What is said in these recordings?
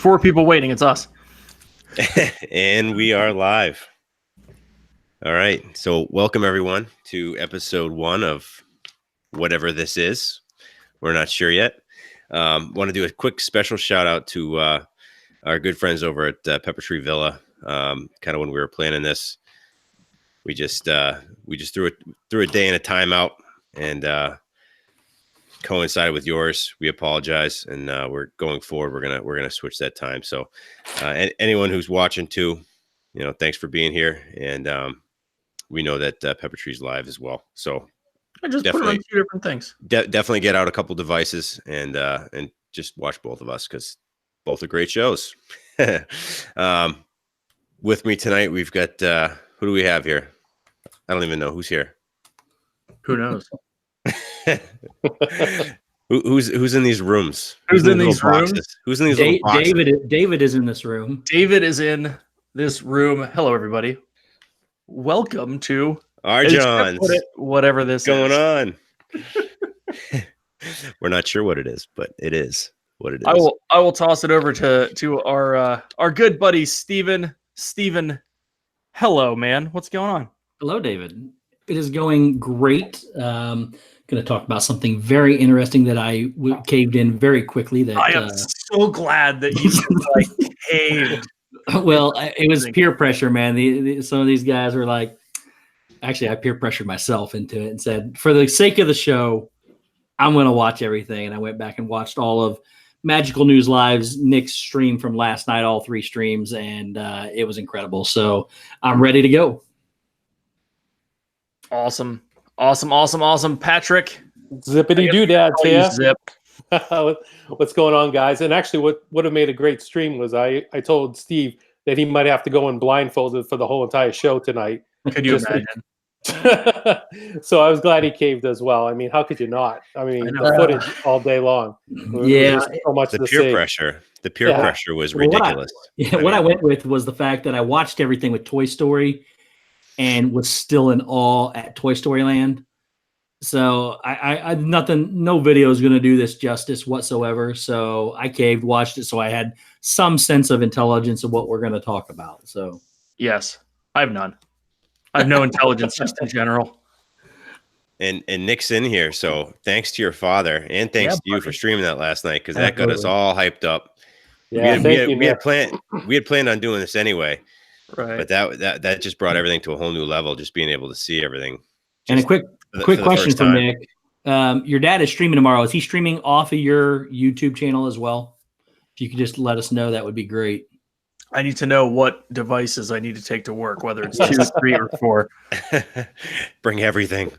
4 people waiting. It's us. And we are live. All right. So welcome everyone to episode 1 of whatever this is. We're not sure yet. Want to do a quick special shout out to our good friends over at Pepper Tree Villa. Kind of when we were planning this, we just threw a day in a timeout and coincided with yours. We apologize, and we're going forward. We're gonna switch that time. So, anyone who's watching too, thanks for being here. And we know that Pepper Tree's live as well. So I just put it on 2 different things. Definitely get out a couple devices and just watch both of us because both are great shows. With me tonight, we've got who do we have here? I don't even know who's here. Who knows? Who's in these rooms? Who's in these rooms? Who's in these little boxes? David is in this room. David is in this room. Hello, everybody. Welcome to our Johns. Whatever this going on. We're not sure what it is, but it is what it is. I will toss it over to our good buddy Steven. Steven, hello, man. What's going on? Hello, David. It is going great. Going to talk about something very interesting that I caved in very quickly. That I am so glad that you caved. Well, it was peer pressure, man. Some of these guys were like, actually, I peer pressured myself into it and said, for the sake of the show, I'm going to watch everything. And I went back and watched all of Magical News Live's Nick's stream from last night, all 3 streams, and it was incredible. So I'm ready to go. Awesome. Patrick. Zippity doo dad, Zip. What's going on, guys? And actually, what would have made a great stream was I told Steve that he might have to go in blindfolded for the whole entire show tonight. Could you imagine? So I was glad he caved as well. I mean, how could you not? I mean, the footage all day long. Yeah, so much the peer pressure. The peer pressure was ridiculous. What I went with was the fact that I watched everything with Toy Story and was still in awe at Toy Story Land. So no video is going to do this justice whatsoever. So I caved, watched it. So I had some sense of intelligence of what we're going to talk about. So yes, I have none. I have no intelligence just in general. And Nick's in here. So thanks to your father and thanks to you for streaming that last night. Cause that got us all hyped up. Yeah. We had planned on doing this anyway. Right. But that just brought everything to a whole new level. Just being able to see everything. And a quick question for Nick. Your dad is streaming tomorrow. Is he streaming off of your YouTube channel as well? If you could just let us know, that would be great. I need to know what devices I need to take to work, whether it's 2, 3, or 4. Bring everything.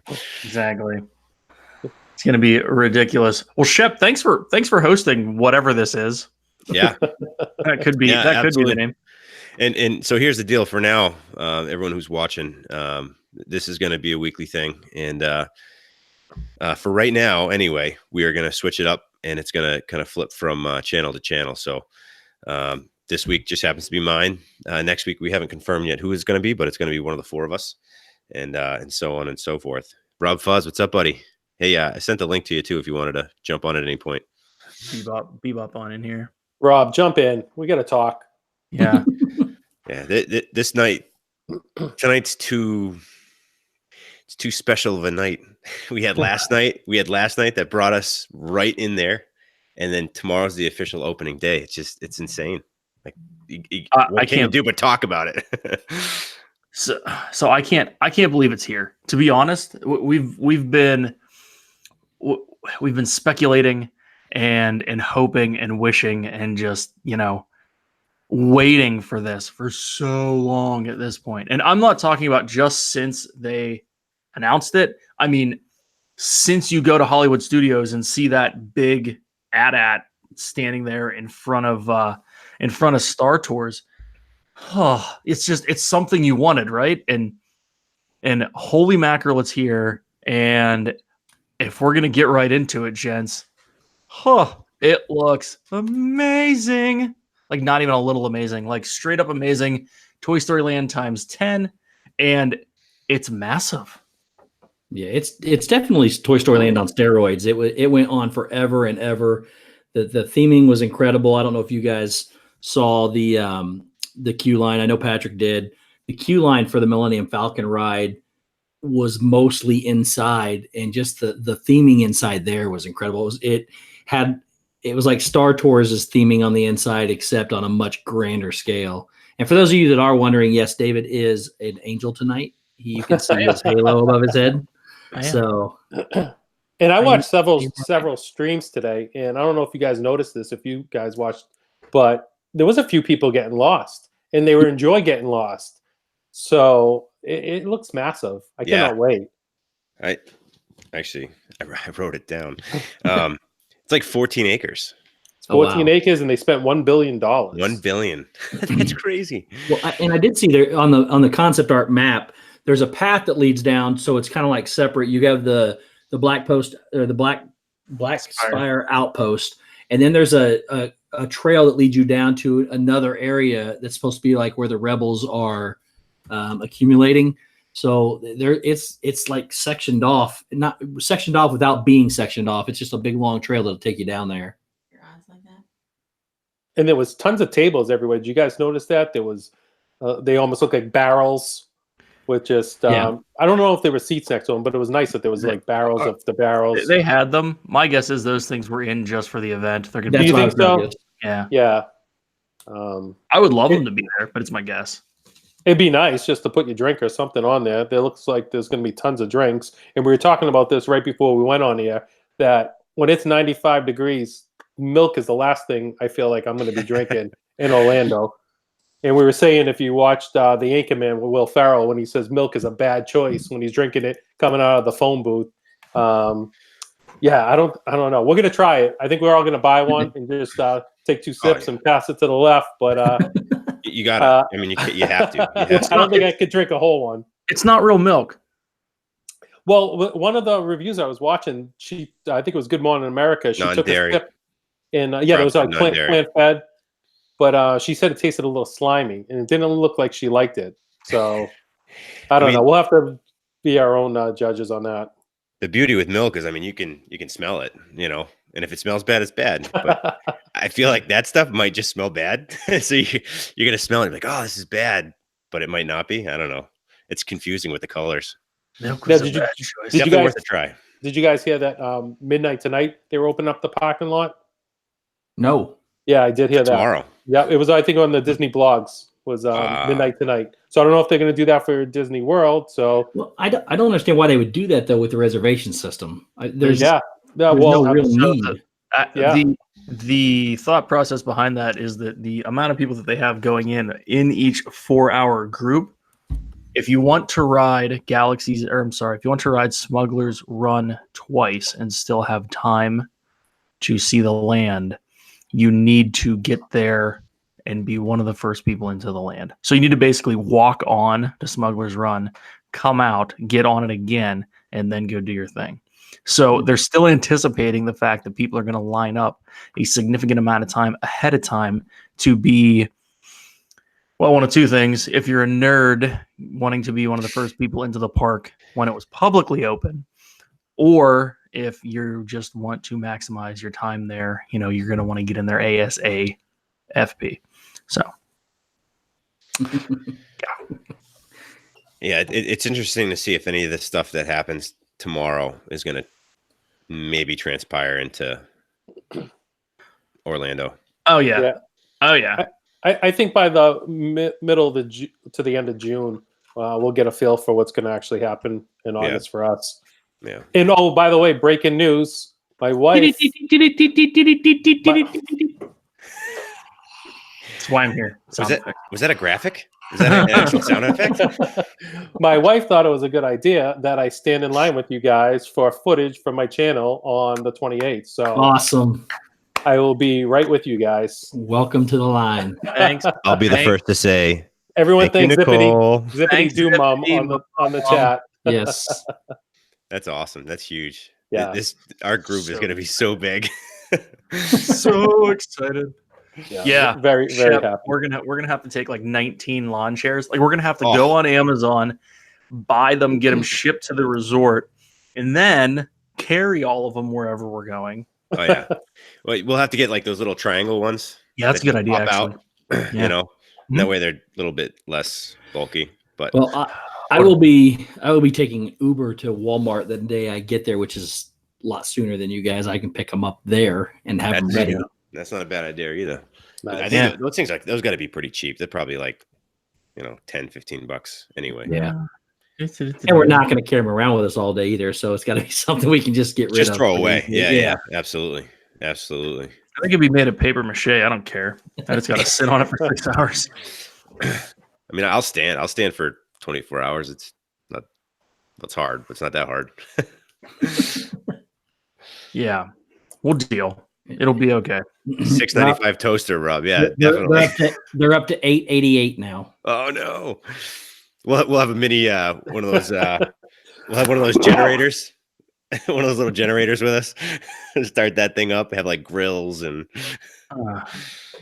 Exactly. It's going to be ridiculous. Well, Shep, thanks for hosting whatever this is. Yeah. That could be the name. And so here's the deal for now, everyone who's watching, this is going to be a weekly thing. And for right now, anyway, we are going to switch it up and it's going to kind of flip from channel to channel. So this week just happens to be mine. Next week, we haven't confirmed yet who it's going to be, but it's going to be one of the 4 of us and so on and so forth. Rob Fuzz, what's up, buddy? Hey, I sent the link to you too if you wanted to jump on at any point. Bebop on in here. Rob, jump in. We got to talk. Yeah. Yeah. This night, tonight's too special of a night. We had last night that brought us right in there. And then tomorrow's the official opening day. It's insane. Like I can't do but talk about it. So I can't believe it's here. To be honest, we've been speculating and hoping and wishing and just, waiting for this for so long at this point. And I'm not talking about just since they announced it. I mean, since you go to Hollywood Studios and see that big AT-AT standing there in front of Star Tours, it's something you wanted, right? And holy mackerel, it's here. And if we're gonna get right into it, gents, it looks amazing. Like not even a little amazing, like straight up amazing. Toy Story Land times 10, and it's massive. Yeah, it's definitely Toy Story Land on steroids. It went on forever and ever. The theming was incredible. I don't know if you guys saw the queue line. I know Patrick did. The queue line for the Millennium Falcon ride was mostly inside, and just the theming inside there was incredible. It was like Star Tours' theming on the inside, except on a much grander scale. And for those of you that are wondering, yes, David is an angel tonight. You can see his halo above his head. So, and I watched several streams today, and I don't know if you guys noticed this, if you guys watched, but there was a few people getting lost, and they were enjoying getting lost. So it looks massive. I cannot wait. I wrote it down. It's like 14 acres. It's 14 acres, and they spent $1 billion. $1 billion. That's crazy. Well, I did see there on the concept art map, there's a path that leads down, so it's kind of like separate. You have the Black Post or the Black Spire outpost, and then there's a trail that leads you down to another area that's supposed to be like where the rebels are accumulating. So it's like sectioned off, not sectioned off without being sectioned off. It's just a big long trail that'll take you down there. Your eyes like that. And there was tons of tables everywhere. Did you guys notice that? There was they almost look like barrels with just I don't know if there were seats next to them, but it was nice that there was like barrels of the barrels. They had them. My guess is those things were in just for the event. They're gonna Do you think so? Yeah. Yeah. I would love them to be there, but it's my guess. It'd be nice just to put your drink or something on there. There looks like there's going to be tons of drinks. And we were talking about this right before we went on here, that when it's 95 degrees, milk is the last thing I feel like I'm going to be drinking in Orlando. And we were saying, if you watched the Anchorman with Will Ferrell, when he says milk is a bad choice when he's drinking it coming out of the phone booth. I don't know. We're going to try it. I think we're all going to buy one and just take 2 sips and pass it to the left. But you got to. I mean, you have to. I don't think I could drink a whole one. It's not real milk. Well, one of the reviews I was watching, I think it was Good Morning America. She took a sip, and it was like plant fed. But she said it tasted a little slimy, and it didn't look like she liked it. So I don't know. We'll have to be our own judges on that. The beauty with milk is, I mean, you can smell it, and if it smells bad, it's bad. But I feel like that stuff might just smell bad. So you're gonna smell it and be like, oh, this is bad, but it might not be. I don't know. It's confusing with the colors. Milk was did a you bad choice. Definitely worth a try. Did you guys hear that Midnight Tonight they were opening up the parking lot? No. Yeah, I did hear that. Tomorrow. Yeah, it was, I think, on the Disney blogs was Midnight Tonight. So I don't know if they're going to do that for Disney World. So I don't understand why they would do that though with the reservation system. There's no real need. The thought process behind that is that the amount of people that they have going in each 4-hour group. If you want to ride if you want to ride Smuggler's Run twice and still have time to see the land, you need to get there and be one of the first people into the land. So you need to basically walk on to Smuggler's Run, come out, get on it again, and then go do your thing. So they're still anticipating the fact that people are going to line up a significant amount of time ahead of time to be, well, one of two things. If you're a nerd wanting to be one of the first people into the park when it was publicly open, or if you just want to maximize your time there, you're going to want to get in there ASAP. So, yeah, it's interesting to see if any of the stuff that happens tomorrow is going to maybe transpire into Orlando. Oh yeah. I think by the middle to the end of June, we'll get a feel for what's going to actually happen in August for us. Yeah. And by the way, breaking news: my wife. That's why I'm here. Was that a graphic? Is that an actual sound effect? My wife thought it was a good idea that I stand in line with you guys for footage from my channel on the 28th. So awesome. I will be right with you guys. Welcome to the line. Thanks. I'll be the first to say. Everyone thanks Zippity Doom Mom on the chat. Yes. That's awesome. That's huge. Yeah. Our group is going to be so big. So excited. Yeah. Very, very happy. We're gonna have to take like 19 lawn chairs. Like we're gonna have to go on Amazon, buy them, get them shipped to the resort, and then carry all of them wherever we're going. Oh yeah. Well, we'll have to get like those little triangle ones. Yeah, that's a good idea. Actually. You know, and that Mhm. way they're a little bit less bulky. But Well, I will be taking Uber to Walmart the day I get there, which is a lot sooner than you guys. I can pick them up there and have them ready. that's not a bad idea either. But I Nice. think Yeah. those things those got to be pretty cheap. They're probably like, you know, 10, 15 bucks anyway. Yeah. And we're not going to carry them around with us all day either. So it's got to be something we can just get rid of. Just throw away. easily. Yeah. Absolutely. Absolutely. I think it'd be made of paper mache. I don't care. I just got to sit on it for 6 hours. I mean, I'll stand for 24 hours. It's hard, but it's not that hard. Yeah, we'll deal. It'll be okay. $6.95 toaster, Rob. Yeah, definitely. They're up to $8.88 now. Oh no. We'll have a mini one of those we'll have one of those generators. One of those little generators with us. Start that thing up, have like grills and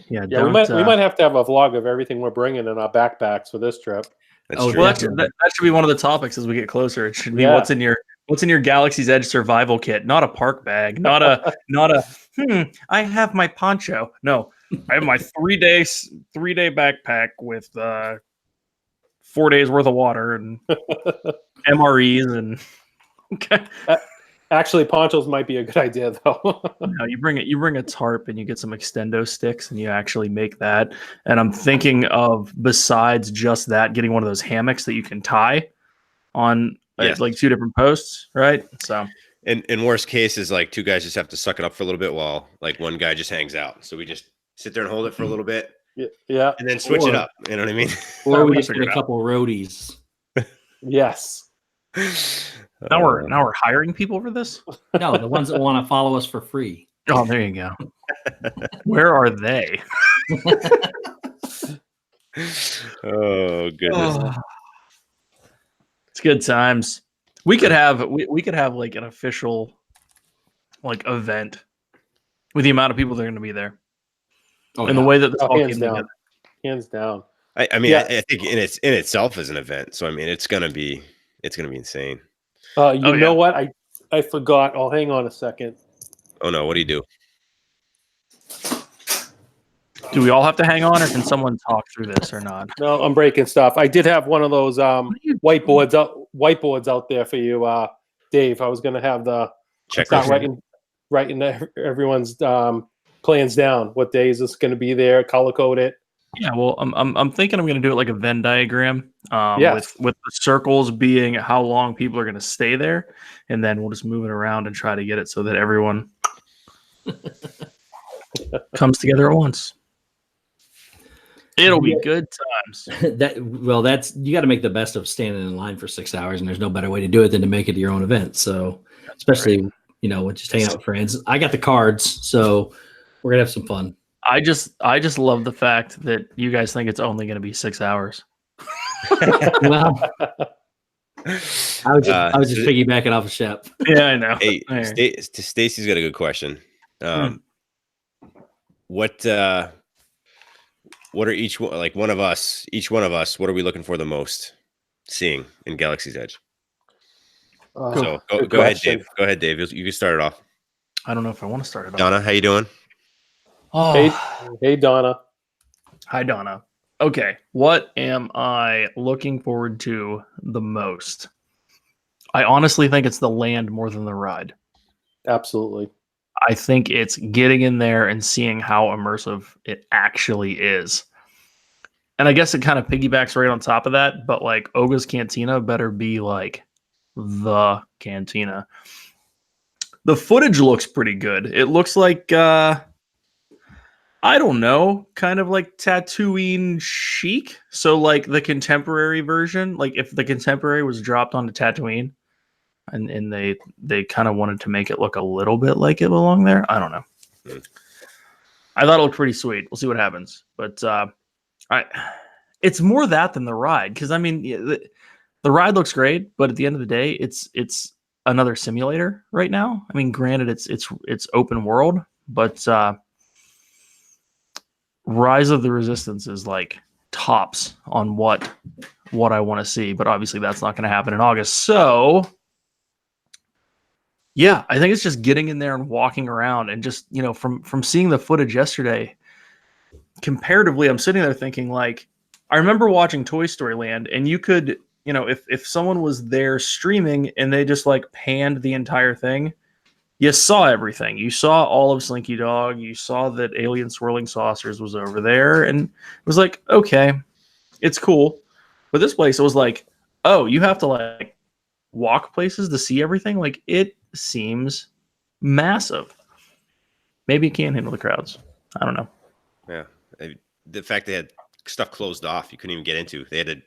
Yeah, we might have to have a vlog of everything we're bringing in our backpacks for this trip. That's well, true. that should be one of the topics as we get closer. It should be what's in your Galaxy's Edge survival kit, not a park bag, not a I have my poncho. No, I have my 3-day backpack with 4 days worth of water and MREs and okay. Actually, ponchos might be a good idea though. No, you bring a tarp and you get some extendo sticks and you actually make that. And I'm thinking of, besides just that, getting one of those hammocks that you can tie on like 2 different posts, right? So in worst case is like 2 guys just have to suck it up for a little bit while like one guy just hangs out. So we just sit there and hold it for a little bit. Yeah. And then switch it up. You know what I mean? Or we just get a couple roadies. Yes. now we're hiring people for this? No, the ones that want to follow us for free. Oh, there you go. Where are they? Oh goodness. It's good times. We could have like an official like event with the amount of people that are going to be there. Oh, and the way that this all hands came down. together. Hands down. I mean, I think in itself is an event. So I mean, it's gonna be insane. You know what? I forgot. Oh, hang on a second. Oh no, what do you do? Do we all have to hang on, or can someone talk through this or not? No, I'm breaking stuff. I did have one of those whiteboards out there for you, Dave. I was going to have the Checklist. writing everyone's plans down. What day is this going to be there? Color code it. Yeah, well, I'm thinking I'm going to do it like a Venn diagram. Yes. With the circles being how long people are going to stay there, and then we'll just move it around and try to get it so that everyone comes together at once. It'll be good times. That's you got to make the best of standing in line for 6 hours, and there's no better way to do it than to make it your own event. So, especially with just hanging out with friends. I got the cards, so we're gonna have some fun. I just love the fact that you guys think it's only going to be 6 hours. Well, I was just piggybacking off of Shep. Yeah, I know. Hey, Stacy's got a good question. What are each one of us? What are we looking for the most seeing in Galaxy's Edge? So go ahead, Dave. Go ahead, Dave. You can start it off. I don't know if I want to start it off. Donna, how you doing? Oh. Hey, Donna. Hi, Donna. Okay, what am I looking forward to the most? I honestly think it's the land more than the ride. Absolutely. I think it's getting in there and seeing how immersive it actually is. And I guess it kind of piggybacks right on top of that, but like Oga's Cantina better be like the Cantina. The footage looks pretty good. It looks like I don't know, kind of like Tatooine chic. So like the contemporary version, like if the contemporary was dropped onto Tatooine and they kind of wanted to make it look a little bit like it belonged there. I don't know. I thought it looked pretty sweet. We'll see what happens. But it's more that than the ride. Because I mean, the ride looks great, but at the end of the day, it's another simulator right now. I mean, granted, it's open world, but Rise of the Resistance is like tops on what I want to see, but obviously that's not going to happen in August. So yeah, I think it's just getting in there and walking around and just, from seeing the footage yesterday, comparatively, I'm sitting there thinking, like, I remember watching Toy Story Land, and you could, if someone was there streaming and they just like panned the entire thing, you saw everything. You saw all of Slinky Dog. You saw that Alien Swirling Saucers was over there, and it was like, okay, it's cool. But this place, it was like, oh, you have to like walk places to see everything. Like, it seems massive. Maybe it can't handle the crowds. I don't know. Yeah, the fact they had stuff closed off, you couldn't even get into. They had to,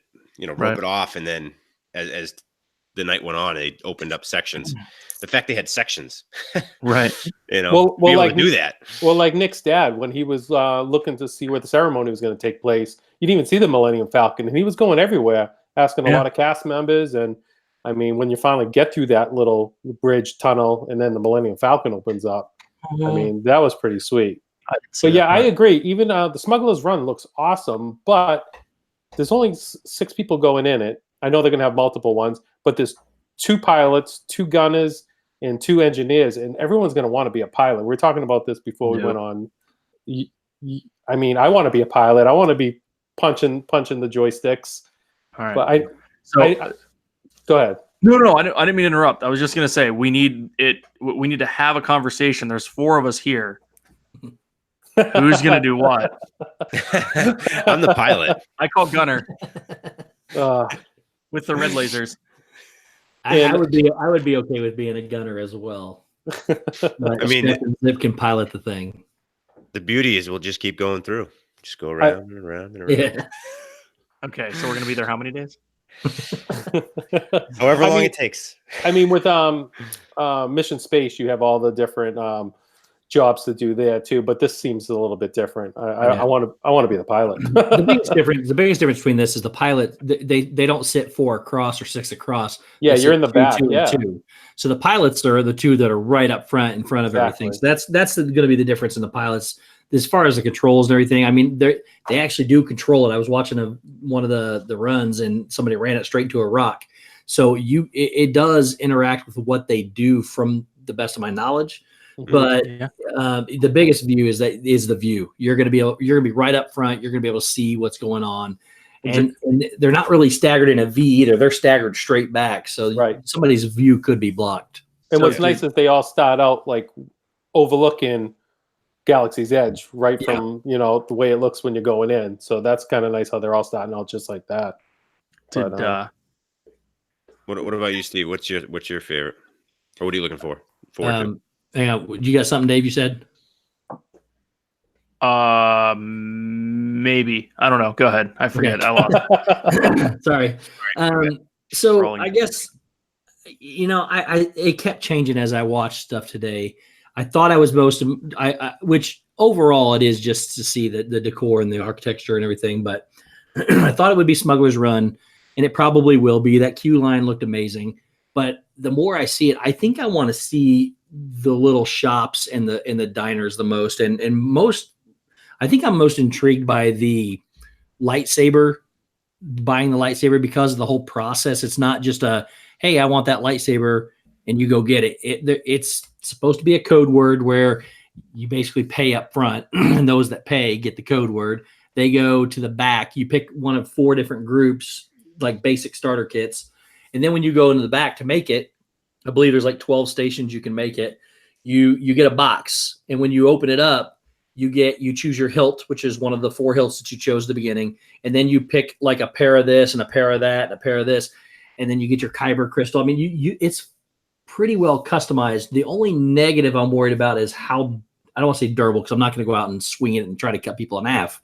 rope Right. it off, and then as the night went on, they opened up sections. The fact they had sections, Right? Well, be able like to do that. Well, like Nick's dad, when he was looking to see where the ceremony was going to take place, you didn't even see the Millennium Falcon, and he was going everywhere, asking a lot of cast members. And I mean, when you finally get through that little bridge tunnel, and then the Millennium Falcon opens up, I mean, that was pretty sweet. So yeah, I agree. Even the Smuggler's Run looks awesome, but there's only 6 people going in it. I know they're going to have multiple ones, but there's 2 pilots, 2 gunners, and 2 engineers, and everyone's going to want to be a pilot. We were talking about this before we went on. I mean, I want to be a pilot. I want to be punching the joysticks. All right. But go ahead. No, I didn't mean to interrupt. I was just gonna say we need to have a conversation. There's 4 of us here. Who's gonna do what? I'm the pilot. I call Gunner with the red lasers. I would be okay with being a gunner as well. But I mean, Zip can pilot the thing. The beauty is we'll just keep going through. Just go around and around and around. Yeah. Okay, so we're gonna be there how many days? However long it takes. I mean, with Mission Space, you have all the different jobs to do there too. But this seems a little bit different. I want to be the pilot. The biggest difference between this is the pilot. They don't sit 4 across or 6 across. Yeah, They you're sit in the 2, back. 2, and Yeah. 2. So the pilots are the 2 that are right up front in front of everything. So that's going to be the difference in the pilots as far as the controls and everything. I mean, they actually do control it. I was watching one of the runs, and somebody ran it straight into a rock. So it does interact with what they do, from the best of my knowledge. But the biggest view is the view. You're going to be right up front. You're going to be able to see what's going on, and they're not really staggered in a V either. They're staggered straight back, so somebody's view could be blocked. And what's nice is they all start out like overlooking Galaxy's Edge, right from the way it looks when you're going in. So that's kind of nice how they're all starting out just like that. What about you, Steve? What's your favorite, or what are you looking for? Hang on, you got something, Dave? You said. Maybe, I don't know. Go ahead. I forget. I lost. Sorry. So I guess it kept changing as I watched stuff today. I thought I was which overall it is just to see the decor and the architecture and everything, but I thought it would be Smuggler's Run, and it probably will be. That queue line looked amazing, but the more I see it, I think I want to see the little shops and the diners the most, and most. I think I'm most intrigued by the lightsaber, buying the lightsaber, because of the whole process. It's not just hey, I want that lightsaber, and you go get it. It's supposed to be a code word where you basically pay up front, and those that pay get the code word. They go to the back. You pick one of 4 different groups, like basic starter kits. And then when you go into the back to make it, I believe there's like 12 stations you can make it. You get a box. And when you open it up, you choose your hilt, which is one of the 4 hilts that you chose at the beginning. And then you pick like a pair of this and a pair of that and a pair of this. And then you get your Kyber crystal. I mean, it's pretty well customized. The only negative I'm worried about is how, I don't want to say durable, because I'm not going to go out and swing it and try to cut people in half.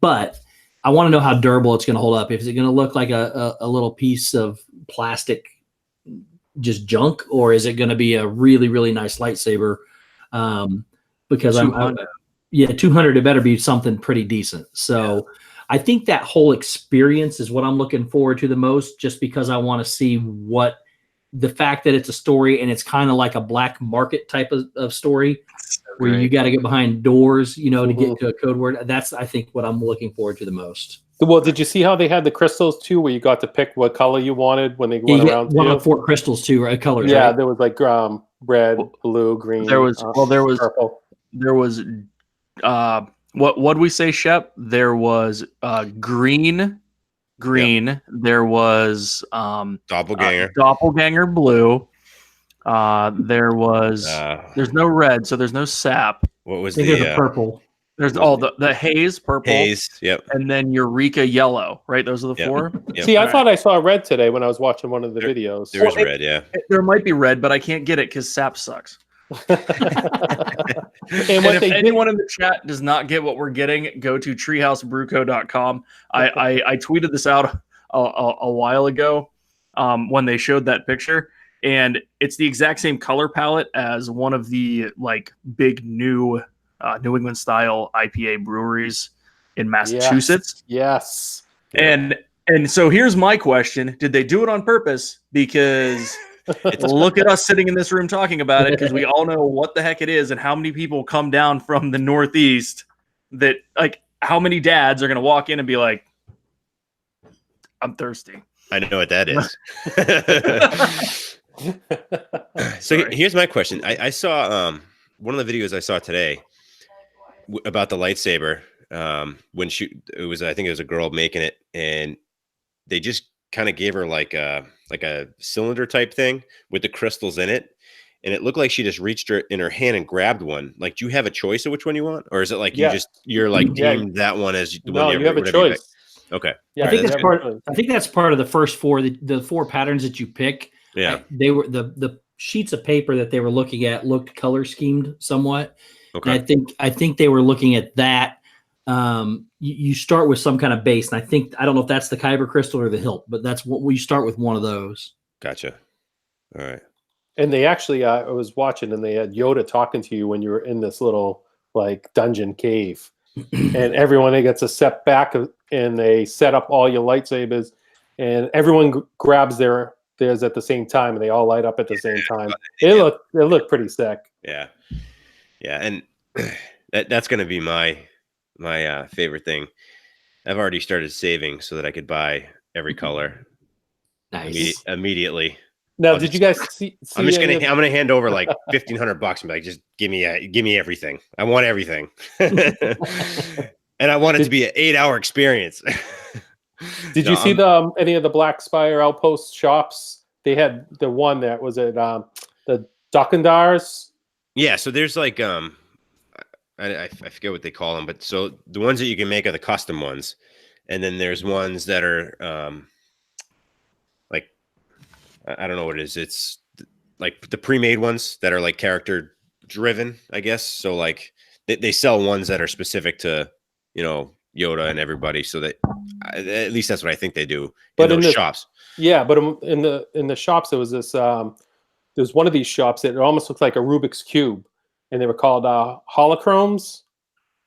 But I want to know how durable it's going to hold up. Is it going to look like a little piece of plastic, just junk, or is it going to be a really, really nice lightsaber? Because 200, it better be something pretty decent. So I think that whole experience is what I'm looking forward to the most, just because I want to see what the fact that it's a story, and it's kind of like a black market type of story where you got to get behind doors, to get to a code word. That's, I think, what I'm looking forward to the most. Well, did you see how they had the crystals too, where you got to pick what color you wanted when they went around? One of 4 crystals too, right? Colors. Yeah, right? There was like red, blue, green. There was purple. There was What we say, Shep? There was green. There was Doppelganger. doppelganger blue. There was there's no red, so there's no sap. What was I think there's a purple. There's all the haze purple, haze? Yep. and then Eureka yellow. Right, those are the Yep. four. Yep. See, I thought I saw red today when I was watching one of the videos. There was red, yeah. There might be red, but I can't get it because sap sucks. And If anyone in the chat does not get what we're getting, go to treehousebrewco.com. I tweeted this out a while ago when they showed that picture, and it's the exact same color palette as one of the like big new New England style IPA breweries in Massachusetts. Yes. And so here's my question: did they do it on purpose? Because look at us sitting in this room talking about it, because we all know what the heck it is and how many people come down from the Northeast that, like, how many dads are going to walk in and be like, I'm thirsty. I know what that is. So here's my question. I saw one of the videos I saw today about the lightsaber. When I think it was a girl making it, and they just kind of gave her like a cylinder type thing with the crystals in it, and it looked like she just reached her in her hand and grabbed one. Like, do you have a choice of which one you want, or is it like you're like deemed that one as the one you have a choice? Okay. Yeah, I think that's part of the first four, the four patterns that you pick. Yeah. They were the sheets of paper that they were looking at looked color schemed somewhat. Okay. And I think they were looking at that. You start with some kind of base, and I don't know if that's the Kyber crystal or the hilt, but that's what we start with, one of those. Gotcha. All right. And they actually, I was watching, and they had Yoda talking to you when you were in this little like dungeon cave, and everyone gets a step back, and they set up all your lightsabers, and everyone grabs theirs at the same time, and they all light up at the same time. It looked pretty sick. Yeah. Yeah, and that's going to be my favorite thing. I've already started saving so that I could buy every color. Nice. Immediately. Now, did you guys see? I'm gonna hand over like $1,500 and be like, just give me everything. I want everything, and I want it to be an 8-hour experience. Did you see any of the Black Spire Outpost shops? They had the one that was at the Dokandars. Yeah, so there's like I forget what they call them, but so the ones that you can make are the custom ones, and then there's ones that are like, I don't know what it is. It's like the pre-made ones that are like character driven, I guess. So like they sell ones that are specific to, Yoda and everybody. So that at least that's what I think they do in those shops. Yeah, but in the shops there was this there's one of these shops that it almost looked like a Rubik's Cube, and they were called holochromes,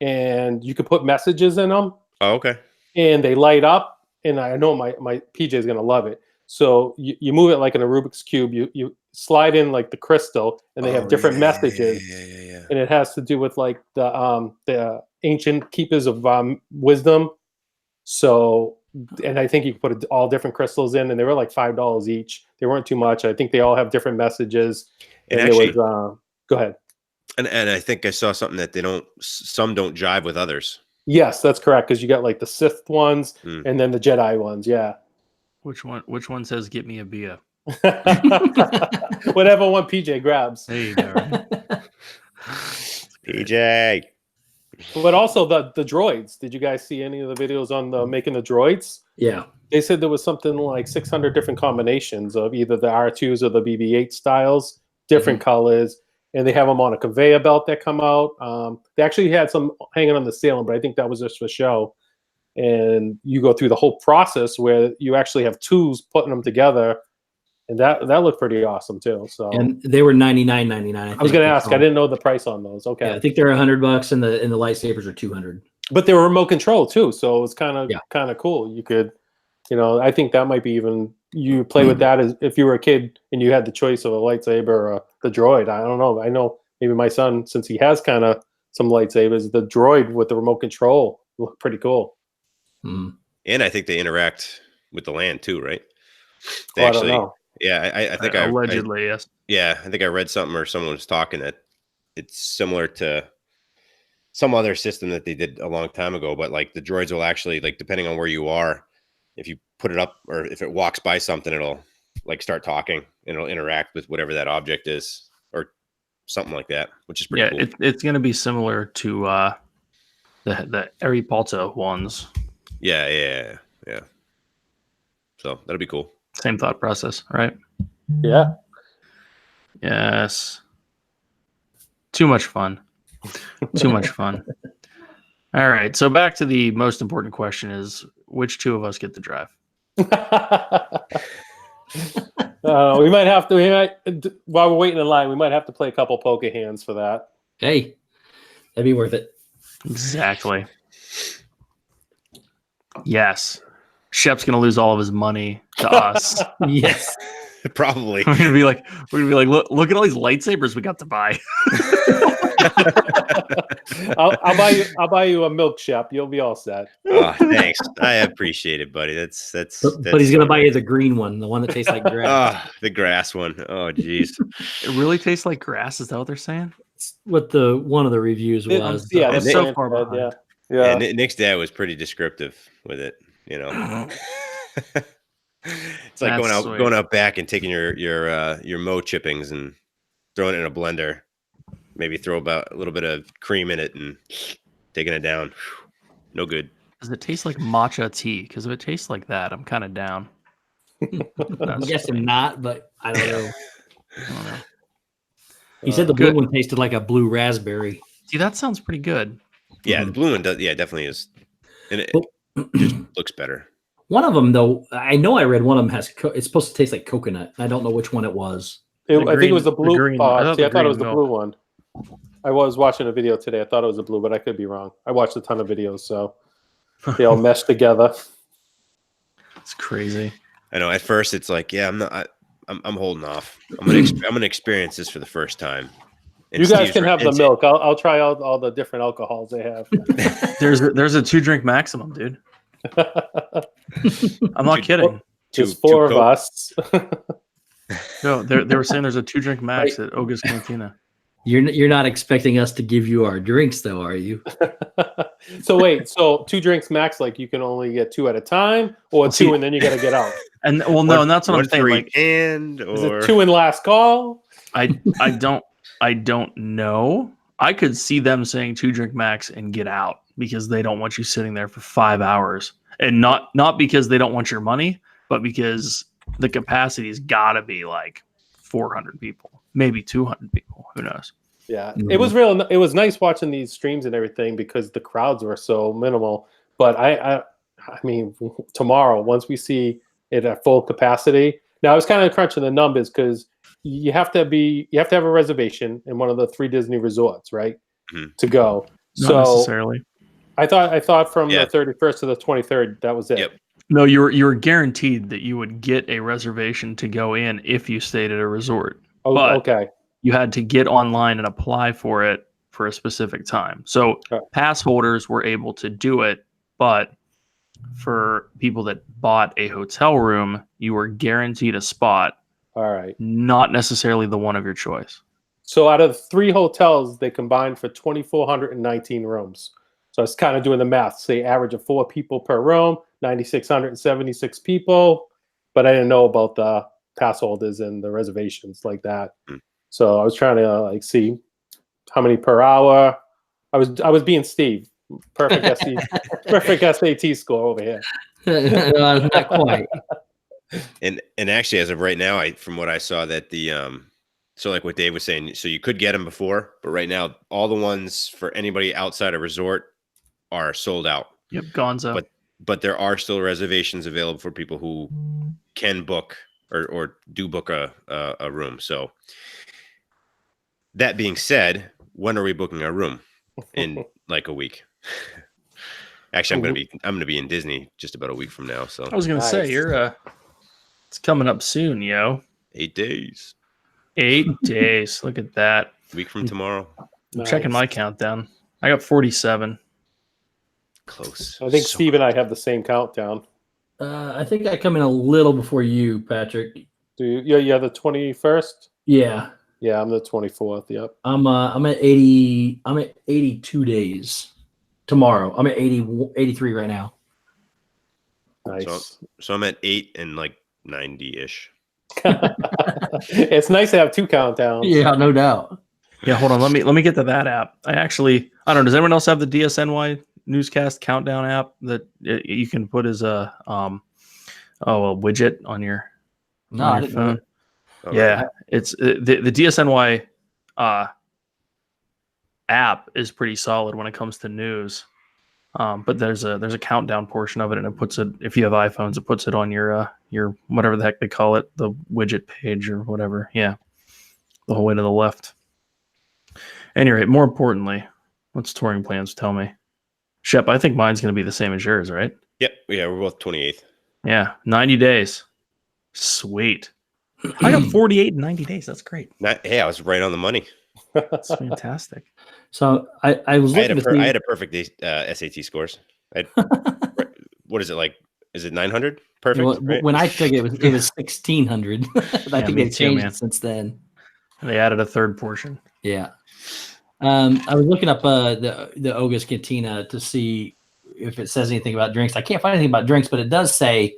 and you could put messages in them. Oh, okay. And they light up, and I know my PJ is going to love it. So you move it like in a Rubik's Cube. You slide in like the crystal, and they have different messages. Yeah. And it has to do with like the ancient keepers of wisdom. So, and I think you could put all different crystals in, and they were like $5 each. They weren't too much. I think they all have different messages. And actually, go ahead. And I think I saw something that some don't jive with others. Yes, that's correct. Because you got like the Sith ones and then the Jedi ones. Yeah. Which one says "Get me a beer"? Whatever one PJ grabs. There you go. Right? PJ. But also the droids. Did you guys see any of the videos on the making the droids? Yeah. They said there was something like 600 different combinations of either the R2s or the BB-8 styles, different colors, and they have them on a conveyor belt that come out. They actually had some hanging on the ceiling, but I think that was just for show. And you go through the whole process where you actually have tools putting them together, and that looked pretty awesome too. So, and they were $99.99. I was going to ask. I didn't know the price on those. Okay, yeah, I think they're $100, and the lightsabers are $200. But they were remote control too, so it's kind of cool. You could, I think that might be even you play with that as if you were a kid and you had the choice of a lightsaber or the droid. I don't know. I know maybe my son, since he has kind of some lightsabers, the droid with the remote control looked pretty cool. And I think they interact with the land too, right? I don't know. Yeah, I think allegedly, yes. Yeah, I think I read something or someone was talking that it's similar to some other system that they did a long time ago, but like the droids will actually, like, depending on where you are, if you put it up or if it walks by something, it'll like start talking and it'll interact with whatever that object is or something like that, which is pretty cool. It's going to be similar to the Aripalta ones. Yeah. So that'll be cool. Same thought process, right? Yeah. Yes. Too much fun. Too much fun. All right. So back to the most important question is which two of us get to drive? We might have to, while we're waiting in line, we might have to play a couple poker hands for that. Hey, that'd be worth it. Exactly. Yes. Shep's gonna lose all of his money to us. Yes. Probably. We're gonna be like, look at all these lightsabers we got to buy. I'll buy you a milk, Shep. You'll be all set. Oh, thanks. I appreciate it, buddy. That's But he's gonna buy you the green one, the one that tastes like grass. the grass one. Oh, geez. It really tastes like grass. Is that what they're saying? What the one of the reviews was. Yeah, it's so far behind. Yeah. Nick's dad was pretty descriptive with it, you know. It's like going out back and taking your Mo chippings and throwing it in a blender. Maybe throw about a little bit of cream in it and taking it down. No good. Does it taste like matcha tea? Because if it tastes like that, I'm kind of down. I'm guessing not, but I don't know. I don't know. He said the blue one tasted like a blue raspberry. See, that sounds pretty good. Yeah, the blue one does. Yeah, definitely is, and it just looks better. One of them, though, I know I read one of them has. It's supposed to taste like coconut. I don't know which one it was. I think it was the blue. green. I thought it was the milk. blue one. I was watching a video today. I thought it was the blue, but I could be wrong. I watched a ton of videos, so they all mesh together. It's crazy. I know. At first, it's like, yeah, I'm holding off. I'm gonna experience this for the first time. And You guys Steve's can have the milk. I'll try out all the different alcohols they have. There's a 2-drink maximum, dude. I'm not kidding. Just four of us. No, they were saying there's a 2-drink max at Oga's Cantina. You're not expecting us to give you our drinks, though, are you? So wait, 2 drinks max, like you can only get 2 at a time, or See- 2 and then you got to get out. And and that's what I'm saying. Like, and Is or it 2 in last call? I don't know. I could see them saying 2-drink max and get out because they don't want you sitting there for 5 hours, and not because they don't want your money, but because the capacity's got to be like 400 people, maybe 200 people. Who knows? Yeah, It was real. It was nice watching these streams and everything because the crowds were so minimal. But I mean, tomorrow once we see it at full capacity. Now I was kind of crunching the numbers because you have to have a reservation in one of the 3 Disney resorts, right, to go. Not necessarily. I thought from the 31st to the 23rd that was it. Yep. No, you were guaranteed that you would get a reservation to go in if you stayed at a resort. Oh, But okay. you had to get online and apply for it for a specific time. So pass holders were able to do it, but for people that bought a hotel room, you were guaranteed a spot. All right. Not necessarily the one of your choice. So out of 3 hotels, they combined for 2,419 rooms. So I was kind of doing the math. Say average of 4 people per room, 9,676 people. But I didn't know about the pass holders and the reservations like that. So I was trying to see how many per hour. I was being Steve. Perfect SAT score over here. Not quite. And actually, as of right now, from what I saw, that the so like what Dave was saying, so you could get them before, but right now all the ones for anybody outside a resort are sold out. Yep, gonzo. But there are still reservations available for people who can book or do book a room. So that being said, when are we booking our room? In like a week. Actually, I'm gonna be in Disney just about a week from now. So I was gonna say it's coming up soon, yo. 8 days. 8 days. Look at that. Week from tomorrow. I'm checking my countdown. I got 47. Close. I think Steve and I have the same countdown. I think I come in a little before you, Patrick. Do you? Yeah, the 21st. Yeah. Yeah, I'm the 24th. Yep. I'm at 80. I'm at 82 days. Tomorrow, I'm at 83 right now. Nice. So I'm at 8 and like 90-ish. It's nice to have 2 countdowns. Yeah, no doubt. Yeah, hold on. Let me get to that app. I don't know. Does anyone else have the DSNY newscast countdown app that you can put as a widget on your phone? Oh, Yeah, right. it's the DSNY app is pretty solid when it comes to news. But there's a countdown portion of it, and it puts it, if you have iPhones, it puts it on your whatever the heck they call it, the widget page or whatever. Yeah, the whole way to the left. Anyway, more importantly, what's touring plans? Tell me, Shep. I think mine's going to be the same as yours, right? Yep. Yeah, we're both 28th. Yeah, 90 days. Sweet. I got 48 in 90 days. That's great. Hey, I was right on the money. That's fantastic. So I was looking I had a perfect SAT scores. What is it like? Is it 900? Perfect. Well, right? when I took it, it was 1,600. I think me they've too, changed man. it since then. They added a third portion. Yeah. I was looking up the August Cantina to see if it says anything about drinks. I can't find anything about drinks, but it does say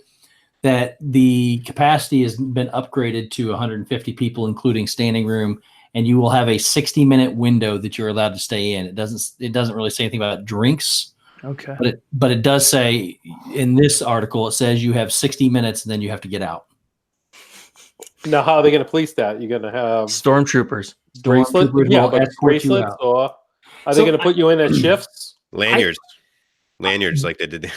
that the capacity has been upgraded to 150 people, including standing room, and you will have a 60-minute window that you're allowed to stay in. It doesn't really say anything about drinks. Okay. But it does say in this article, it says you have 60 minutes and then you have to get out. Now, how are they going to police that? You're going to have Stormtroopers. bracelets? Stormtroopers Yeah, will but escort you bracelets, out. or are So they going to put you in at shifts? Lanyards like they did.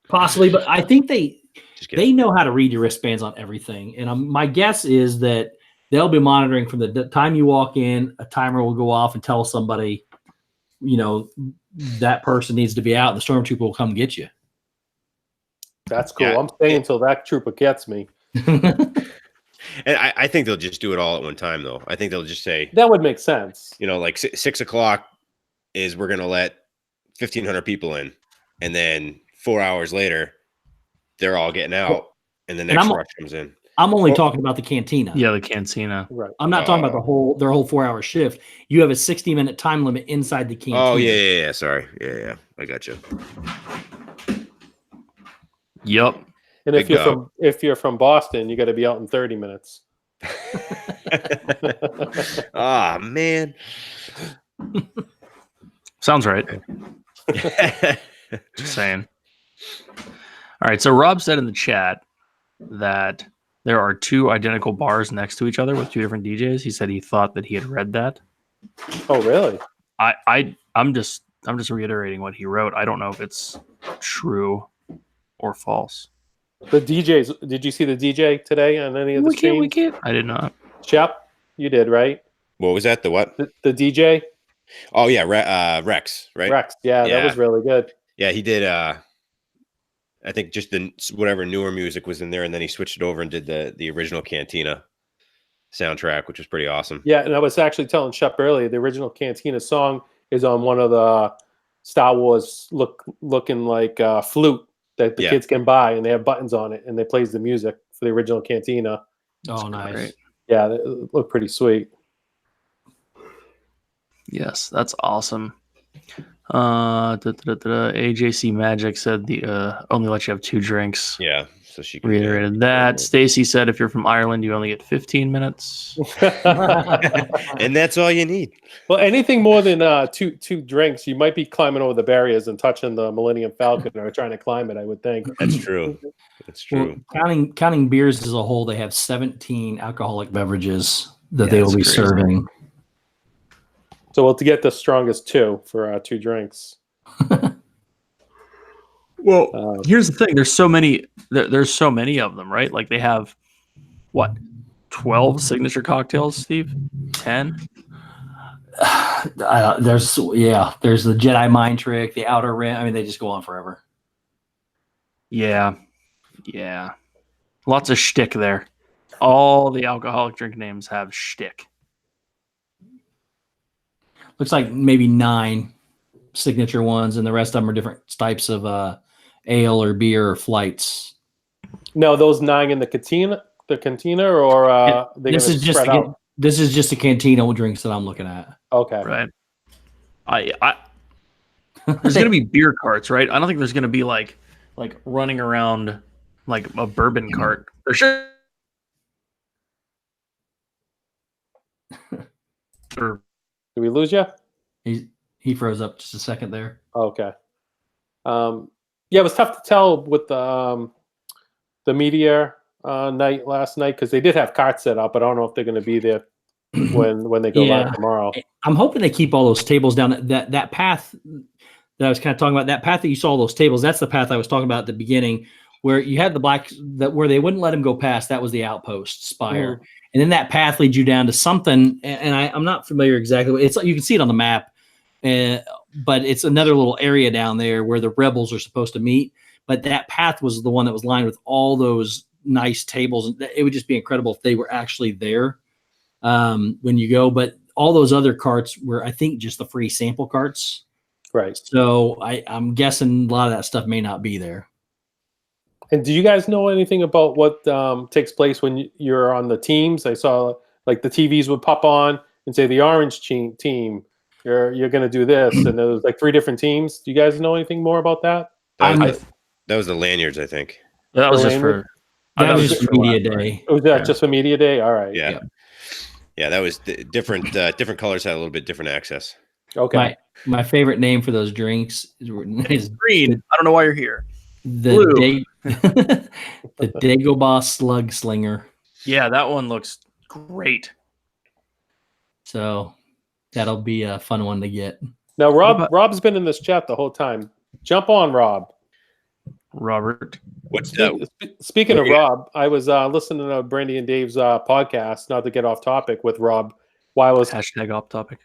Possibly, but I think they Just kidding. they know how to read your wristbands on everything. And my guess is that they'll be monitoring from the time you walk in, a timer will go off and tell somebody, that person needs to be out. And the stormtrooper will come get you. That's cool. Yeah. I'm staying until that trooper gets me. And I think they'll just do it all at one time, though. I think they'll just say, That would make sense. like 6 o'clock is we're going to let 1,500 people in. And then 4 hours later, they're all getting out. And the next rush comes in. I'm only talking about the cantina. Yeah, the Cantina. Right. I'm not talking about their whole 4-hour shift. You have a 60-minute time limit inside the cantina. Oh, yeah. Sorry. Yeah. I got you. Yep. And if you're from Boston, you got to be out in 30 minutes. Ah, man. Sounds right. Just saying. All right. So Rob said in the chat that there are 2 identical bars next to each other with 2 different DJs. He said he thought that he had read that. Oh, really? I'm just reiterating what he wrote. I don't know if it's true or false. The DJs, did you see the DJ today on any of the streams? We can't. I did not. Shep, you did, right? What was that? The what? The DJ? Oh, yeah. Rex, right? Rex. Yeah, that was really good. Yeah, he did. I think just whatever newer music was in there, and then he switched it over and did the original Cantina soundtrack, which was pretty awesome. Yeah, and I was actually telling Shep earlier, the original Cantina song is on one of the Star Wars looking like flute that the kids can buy, and they have buttons on it, and they plays the music for the original Cantina. Oh, nice. Great. Yeah, it looked pretty sweet. Yes, that's awesome. AJC Magic said the only let you have 2 drinks. Yeah, so she can Reiterated that. Stacy said if you're from Ireland, you only get 15 minutes. And that's all you need. Well, anything more than two drinks, you might be climbing over the barriers and touching the Millennium Falcon or trying to climb it, I would think. That's true. That's true. Well, counting beers as a whole, they have 17 alcoholic beverages that they will be crazy. serving. So we'll have to get the strongest 2 for 2 drinks. Well, here's the thing. There's so many. There's so many of them, right? Like they have, what, 12 signature cocktails, Steve? 10? There's the Jedi Mind Trick, the Outer Rim. I mean, they just go on forever. Yeah. Lots of shtick there. All the alcoholic drink names have shtick. Looks like maybe 9 signature ones, and the rest of them are different types of ale or beer or flights. No, those 9 in the cantina, or they this is just spread out? This is just the Cantina drinks that I'm looking at. Okay. Right. There's gonna be beer carts, right? I don't think there's gonna be like running around like a bourbon cart. There should. Or Did we lose you? He froze up just a second there. Okay. Yeah, it was tough to tell with the Meteor Night last night because they did have carts set up, but I don't know if they're going to be there when they go live tomorrow. I'm hoping they keep all those tables down. That path that I was kind of talking about, that path that you saw all those tables, that's the path I was talking about at the beginning, where you had the black where they wouldn't let him go past. That was the outpost spire, and then that path leads you down to something. And I'm not familiar exactly. It's you can see it on the map. But it's another little area down there where the rebels are supposed to meet. But that path was the one that was lined with all those nice tables. It would just be incredible if they were actually there when you go. But all those other carts were, I think, just the free sample carts. Right. So I'm guessing a lot of that stuff may not be there. And do you guys know anything about what takes place when you're on the teams? I saw like the TVs would pop on and say the orange team. You're going to do this, and there was like 3 different teams. Do you guys know anything more about that? That was the lanyards, I think. that was The just for. That was just for media last night. day. Was that just for Media Day? All right. Yeah. Yeah, that was different. Different colors had a little bit different access. Okay. My favorite name for those drinks is Green. I don't know why you're here. the Dagobah Slug Slinger. Yeah, that one looks great. So that'll be a fun one to get. Now, Rob's been in this chat the whole time. Jump on, Rob. Robert. What's that? Speaking of Rob, I was listening to Brandy and Dave's podcast, not to get off topic with Rob, while I was Hashtag off topic.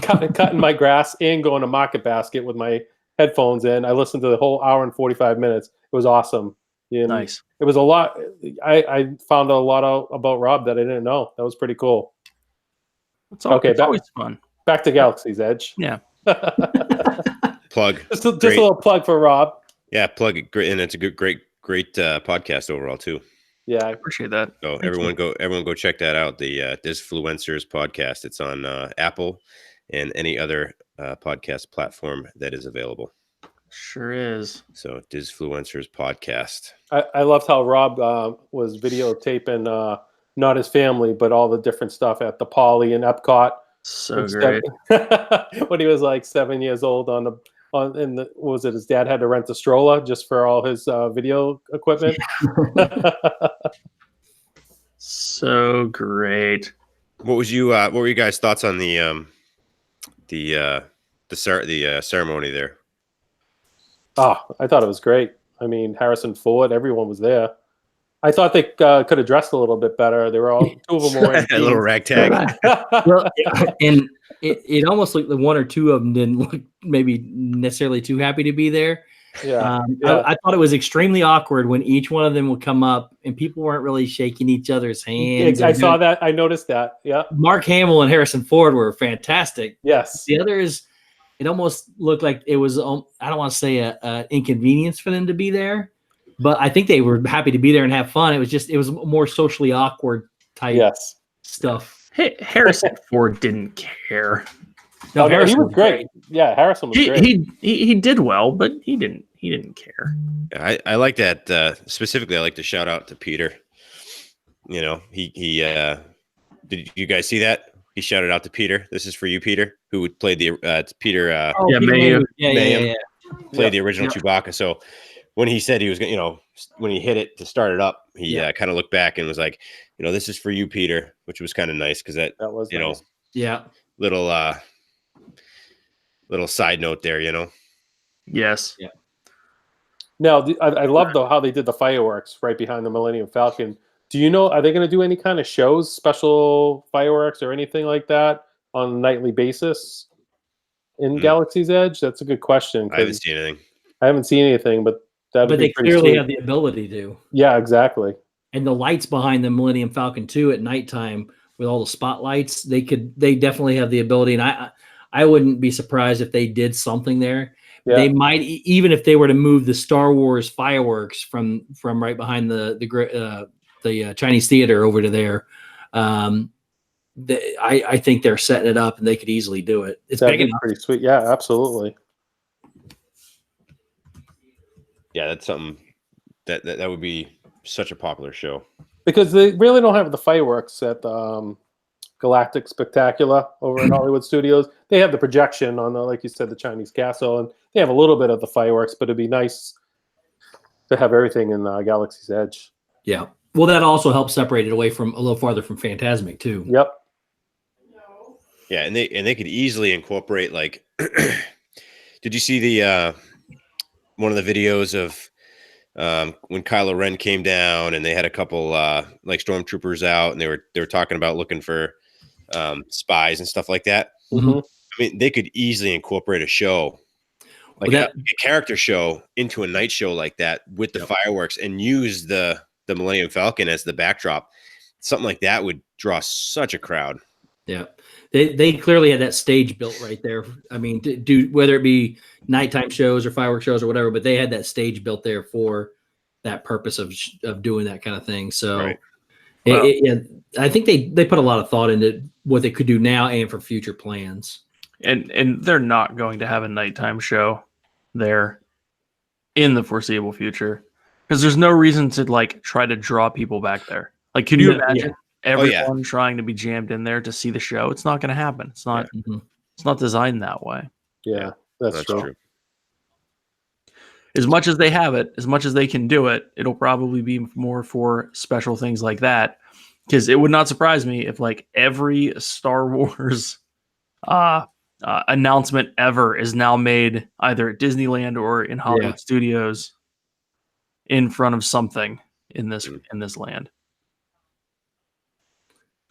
cutting my grass and going to Market Basket with my headphones in. I listened to the whole hour and 45 minutes. It was awesome. And Nice. It was a lot. I found a lot out about Rob that I didn't know. That was pretty cool. It's always fun. Back to Galaxy's Edge. Yeah. Plug. Just a little plug for Rob. Yeah, plug it. Great, and it's a great podcast overall too. Yeah, I appreciate that. So everyone go check that out. The Disfluencers podcast. It's on Apple and any other podcast platform that is available. Sure is. So Disfluencers podcast. I loved how Rob was videotaping not his family, but all the different stuff at the Poly and Epcot. So great. When he was like 7 years old what was it? His dad had to rent a stroller just for all his video equipment. So great. What were your guys' thoughts on the ceremony there? Oh, I thought it was great. I mean, Harrison Ford, everyone was there. I thought they could have dressed a little bit better. They were all 2 of them were in A little ragtag. Well, and it almost like the 1 or 2 of them didn't look maybe necessarily too happy to be there. Yeah. I thought it was extremely awkward when each one of them would come up and people weren't really shaking each other's hands. I saw that. I noticed that. Yeah. Mark Hamill and Harrison Ford were fantastic. Yes. The others, it almost looked like it was, I don't want to say a inconvenience for them to be there, but I think they were happy to be there and have fun. It was more socially awkward type stuff. Hey, Harrison Ford didn't care. No, Harrison he was great. Yeah, Harrison was great. He did well, but he didn't care. I like that specifically. I like to shout out to Peter. You know, he did you guys see that? He shouted out to Peter. This is for you, Peter, who played the Peter. Mayhem. Yeah. Played the original Chewbacca. So when he said he was going, when he hit it to start it up, he kind of looked back and was like, this is for you, Peter, which was kind of nice because that was nice. Little side note there, Yes. Yeah. Now, I love how they did the fireworks right behind the Millennium Falcon. Do you know, are they going to do any kind of shows, special fireworks or anything like that on a nightly basis in Galaxy's Edge? That's a good question. I haven't seen anything. I haven't seen anything, but they clearly have the ability to. Yeah, exactly. And the lights behind the Millennium Falcon 2 at nighttime with all the spotlights, they definitely have the ability. And I wouldn't be surprised if they did something there. Yeah. They might, even if they were to move the Star Wars fireworks from right behind the Chinese theater over to there, I think they're setting it up, and they could easily do it. It's That'd big be enough. pretty sweet. Yeah, absolutely. Yeah, that's something that would be such a popular show. Because they really don't have the fireworks at Galactic Spectacular over in Hollywood Studios. They have the projection on the, like you said, the Chinese castle, and they have a little bit of the fireworks, but it'd be nice to have everything in Galaxy's Edge. Yeah. Well, that also helps separate it away from a little farther from Phantasmic too. Yep. Yeah, and they could easily incorporate, like, did you see the one of the videos of when Kylo Ren came down and they had a couple like stormtroopers out and they were talking about looking for spies and stuff like that? Mm-hmm. I mean, they could easily incorporate a show, like a character show, into a night show like that with the fireworks, and use the Millennium Falcon as the backdrop. Something like that would draw such a crowd. Yeah. They clearly had that stage built right there. I mean, do whether it be nighttime shows or fireworks shows or whatever, but they had that stage built there for that purpose of doing that kind of thing. So Right. I think they put a lot of thought into what they could do now and for future plans. And they're not going to have a nighttime show there in the foreseeable future, because there's no reason to like try to draw people back there. Like, could you imagine everyone trying to be jammed in there to see the show? It's not going to happen. It's not. It's not designed that way. Yeah, that's true. As much as they have it, as much as they can do it, it'll probably be more for special things like that. Because it would not surprise me if like every Star Wars announcement ever is now made either at Disneyland or in Hollywood Studios in front of something in this land.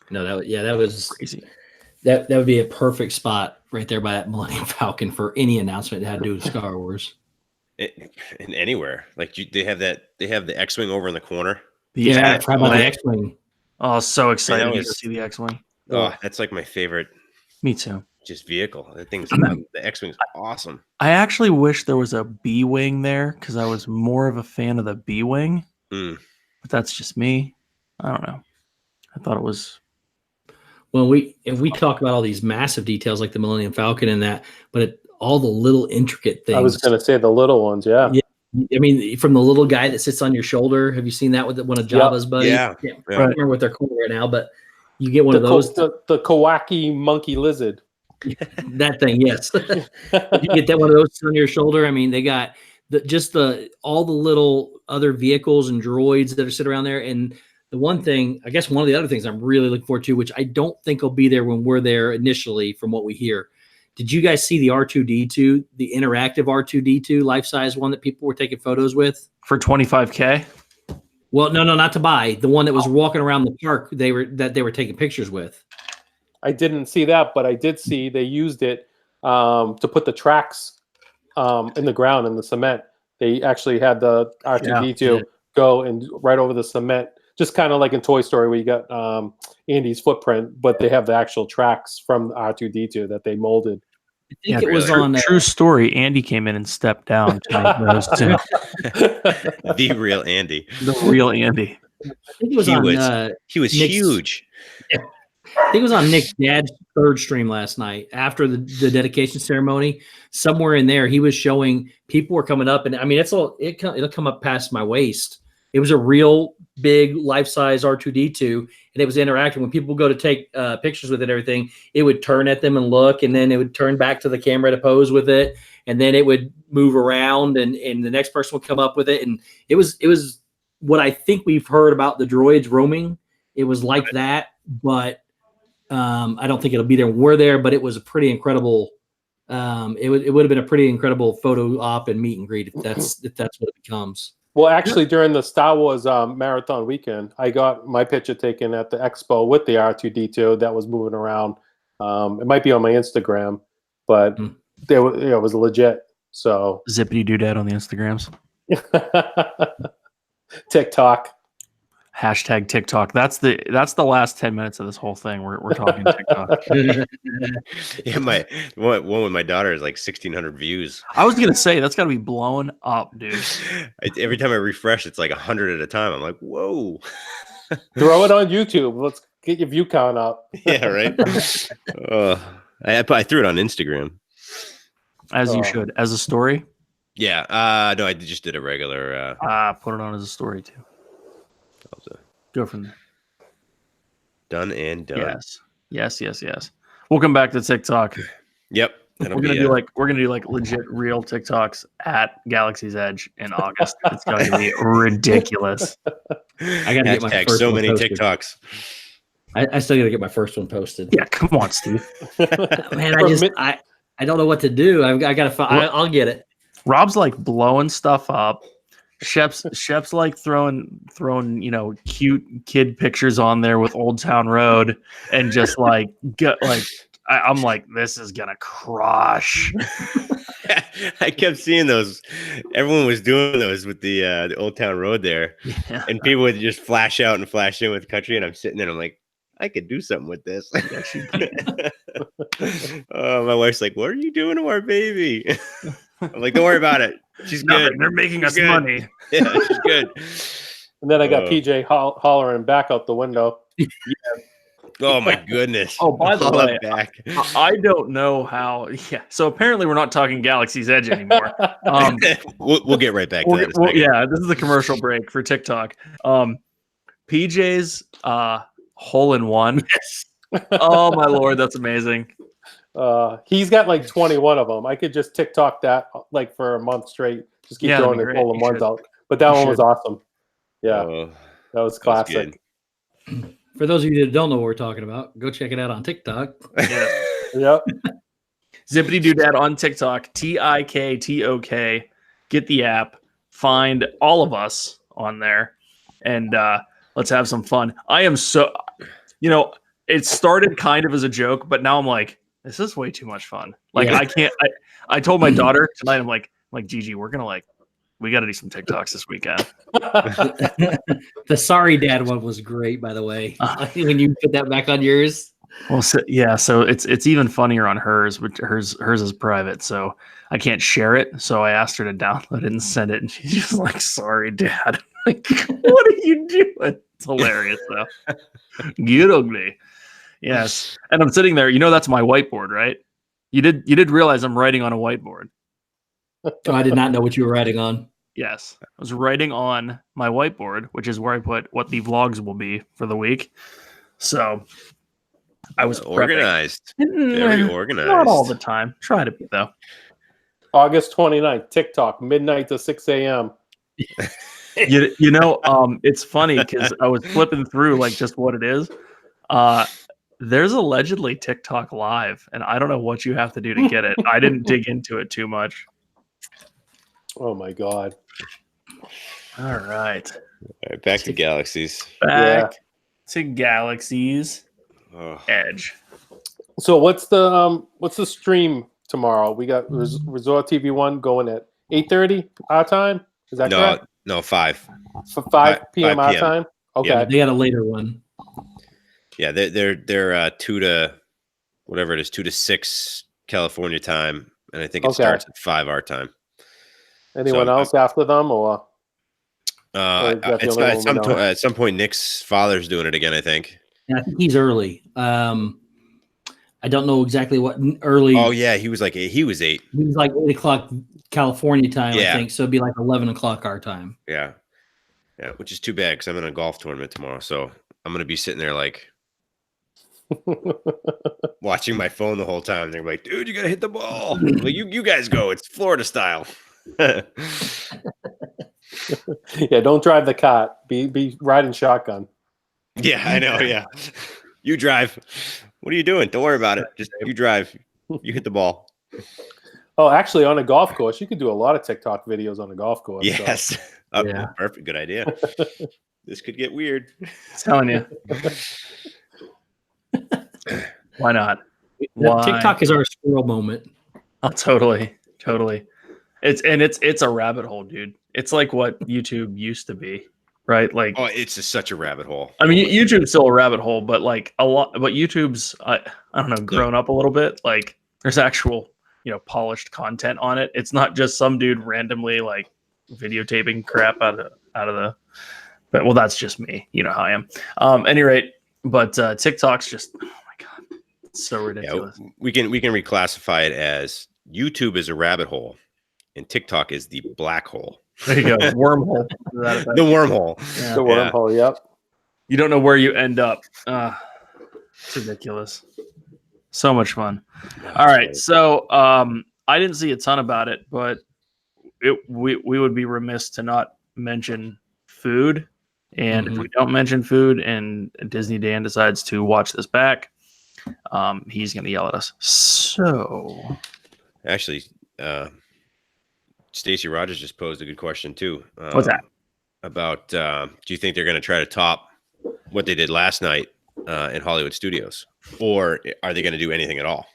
No, that was crazy. That would be a perfect spot right there by that Millennium Falcon for any announcement that had to do with Star Wars. And anywhere, like they have the X-wing over in the corner. Yeah, try about the X-wing. Oh, so excited to see the X-wing. Oh, that's like my favorite. Me too. Just vehicle. That thing's the X-wing's awesome. I actually wish there was a B-wing there, because I was more of a fan of the B-wing. But that's just me. I don't know. I thought it was. Well, if we talk about all these massive details like the Millennium Falcon and that, but all the little intricate things. I was going to say the little ones, yeah. I mean, from the little guy that sits on your shoulder. Have you seen that with one of Jabba's buddies? Yeah. I don't remember what they're called right now, but you get one of those. The Kawaki monkey lizard. That thing, yes. You get that one of those on your shoulder. I mean, they got all the little other vehicles and droids that are sitting around there. And the one thing, I guess one of the other things I'm really looking forward to, which I don't think will be there when we're there initially from what we hear. Did you guys see the R2-D2, the interactive R2-D2 life-size one that people were taking photos with? For $25K? Well, no, not to buy. The one that was walking around the park they were taking pictures with. I didn't see that, but I did see they used it to put the tracks in the ground in the cement. They actually had the R2-D2 go and right over the cement, just kind of like in Toy Story where you got Andy's footprint, but they have the actual tracks from R2-D2 that they molded. I think it was on true story. Andy came in and stepped down to make those two. The real Andy. The real Andy. I think it was he was huge. Yeah. I think it was on Nick's dad's third stream last night after the dedication ceremony. Somewhere in there, he was showing people were coming up, and I mean, it'll come up past my waist. It was a real big life-size R2-D2, and it was interactive. When people go to take pictures with it and everything, it would turn at them and look, and then it would turn back to the camera to pose with it, and then it would move around, and the next person would come up with it. And it was what I think we've heard about the droids roaming. It was like that, but I don't think it'll be there when we're there, but it was a pretty incredible it would have been a pretty incredible photo op and meet and greet if that's what it becomes. Well, actually, during the Star Wars marathon weekend, I got my picture taken at the expo with the R2-D2 that was moving around. It might be on my Instagram, but it was legit. So Zippity doodad on the Instagrams. TikTok. Hashtag TikTok. That's the last 10 minutes of this whole thing. We're talking TikTok. Yeah, one with my daughter is like 1,600 views. I was gonna say that's got to be blowing up, dude. Every time I refresh, it's like 100 at a time. I'm like, whoa. Throw it on YouTube. Let's Get your view count up. Yeah, right. I threw it on Instagram. As you should, as a story. Yeah. No, I just did a regular. Put it on as a story too. Go from there. Done and done. Yes. We'll come back to TikTok. Yep. We're gonna do like legit real TikToks at Galaxy's Edge in August. It's going to be ridiculous. I gotta get my first so one many posted. TikToks. I still gotta get my first one posted. Yeah, come on, Steve. Man, I don't know what to do. I gotta find. I'll get it. Rob's like blowing stuff up. Shep's like throwing cute kid pictures on there with Old Town Road and just like I'm like, this is gonna crush. I kept seeing those. Everyone was doing those with the Old Town Road there, and people would just flash out and flash in with country, and I'm sitting there, and I'm like, I could do something with this. Oh, my wife's like, what are you doing to our baby? I'm like, don't worry about it. She's good. They're making us money. Yeah, she's good. And then I got PJ hollering back out the window. Oh my goodness. Oh, by the way, back. I don't know how. Yeah. So apparently we're not talking Galaxy's Edge anymore. We'll get right back to that. Yeah, this is the commercial break for TikTok. PJ's hole in one. Yes. Oh my Lord, that's amazing. He's got like 21 of them. I could just TikTok that like for a month straight. Just keep throwing his hole in ones out. But that one was awesome. Yeah, that was classic. For those of you that don't know what we're talking about, go check it out on TikTok. Yeah. Yep. Zippity Doodad on TikTok, TikTok. Get the app, find all of us on there, and let's have some fun. I am so, it started kind of as a joke, but now I'm like, this is way too much fun. Like, I can't. I told my daughter tonight, I'm like, Gigi, we got to do some TikToks this weekend. The Sorry Dad one was great, by the way. When you put that back on yours. Well, so it's even funnier on hers, but hers is private, so I can't share it. So I asked her to download it and send it, and she's just like, "Sorry, Dad." Like, what are you doing? It's hilarious, though. Get ugly. Yes, and I'm sitting there. That's my whiteboard, right? You did realize I'm writing on a whiteboard. Oh, I did not know what you were writing on. Yes, I was writing on my whiteboard, which is where I put what the vlogs will be for the week. So I was organized. Very organized. Not all the time. Try to be, though. August 29th, TikTok, midnight to 6 a.m. It's funny because I was flipping through like just what it is. There's allegedly TikTok live, and I don't know what you have to do to get it. I didn't dig into it too much. Oh my God. All right. Back to Galaxies. Back to Galaxy's Edge. So what's the stream tomorrow? We got Resort TV 1 going at 8:30 our time. Is that correct? No, 5. For 5 p.m. our time? Okay. Yeah, they got a later one. Yeah, they're 2 to whatever it is, 2 to 6 California time, and I think it starts at 5 our time. Anyone else after them, or? At some point, Nick's father's doing it again, I think. Yeah, I think he's early. I don't know exactly what early. Oh yeah, he was 8. He was like 8 o'clock California time, I think. So it'd be like 11 o'clock our time. Yeah, which is too bad because I'm in a golf tournament tomorrow, so I'm gonna be sitting there like watching my phone the whole time. They're like, "Dude, you gotta hit the ball." Like, you guys go. It's Florida style. Yeah, don't drive the cart. Be riding shotgun. Yeah, I know. Yeah, you drive. What are you doing? Don't worry about it. Just you drive. You hit the ball. Oh, actually, on a golf course, you could do a lot of TikTok videos on a golf course. Yes. So. Perfect. Good idea. This could get weird. I'm telling you. Why not? Why? TikTok is our squirrel moment. Oh, totally. It's a rabbit hole, dude. It's like what YouTube used to be, right? Like, oh, it's just such a rabbit hole. I mean, YouTube's still a rabbit hole, but like a lot. But YouTube's, I don't know, grown up a little bit. Like, there's actual, polished content on it. It's not just some dude randomly like videotaping crap out of the. But well, that's just me. You know how I am. Any rate, But TikTok's just, oh my god, it's so ridiculous. Yeah, we can reclassify it as YouTube is a rabbit hole, and TikTok is the black hole. There you go, wormhole. The wormhole. Yeah. The wormhole. Yep. You don't know where you end up. It's ridiculous. So much fun. All right, so I didn't see a ton about it, but we would be remiss to not mention food. And if we don't mention food and Disney Dan decides to watch this back, he's going to yell at us. So, actually, Stacey Rogers just posed a good question too. What's that? About do you think they're going to try to top what they did last night in Hollywood studios, or are they going to do anything at all?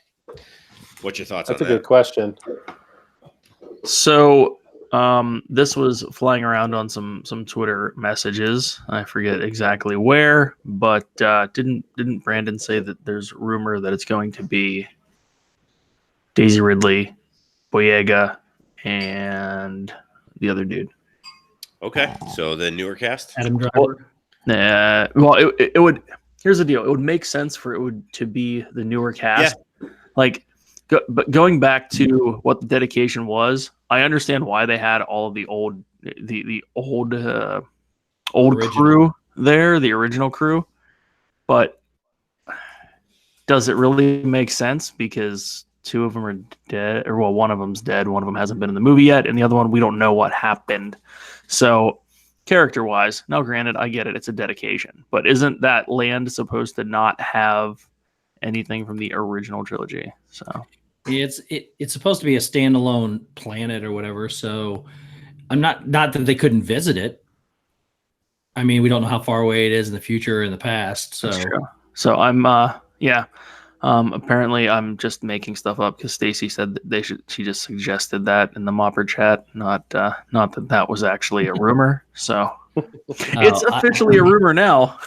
What's your thoughts on that? That's a good question. So this was flying around on some Twitter messages. I forget exactly where, but didn't Brandon say that there's rumor that it's going to be Daisy Ridley, Boyega, and the other dude? Okay, so the newer cast. Adam Driver. Well, it would. Here's the deal. It would make sense for it to be the newer cast. Yeah. Like, but going back to what the dedication was, I understand why they had all of the old crew there, the original crew. But does it really make sense? Because two of them are dead, or well, one of them's dead. One of them hasn't been in the movie yet, and the other one we don't know what happened. So, character-wise, now granted, I get it; it's a dedication, but isn't that land supposed to not have anything from the original trilogy? So. It's supposed to be a standalone planet or whatever. So I'm not that they couldn't visit it. I mean, we don't know how far away it is in the future or in the past. So, so I'm apparently I'm just making stuff up because Stacy said that they should. She just suggested that in the Mopper chat, not that was actually a rumor. So it's officially a rumor now.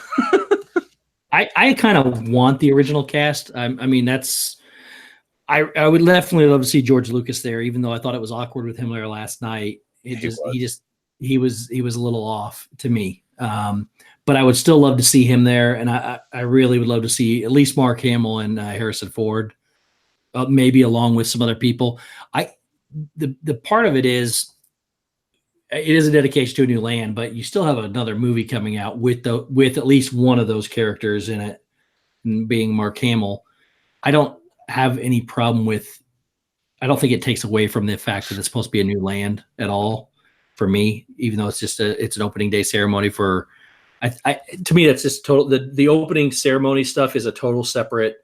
I kind of want the original cast. I mean, that's. I would definitely love to see George Lucas there, even though I thought it was awkward with him there last night. He was a little off to me. But I would still love to see him there, and I really would love to see at least Mark Hamill and Harrison Ford, maybe along with some other people. The part of it is a dedication to a new land, but you still have another movie coming out with at least one of those characters in it, and being Mark Hamill. I don't have any problem with. I don't think it takes away from the fact that it's supposed to be a new land at all for me, even though it's an opening day ceremony for. To me, that's just total. The opening ceremony stuff is a total separate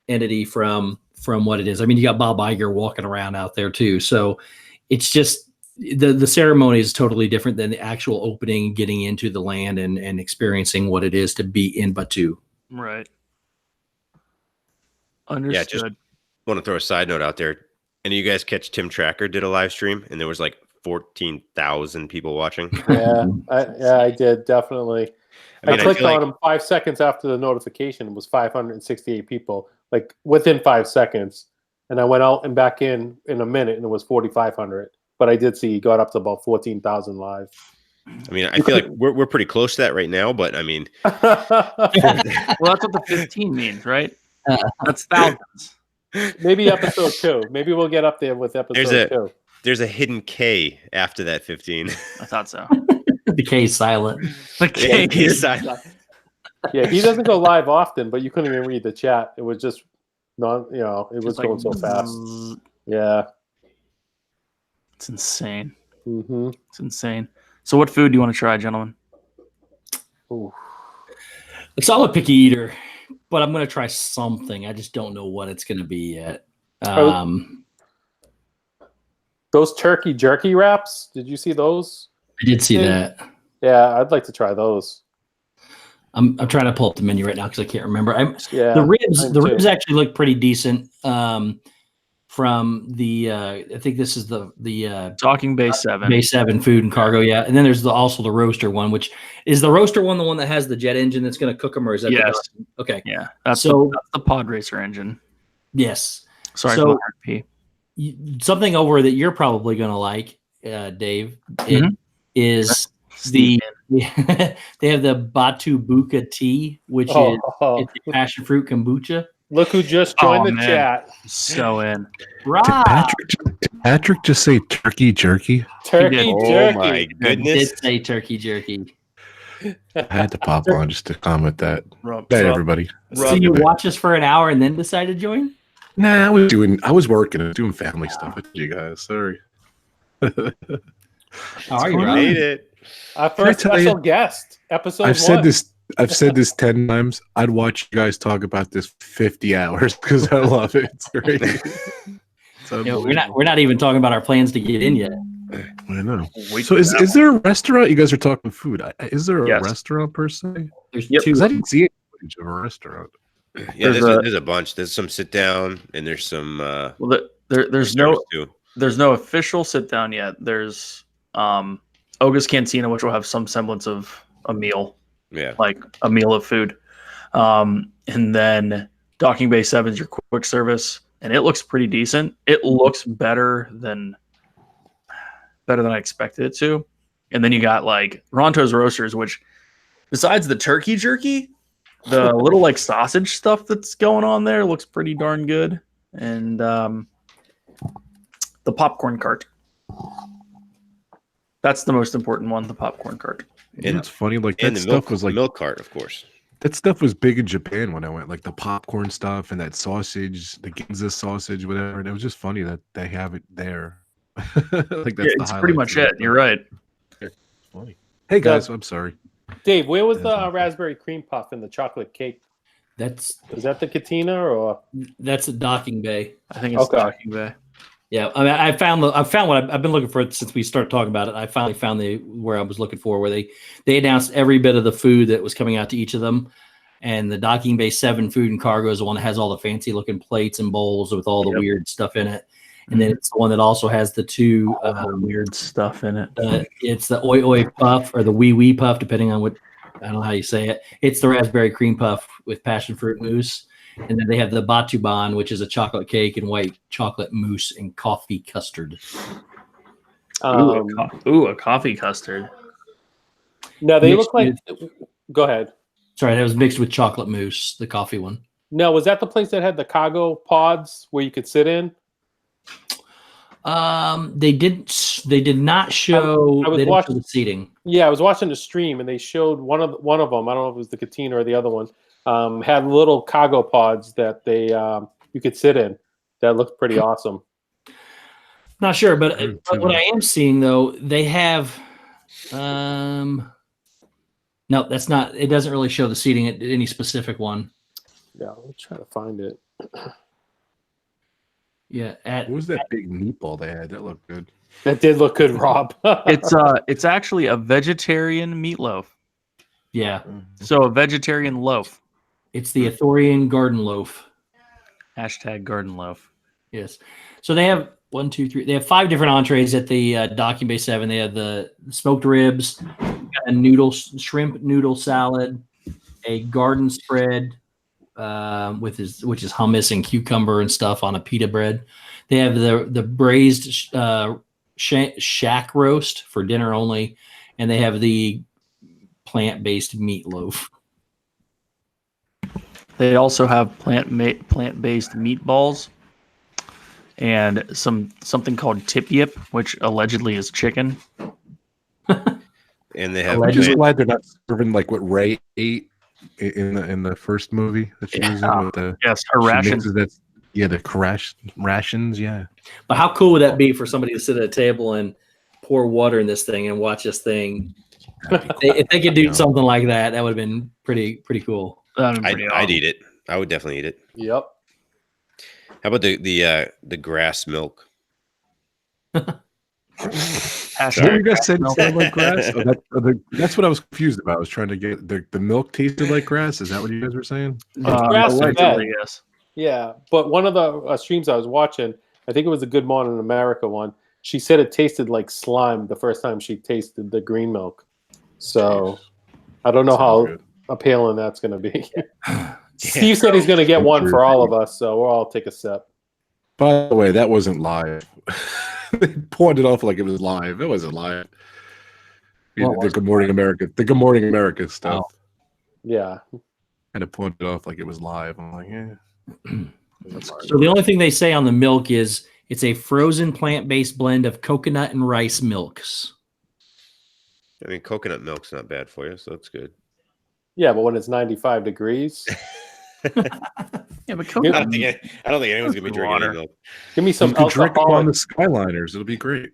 entity from what it is. I mean, you got Bob Iger walking around out there too, so it's just the ceremony is totally different than the actual opening, getting into the land and experiencing what it is to be in Batuu. Right. Understood. Yeah, just want to throw a side note out there. Any of you guys catch Tim Tracker did a live stream, and there was like 14,000 people watching. Yeah, I did, definitely. I clicked on him 5 seconds after the notification. It was 568 people, like within 5 seconds. And I went out and back in a minute, and it was 4,500. But I did see he got up to about 14,000 live. I mean, I feel like we're pretty close to that right now, but I mean, well, that's what the 15 means, right? That's thousands. Maybe episode 2. Maybe we'll get up there with episode 2. There's a hidden K after that 15. I thought so. The K is silent. The K is silent. Yeah, he doesn't go live often, but you couldn't even read the chat. It was just it was going so fast. Yeah. It's insane. Mm-hmm. It's insane. So what food do you want to try, gentlemen? Ooh. I'm a picky eater, but I'm going to try something. I just don't know what it's going to be yet. Those turkey jerky wraps, did you see those? I did see that. Yeah, I'd like to try those. I'm trying to pull up the menu right now because I can't remember. The ribs actually look pretty decent. From the I think this is the Talking Base 7. Base 7 food and cargo, yeah. And then there's also the roaster one, which is the roaster one, the one that has the jet engine that's going to cook them, or is that okay? Yeah, that's the pod racer engine. Yes. Sorry so for P. Something over that you're probably going to like, Dave, is the Yeah. They have the Batu Buka tea, which is it's a passion fruit kombucha. Look who just joined the man. chat. So in. Rob Did Patrick just say turkey jerky? Turkey Oh jerky. my goodness. did say turkey jerky. I had to pop on just to comment that. Rob, Hey, Rob, everybody. So you watch us for an hour and then decide to join? Nah, I was working and doing family stuff with you guys. Sorry. How are you, We Rob? made it. Our Can I first tell you- special guest, episode I've said 1. this. I've said this 10 times. I'd watch you guys talk about this 50 hours because I love it. It's great. It's You know, we're not even talking about our plans to get in yet. I know. Wait So for that is there a restaurant? You guys are talking food. Is there a Yes. restaurant per se? There's Yep. two. Because I didn't see any footage of a restaurant. Yeah, There's there's a bunch. There's some sit down and there's some Well, there's service no too. there's no official sit down yet. There's Oga's Cantina, which will have some semblance of a meal, Yeah. like a meal of food. And then Docking Bay 7 is your quick service, and it looks pretty decent. It looks better than I expected it to. And then you got like Ronto's Roasters, which besides the turkey jerky, the little like sausage stuff that's going on there looks pretty darn good. And the popcorn cart. That's the most important one, the popcorn cart. And it's funny, like that And the stuff was like milk cart, of course. that stuff was big in Japan when I went, like the popcorn stuff and that sausage, the Ginza sausage, whatever. And it was just funny that they have it there. Like that's Yeah, the it's pretty highlight much of it. You're right. Funny. Hey guys, I'm sorry. Dave, where was That's the awesome. raspberry cream puff and the chocolate cake? That's Was that the Cantina or? a Docking Bay. I think it's Okay. Docking Bay. Yeah, I mean, I found what I've been looking for since we started talking about it. I finally found where I was looking for, where they announced every bit of the food that was coming out to each of them, and the Docking Bay 7 food and cargo is the one that has all the fancy looking plates and bowls with all the Yep. weird stuff in it, and then it's the one that also has the two Weird stuff in it. it's the oi oi puff or the wee wee puff, depending on what I don't know how you say it. It's the raspberry cream puff with passion fruit mousse. And then they have the batuban, which is a chocolate cake and white chocolate mousse and coffee custard. A coffee custard. No, they Mixed look like. Go ahead. Sorry, that was mixed with chocolate mousse, the coffee one. No, was that the place that had the cargo pods where you could sit in? They did not show, I was they didn't watching- show the seating. Yeah, I was watching the stream and they showed one of them. I don't know if it was the Cantina or the other one. Had little cargo pods that they you could sit in. That looked pretty awesome. Not sure, but Mm, what I am seeing though, they have no, that's not, it doesn't really show the seating at any specific one. Yeah, let me try to find it. Yeah, What was that big meatball they had? That looked good. That did look good, Rob. It's actually a vegetarian meatloaf. yeah. So a vegetarian loaf. It's the Athorian garden loaf. Hashtag garden loaf. Yes. So they have 1, 2, 3. They have 5 different entrees at the Docking Bay 7. They have the smoked ribs, a shrimp noodle salad, a garden spread which is hummus and cucumber and stuff on a pita bread. They have the braised shack roast for dinner only, and they have the plant-based meatloaf. They also have plant-based meatballs and something called tip yip, which allegedly is chicken. And they have I'm just plant- glad they're not serving like what Ray ate in the first movie that she was in with the Yes, her she rations. mixes that. Yeah, the rations. Yeah, But how cool would that be for somebody to sit at a table and pour water in this thing and watch this thing? If they could do something like that, that would have been pretty cool. That'd be pretty I'd awesome. eat it. I would definitely eat it. Yep. How about the grass milk? Hashtag what were you guys saying? milk. It sounded like grass. That's what I was confused about. I was trying to get the milk tasted like grass. Is that what you guys were saying? Grass is Allegedly, bad. yes. Yeah, but one of the streams I was watching, I think it was a Good Morning America one. She said it tasted like slime the first time she tasted the green milk. So I don't know how Sounds good. appealing that's going to be. Steve said he's going to get one for all of us, so we'll all take a sip. By the way, that wasn't live. They pawned it off like it was live. It wasn't live. The Good Morning America, the Good Morning America stuff. Oh. Yeah. Kind of pointed it off like it was live. I'm like, So the only thing they say on the milk is it's a frozen plant-based blend of coconut and rice milks. I mean, coconut milk's not bad for you, so that's good. Yeah, but when it's 95 degrees, Yeah, but I coconut. don't think anyone's gonna be drinking Water. any milk. give me some you could drink them on alcoholic. the Skyliners. It'll be great.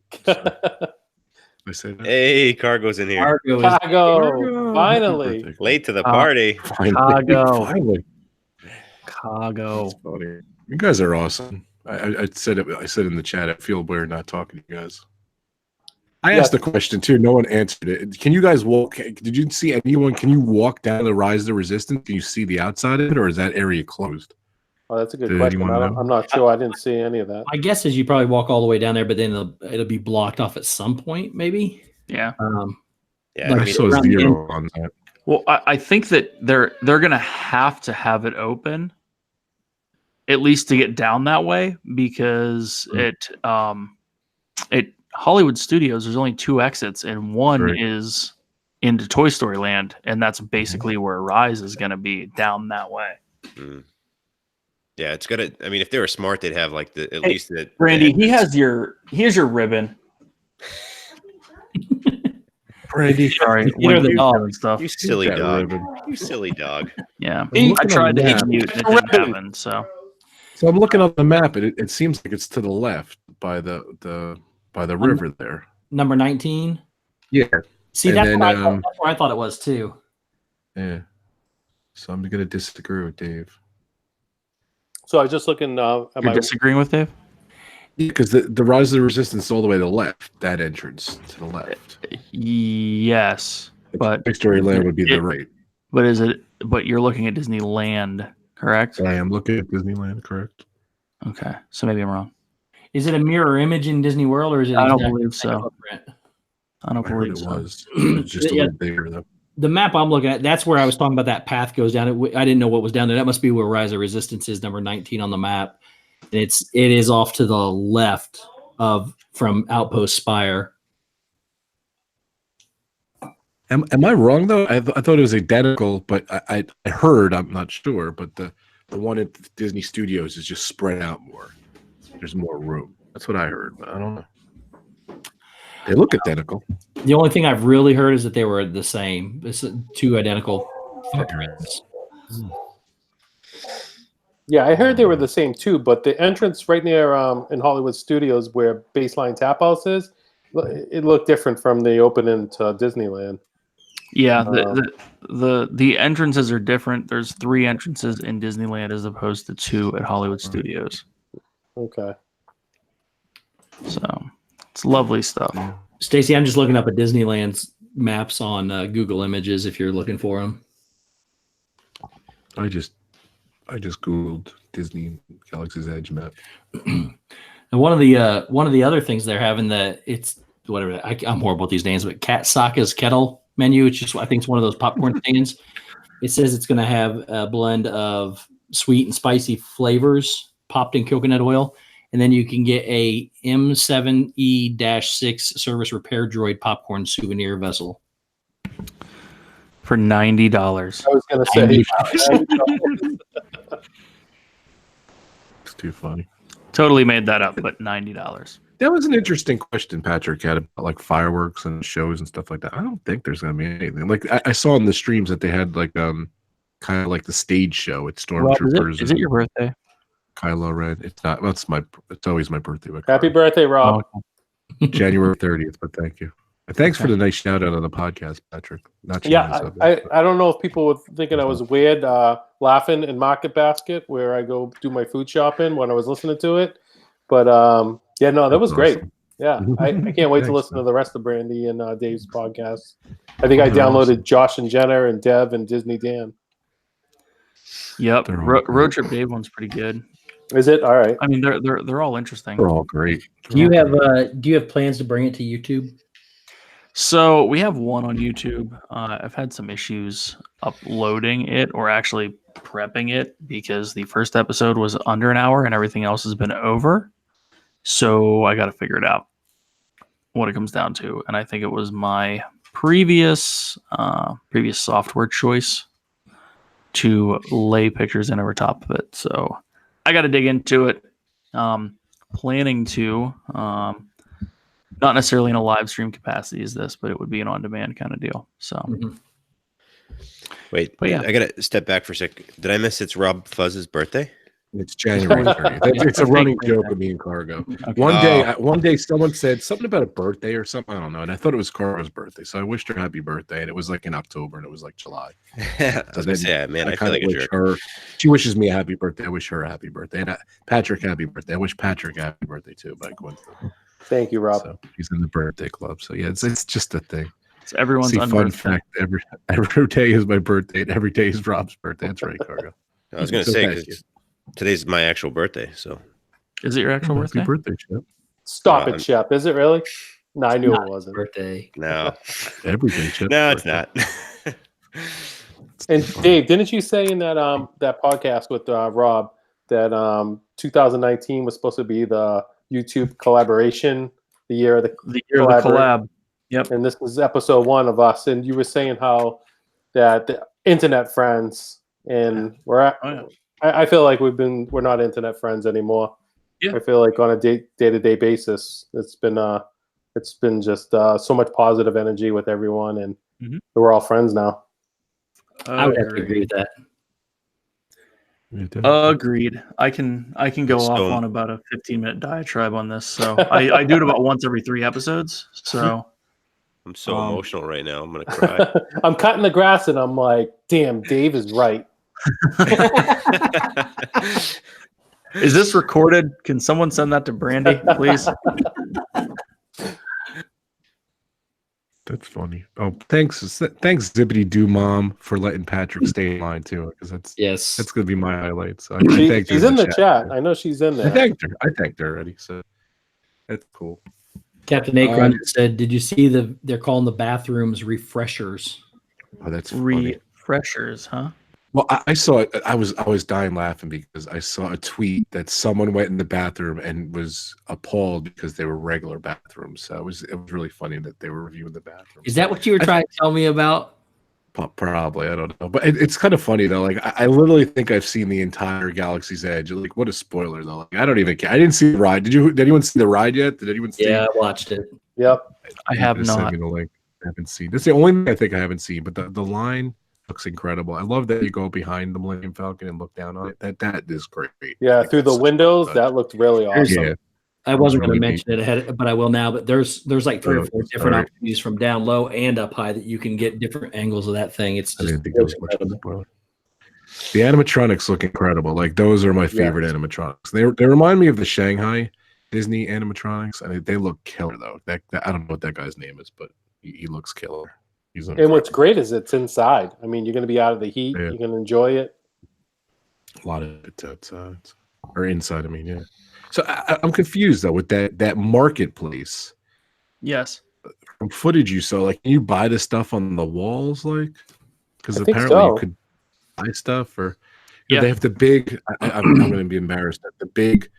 I say that. Hey, Cargo's in here. Cargo is Chicago, finally. Birthday. Late to the party. Finally. Chicago. Finally. Chicago. That's funny. You guys are awesome. I said it. I said in the chat. I feel weird not talking to you guys. I asked the question too. No one answered it. Can you guys walk? Did you see anyone? Can you walk down the Rise of the Resistance? Can you see the outside of it, or is that area closed? Oh, that's a good Did question. anyone know? I'm not sure. I didn't see any of that. My guess is you probably walk all the way down there, but then it'll be blocked off at some point, maybe. Yeah. Yeah, Like I I mean, saw around the zero on that. Well, I think that they're gonna have to have it open, at least to get down that way, because it Hollywood Studios, there's only 2 exits, and one Right. is into Toy Story Land, and that's basically where Rise is gonna be, down that way. yeah, it's gotta. I mean, if they were smart, they'd have like at Hey, least the Brandy, the here's your ribbon. Brandy, Sorry, You're the Wendy's dog. doing stuff. You silly that dog. ribbon. You silly dog. Yeah, I'm looking I tried to on hit that. mute, and it didn't happen. So So I'm looking on the map, and it seems like it's to the left by the river there. Number 19. Yeah, See, And that's, then, that's where I thought it was too. yeah. So I'm gonna disagree with Dave. So I was just looking at you're my. disagreeing with Dave? Because the Rise of the Resistance is all the way to the left. That entrance to the left. Yes, but Victory Land would be the right. but is it? But you're looking at Disneyland, correct? I am looking at Disneyland, correct? Okay, so maybe I'm wrong. Is it a mirror image in Disney World, or is it? I don't exactly believe the same so. footprint? I don't I heard believe it so. was. It was just a Yeah. little bigger though. The map I'm looking at, that's where I was talking about that path goes down. I didn't know what was down there. That must be where Rise of Resistance is, number 19 on the map. And it is off to the left from Outpost Spire. Am I wrong though? I thought it was identical, but I heard, I'm not sure, but the one at Disney Studios is just spread out more. There's more room. That's what I heard, but I don't know. They look identical. The only thing I've really heard is that they were the same. It's 2 identical footprints. Yeah, I heard they were the same too, but the entrance right near in Hollywood Studios where Baseline Tap House is, it looked different from the opening to Disneyland. Yeah, the entrances are different. There's 3 entrances in Disneyland as opposed to 2 at Hollywood Studios. Okay. So it's lovely stuff. Stacy, I'm just looking up at Disneyland's maps on Google Images if you're looking for them. I just Googled Disney Galaxy's Edge map. And one of the other things they're having it's whatever I'm horrible at these names, but Kat Saka's kettle menu. It's just I think it's one of those popcorn stands. It says it's going to have a blend of sweet and spicy flavors popped in coconut oil, and then you can get a M7E-6 service repair droid popcorn souvenir vessel For $90. I was going to say. It's too funny. Totally made that up, but $90. That was an interesting question Patrick had about like fireworks and shows and stuff like that. I don't think there's gonna be anything. Like I saw in the streams that they had like kind of like the stage show at Stormtroopers. Is it your birthday? Kylo Ren? It's not. It's always my birthday. Happy birthday, Rob. January 30th. But thank you. Thanks for the nice shout out on the podcast, Patrick. Not Yeah, I don't know if people were thinking I was weird laughing in Market Basket where I go do my food shopping when I was listening to it. But yeah, no, that was great. Awesome. Yeah, I can't wait to Thanks, listen to the rest of Brandy and Dave's podcast. I think I downloaded Josh and Jenna and Dev and Disney Dan. Yep. They're all Road Trip Dave one's pretty good. Is it all right? I mean, they're all interesting. They're all great. Do you have plans to bring it to YouTube? So we have one on YouTube. I've had some issues uploading it or actually prepping it because the first episode was under an hour and everything else has been over. So I got to figure it out what it comes down to. And I think it was my previous software choice to lay pictures in over top of it. So I got to dig into it. Planning to, not necessarily in a live stream capacity as this, but it would be an on-demand kind of deal. So, Wait, but yeah, I gotta step back for a sec. Did I miss it's Rob Fuzz's birthday? It's January 30th. It's a running joke with me and Cargo. Okay. One day someone said something about a birthday or something. I don't know. And I thought it was Cargo's birthday. So I wished her happy birthday. And it was like in October and it was like July. I was gonna say, man, I feel like a jerk. She wishes me a happy birthday. I wish her a happy birthday. And Patrick, happy birthday. I wish Patrick a happy birthday too, by coincidence. Thank you, Rob. So he's in the birthday club. So yeah, it's just a thing. It's everyone's fun fact. Every day is my birthday and every day is Rob's birthday. That's right, Cargo. I was gonna say, because today's my actual birthday. So is it your actual birthday? Happy birthday, Shep. Stop it, Shep. Is it really? No, I knew it wasn't. Birthday. No. Every day, Shep. No, it's not. And Dave, didn't you say in that that podcast with Rob that 2019 was supposed to be the YouTube collaboration, the year of the collab? Yep. And this was episode 1 of us, and you were saying how that the internet friends, and I feel like we're not internet friends anymore. Yeah. I feel like on a day-to-day basis, it's been just so much positive energy with everyone, and we're all friends now. I would have to agree with that. Agreed. I can go off on about a 15-minute diatribe on this. So I do it about once every 3 episodes. So I'm so emotional right now. I'm gonna cry. I'm cutting the grass and I'm like, damn, Dave is right. Is this recorded? Can someone send that to Brandy, please? That's funny. Oh, thanks, Zippity Doo Mom, for letting Patrick stay in line too, because that's gonna be my highlight. So she's in the chat. I know she's in there. I thanked her already. So that's cool. Captain Akron said, "Did you see they're calling the bathrooms refreshers?" Oh, that's funny. Refreshers, huh? Well, I saw it. I was dying laughing because I saw a tweet that someone went in the bathroom and was appalled because they were regular bathrooms. So it was really funny that they were reviewing the bathroom. Is that what you were trying to tell me about? Probably, I don't know, but it's kind of funny though. Like I literally think I've seen the entire Galaxy's Edge. Like, what a spoiler though! Like, I don't even care. I didn't see the ride. Did anyone see the ride yet? Did anyone see? Yeah, I watched it. Yep, I have not. Send me the link. I haven't seen. That's the only thing I think I haven't seen. But the line looks incredible. I love that you go behind the Millennium Falcon and look down on it. That is great. Yeah, through the windows, that looked really awesome. Yeah. I wasn't going to mention it ahead, but I will now. But there's like 3 or 4 different opportunities from down low and up high that you can get different angles of that thing. It's just the animatronics look incredible. Like, those are my favorite animatronics. They remind me of the Shanghai Disney animatronics. I mean, they look killer though. That I don't know what that guy's name is, but he looks killer. And what's great is it's inside. I mean, you're going to be out of the heat. Yeah. You can enjoy it. A lot of it's outside or inside. I mean, yeah. So I'm confused though with that marketplace. Yes. From footage you saw, like, can you buy the stuff on the walls, like? Because apparently you could buy stuff, or they have the big. I'm going to be embarrassed. The big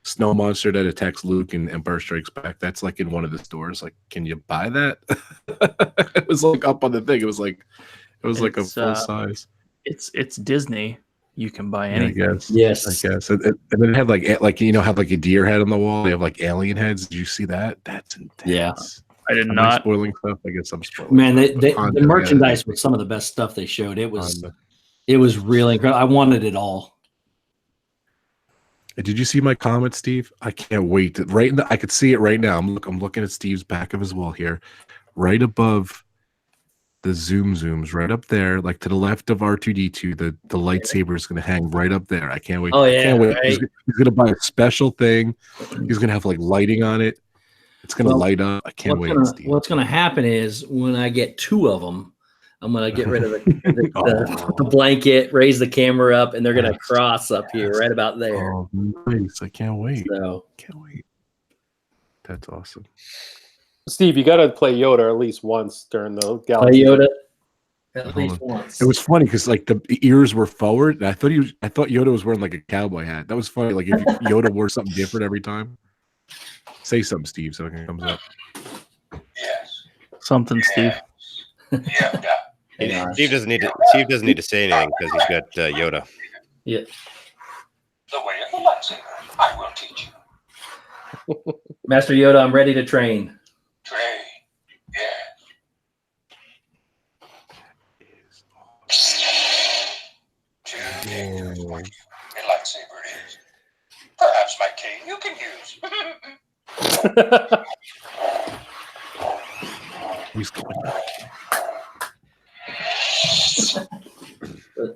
snow monster that attacks Luke and Empire Strikes Back. That's like in one of the stores. Like, can you buy that? It was like up on the thing. It was like a full size. It's Disney. You can buy anything. I guess. Yes. I guess. And then have like have like a deer head on the wall. They have like alien heads. Did you see that? That's intense. Yeah. I did not. Spoiling stuff. I guess I'm spoiling. Man, the merchandise was some of the best stuff they showed. It was really incredible. I wanted it all. Did you see my comment, Steve? I can't wait. I could see it right now. I'm looking at Steve's back of his wall here, right above the zooms, right up there, like to the left of R2D2. The lightsaber is going to hang right up there. I can't wait. Oh yeah, can't wait. Right? He's going to buy a special thing. He's going to have like lighting on it. It's going to light up. I can't wait. Steve. What's going to happen is when I get 2 of them, I'm going to get rid of the blanket, raise the camera up, and they're going to cross up here, right about there. Oh, nice. I can't wait. So. Can't wait. That's awesome. Steve, you got to play Yoda at least once during the Galaxy. Play Yoda at least once. It was funny because like the ears were forward. And I thought Yoda was wearing like a cowboy hat. That was funny. Like if Yoda wore something different every time. Say something, Steve, so it comes up. Something, Steve. Yeah. Steve doesn't need to say anything because he's got Yoda. Yeah. The way of the lightsaber, I will teach you. Master Yoda, I'm ready to train. Train. Yeah. Too dangerous for you. A lightsaber is. Perhaps my cane you can use. He's coming.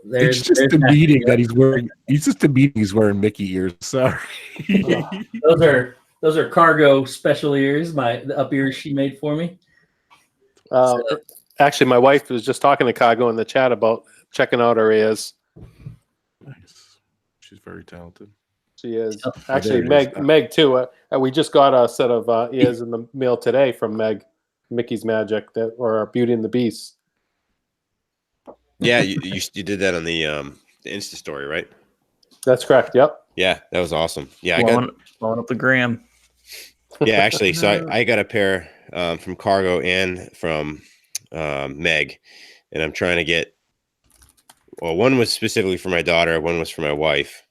There's, It's just there's a Master meeting Yoda. that he's wearing. It's just a meeting he's wearing Mickey ears. Sorry. Those are cargo special ears, the up ears she made for me. Actually, my wife was just talking to Kago in the chat about checking out her ears. Nice. She's very talented. She is. Oh, Actually, there it is. Meg too. We just got a set of ears in the mail today from Meg, Mickey's Magic, or Beauty and the Beast. Yeah, you did that on the Insta story, right? That's correct. Yep. Yeah, that was awesome. Yeah, blowing up the gram. Yeah, actually, so I got a pair from Cargo and from Meg, and I'm trying to get. Well, one was specifically for my daughter, one was for my wife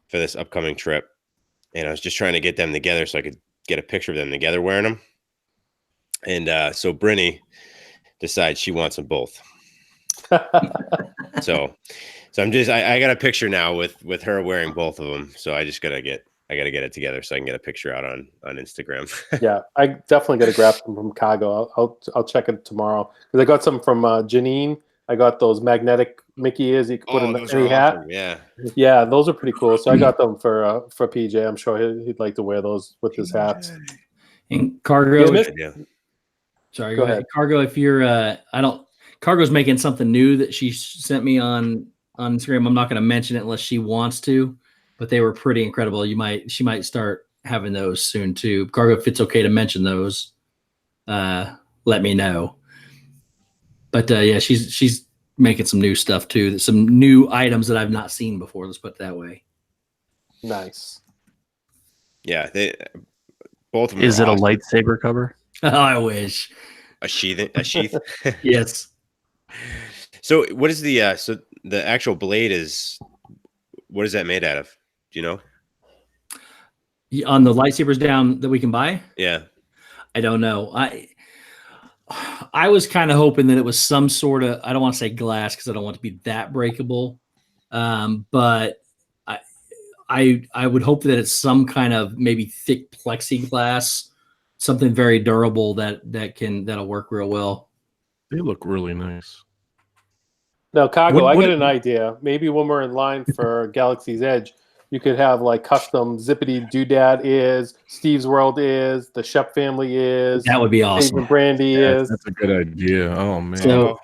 for this upcoming trip, and I was just trying to get them together so I could get a picture of them together wearing them. And so Brinny decides she wants them both. So I'm just I got a picture now with her wearing both of them. So I gotta get it together so I can get a picture out on Instagram. Yeah, I definitely got to grab them from Kago. I'll check it tomorrow because I got some from Janine. I got those magnetic Mickey ears you can put in any hat. Awesome. Yeah. Yeah, those are pretty cool. So I got them for PJ. I'm sure he'd like to wear those with his hats. And Cargo, Yeah. sorry, Go ahead. Cargo, if you're, Cargo's making something new that she sent me on Instagram. I'm not going to mention it unless she wants to, but they were pretty incredible. She might start having those soon too. Cargo, if it's okay to mention those, let me know. But yeah, she's making some new stuff too. Some new items that I've not seen before. Let's put it that way. Nice. Yeah, both of them. Is it a lightsaber cover? Oh, I wish. A sheath? Yes. So what is the actual blade is? What is that made out of? Do you know? On the lightsabers down that we can buy? Yeah. I don't know. I was kind of hoping that it was some sort of, I don't want to say glass because I don't want it to be that breakable. But I would hope that it's some kind of maybe thick plexiglass, something very durable that'll work real well. They look really nice. Now, Kago, I What- got an idea. Maybe when we're in line for Galaxy's Edge, you could have like custom zippity doodad ears, Steve's World ears, the Shep family ears, That would be Dave awesome. and Brandy Yeah, ears. that's a good idea. Oh man. So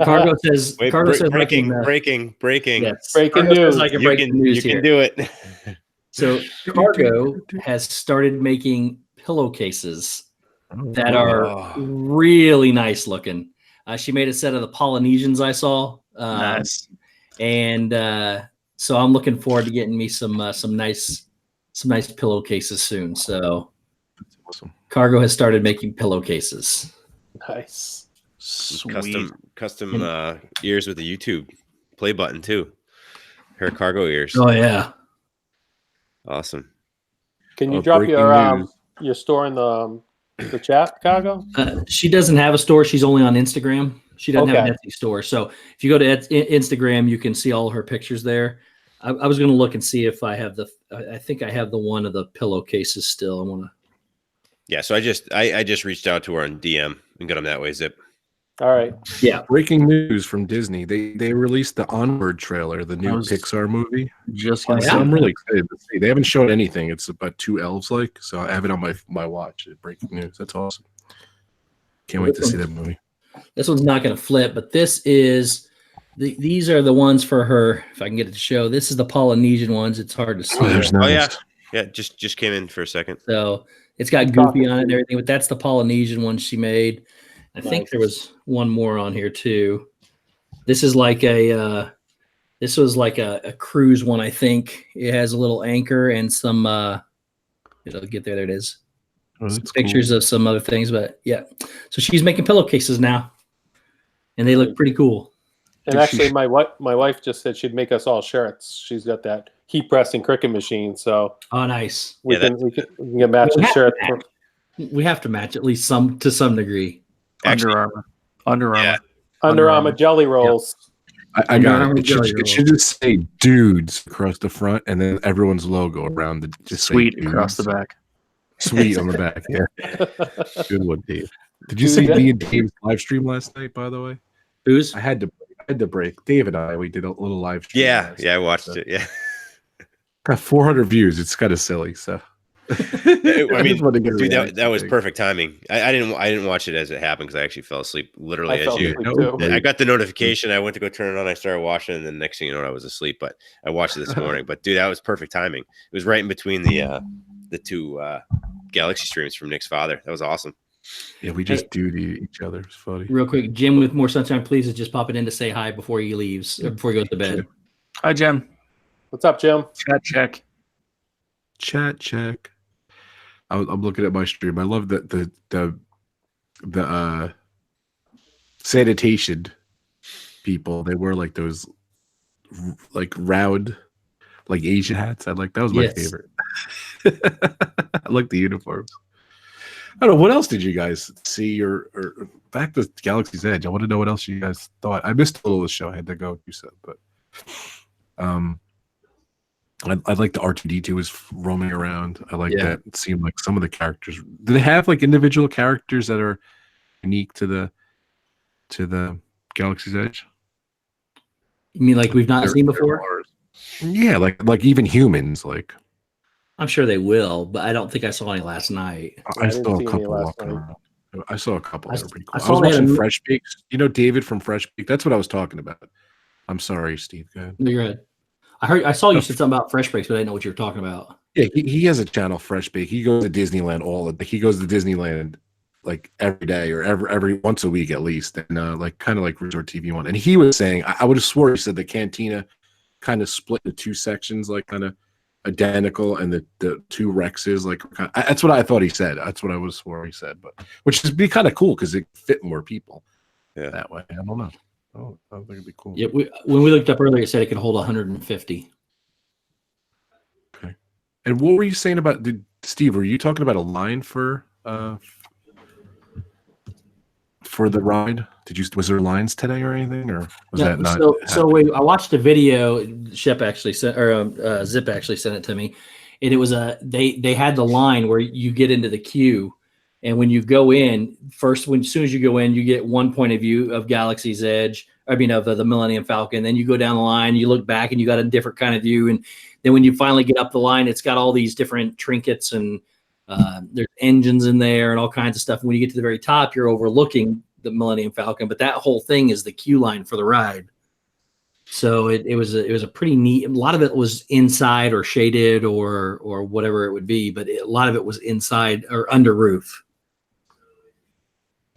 Cargo says, Wait, Cargo says breaking. Yes. Breaking Cargo says news. I can You break can the news you here. can do it. So Cargo has started making pillowcases that are really nice looking. She made a set of the Polynesians I saw. Nice. And so I'm looking forward to getting me some nice pillowcases soon. So That's awesome. Cargo has started making pillowcases. Nice. Sweet. Custom ears with the YouTube play button too. Her Cargo ears. Oh yeah. Awesome. Can you Oh, drop breaking your news. store in the chat, Kago? She doesn't have a store. She's only on Instagram. She doesn't have an Okay. Etsy store. So if you go to Instagram, you can see all her pictures there. I was going to look and see if I have I think I have the one of the pillowcases still. I want to. Yeah, so I just reached out to her on DM and got them that way. Zip. All right. Yeah. Breaking news from Disney. They released the Onward trailer, the new I was- Pixar movie. Just Oh, gonna yeah. So say I'm that. really excited to see. They haven't shown anything. It's about two elves like, so I have it on my watch. Breaking news. That's awesome. Can't wait to see that movie. This one's not going to flip, but this is these are the ones for her. If I can get it to show, this is the Polynesian ones. It's hard to see. Oh, there's Oh nice. yeah. Yeah, just came in for a second. So it's got Goofy on it and everything, but that's the Polynesian one she made. I think Nice. there was one more on here too. This is like this was like a cruise one. I think it has a little anchor and some. It'll get there. There it is. Oh, Some that's cool. pictures of some other things, but yeah. So she's making pillowcases now. and they look pretty cool. And actually, my wife just said she'd make us all shirts. She's got that heat pressing cricket machine, so Oh, nice. we can get matching We have shirts. to We have to match at least to some degree. Actually, Under Armour. Under Armour jelly rolls. I got it. It should just say dudes across the front and then everyone's logo around the just Sweet say across the dudes. back. Sweet on the back. Yeah. Good one, Dave. Did you see me and Dave's live stream last night, by the way? Who's? I had to break. Dave and I, we did a little live stream. yeah, I watched it. Yeah. Got 400 views. It's kind of silly. So I mean, just wanted to get a dude, reaction that was thing. perfect timing. I didn't watch it as it happened because I actually fell asleep literally I as fell you. asleep too. No, I got the notification. I went to go turn it on. I started watching, and then next thing you know, I was asleep. But I watched it this morning. But dude, that was perfect timing. It was right in between the two Galaxy streams from Nick's father. That was awesome. Yeah, we just do to each other. It's funny. Real quick, Jim with More Sunshine, please, is just popping in to say hi before he leaves, or before he goes to bed. Hi, Jim. What's up, Jim? Chat check. Chat check. I'm looking at my stream. I love that the sanitation people. They wear like those like round like Asian hats. That was my favorite. I like the uniforms. I don't know. What else did you guys see or back to Galaxy's Edge? I want to know what else you guys thought. I missed a little of the show. I had to go do so, but I like the R2D2 was roaming around. I like that. It seemed like some of the characters. Do they have like individual characters that are unique to the Galaxy's Edge? You mean like we've not seen before? Yeah, like even humans. Like I'm sure they will, but I don't think I saw any last night. I didn't saw see a any couple last walking night. around. I saw a couple that were pretty cool. I I saw was they had watching a- Fresh Bakes. You know David from Fresh Bake? That's what I was talking about. I'm sorry, Steve. Go ahead. You're good. I saw you said something about Fresh Breaks, but I didn't know what you were talking about. Yeah, he has a channel, Fresh Bake. He goes to Disneyland he goes to Disneyland like every day or every once a week at least, and like kind of like Resort TV one. And he was saying, I would have swore he said the Cantina kind of split into two sections, like kind of identical, and the two Rexes like that's what I thought he said. That's what I was swore he said, but which would be kind of cool because it fit more people that way. I don't know. I think it'd be cool. Yeah, when we looked up earlier, it said it could hold 150. Okay. And what were you saying about Steve? Were you talking about a line for the ride? Was there lines today or anything, or was that not? I watched a video. Shep actually sent, or Zip actually sent it to me, and it was they had the line where you get into the queue, and when you go in first, as soon as you go in, you get one point of view of Galaxy's Edge. I mean, of the Millennium Falcon. Then you go down the line, you look back, and you got a different kind of view. And then when you finally get up the line, it's got all these different trinkets and there's engines in there and all kinds of stuff. And when you get to the very top, you're overlooking the Millennium Falcon, but that whole thing is the queue line for the ride. So it was a pretty neat. A lot of it was inside or shaded or whatever it would be, but a lot of it was inside or under roof.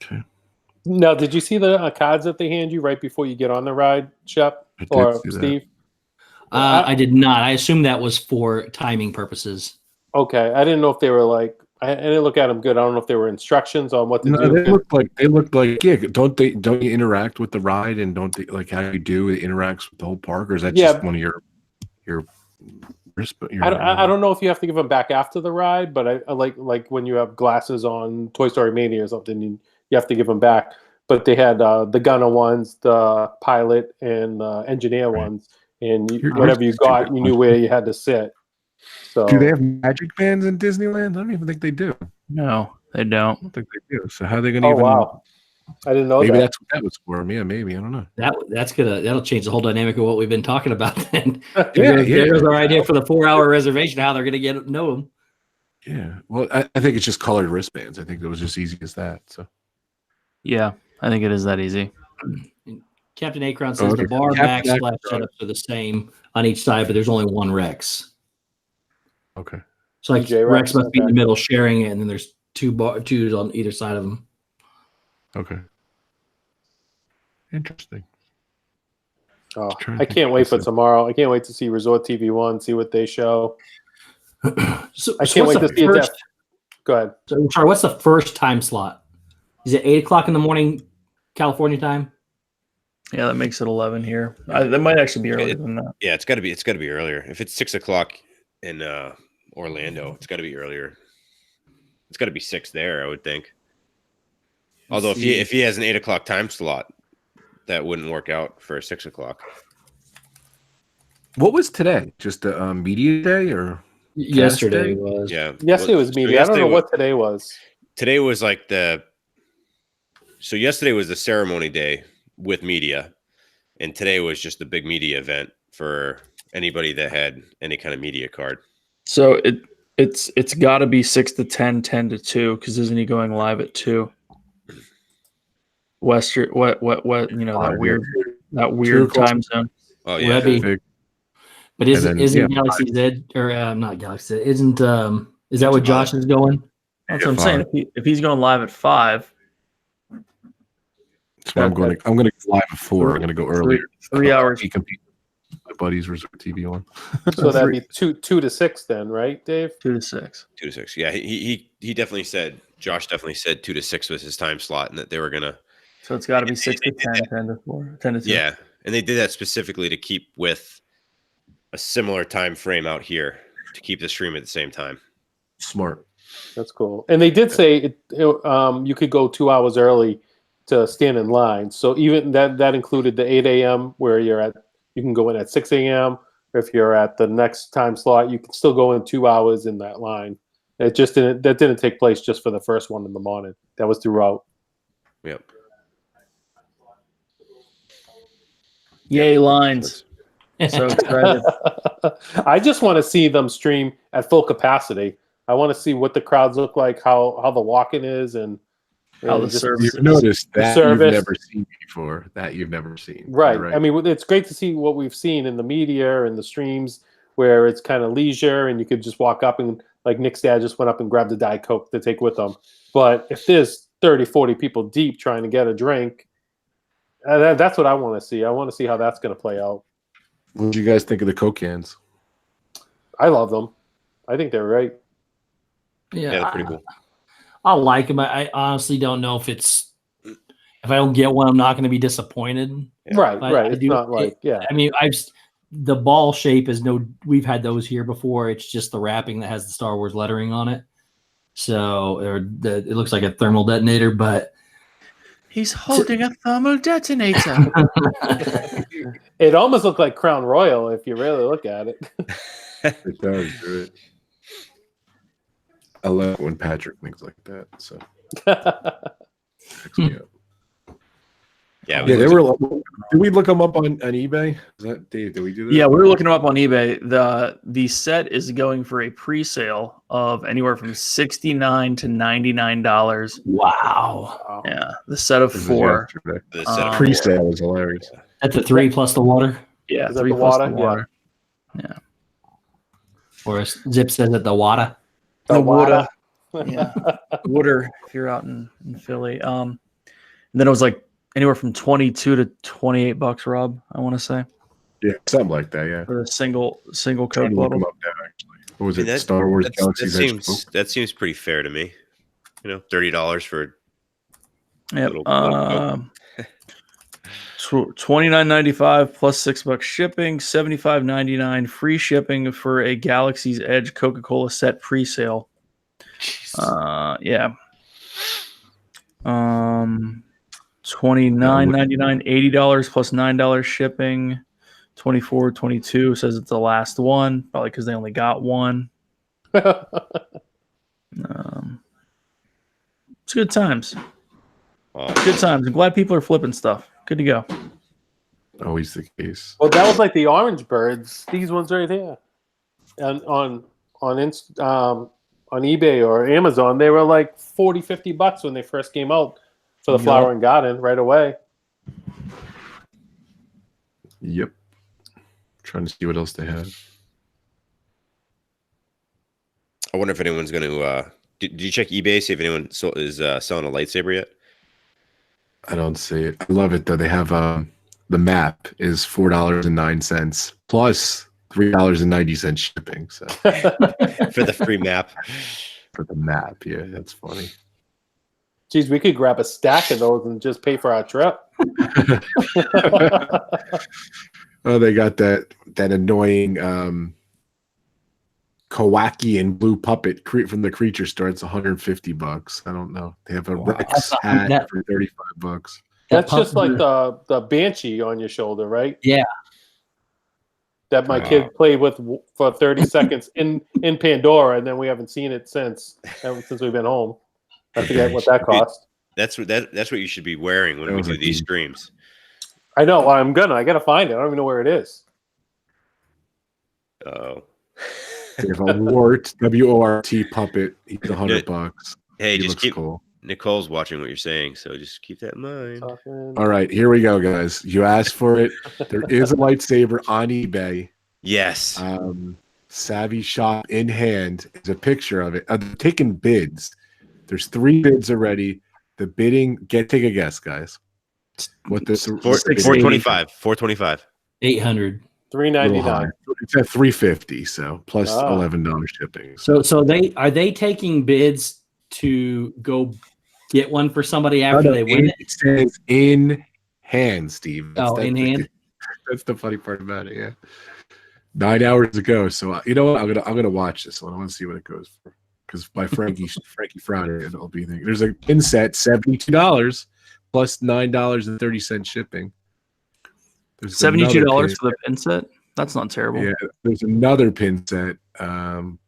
Okay. Now, did you see the cards that they hand you right before you get on the ride, Shep or Steve? I did not. I assume that was for timing purposes. Okay, I didn't know if they were like. I didn't look at them good. I don't know if they were instructions on what to do. They look like yeah. Don't you interact with the ride, and don't they like how you do? It interacts with the whole park, or is that just one of your I don't know if you have to give them back after the ride, but I like when you have glasses on Toy Story Mania or something, you have to give them back. But they had the gunner ones, the pilot, and the engineer ones, and whatever you got, you knew where you had to sit. So, do they have magic bands in Disneyland? I don't even think they do. No, they don't. I don't think they do. So how are they going to? Oh wow, I didn't know. Maybe that's what that was for. Yeah, maybe I don't know. That'll change the whole dynamic of what we've been talking about. Then There's our idea for the 4-hour reservation. How they're going to know them. Yeah, well, I think it's just colored wristbands. I think it was just easy as that. So yeah, I think it is that easy. Captain Akron says the bar backsplash setups are the same on each side, but there's only one Rex. Okay. So like DJ Rex must be in okay. the middle sharing it, and then there's twos on either side of them. Okay. Interesting. Oh, I can't wait for tomorrow. I can't wait to see Resort TV 1, see what they show. I can't wait to see it. Go ahead. So, sorry, what's the first time slot? Is it 8 o'clock in the morning, California time? Yeah, that makes it 11 here. That might actually be earlier than that. Yeah, it's got to be earlier. If it's 6 o'clock in Orlando, it's got to be earlier. It's got to be 6 there, I would think. Although if he has an 8 o'clock time slot, that wouldn't work out for 6 o'clock. What was today? Just a media day or Yesterday day? was. Yeah. Yesterday was media. I don't know what today was. Today was like yesterday was the ceremony day with media, and today was just the big media event for anybody that had any kind of media card. So it's got to be 6 to 10, 10 to 2, because isn't he going live at 2? Western, what that weird time zone. Oh yeah. But isn't Galaxy's Edge or not Galaxy? Isn't is that what Josh is going? That's what I'm saying. If he's going live at 5, that's why I'm going to go live at 4. I'm going to go earlier. 3 hours. My buddies reserve TV on. So that'd be 2 to 6 then, right, Dave? 2 to 6. 2 to 6. Yeah, he definitely said. Josh definitely said 2 to 6 was his time slot, and that they were gonna. So it's got to be 6 to 10, 10 to 4, 10 to 2. Yeah, and they did that specifically to keep with a similar time frame out here to keep the stream at the same time. Smart. That's cool. And they did say you could go 2 hours early to stand in line. So even that included the 8 a.m. where you can go in at 6 a.m. If you're at the next time slot, you can still go in 2 hours in that line. That didn't take place just for the first one in the morning. That was throughout. Yep. Yay, lines. So excited. I just want to see them stream at full capacity. I want to see what the crowds look like, how the walk-in is, and how the service. You've noticed that service. You've never seen before. That you've never seen. Right. Right. I mean, it's great to see what we've seen in the media and the streams where it's kind of leisure and you could just walk up and, like Nick's dad just went up and grabbed a Diet Coke to take with them. But if there's 30, 40 people deep trying to get a drink, that's what I want to see. I want to see how that's going to play out. What did you guys think of the Coke cans? I love them. I think they're right. Yeah, they're pretty cool. I like them. I honestly don't know if I don't get one, I'm not going to be disappointed. Yeah. Right, But right. It's not like, yeah. I mean, the ball shape is we've had those here before. It's just the wrapping that has the Star Wars lettering on it. So, it looks like a thermal detonator, but he's holding a thermal detonator. It almost looked like Crown Royal if you really look at it. It does. Right? I love when Patrick thinks like that. So, yeah. Yeah, they were. Did we look them up on eBay? Is that Dave? Did we do that? Yeah, we were looking them up on eBay. The set is going for a pre-sale of anywhere from $69 to $99. wow. Yeah, the set of 4. The set of Pre-sale is hilarious. That's a 3 plus the water. Yeah, Is that 3 the plus water? the water. Yeah. Or as Zip says it, the water. The water. water. Yeah, water. If you're out in Philly, and then it was like anywhere from $22 to $28, Rob. I want to say. Yeah, something like that. Yeah. For a single Trying Coke to look bottle. them up now, actually. What was it? Star Wars Galaxy's Edge Coke? That seems pretty fair to me. $30 for. Yep. little Coke. $29.95 plus $6 shipping, $75.99 free shipping for a Galaxy's Edge Coca-Cola set pre-sale. Yeah. $29.99, $80 plus $9 shipping. $24.22 says it's the last one, probably because they only got one. It's good times. Good times. I'm glad people are flipping stuff. Good to go. Always the case. Well, that was like the Orange Birds. These ones right here, and on eBay or Amazon, they were like $40-$50 when they first came out for the Flower and Garden right away. Yep. Trying to see what else they have. I wonder if anyone's going to. Did you check eBay, see if anyone is selling a lightsaber yet? I don't see it. I love it though. They have the map is $4.09 plus $3.90 shipping. So For the free map. for the map, yeah, that's funny. Geez, we could grab a stack of those and just pay for our trip. Oh, they got that annoying Kowakian blue puppet from the creature store. It's $150. I don't know. They have a Rex hat for $35. That's just like the Banshee on your shoulder, right? Yeah. That my kid played with for 30 seconds in Pandora, and then we haven't seen it since we've been home. I forget what that cost. That's what you should be wearing when we do these streams. I know. I gotta find it. I don't even know where it is. Oh. They have a Wart, W-O-R-T puppet. He's $100. Hey, he just looks keep cool. Nicole's watching what you're saying, so just keep that in mind. All right, here we go, guys. You asked for it. There is a lightsaber on eBay. Yes. Savvy Shop in hand is a picture of it. I'm taking bids. There's 3 bids already. The bidding, take a guess, guys. What this 425. 425. 800. $399. It's at $350, so plus $11 shipping. So are they taking bids to go get one for somebody after they win it? It says in hand, Steve. In hand. That's the funny part about it. Yeah, 9 hours ago. So you know what? I'm gonna watch this one. I want to see what it goes for. Because by Frankie Friday, it'll be there. There's a pin set, $72 plus $9.30 shipping. There's $72 for the pin set. That's not terrible. Yeah, there's another pin set,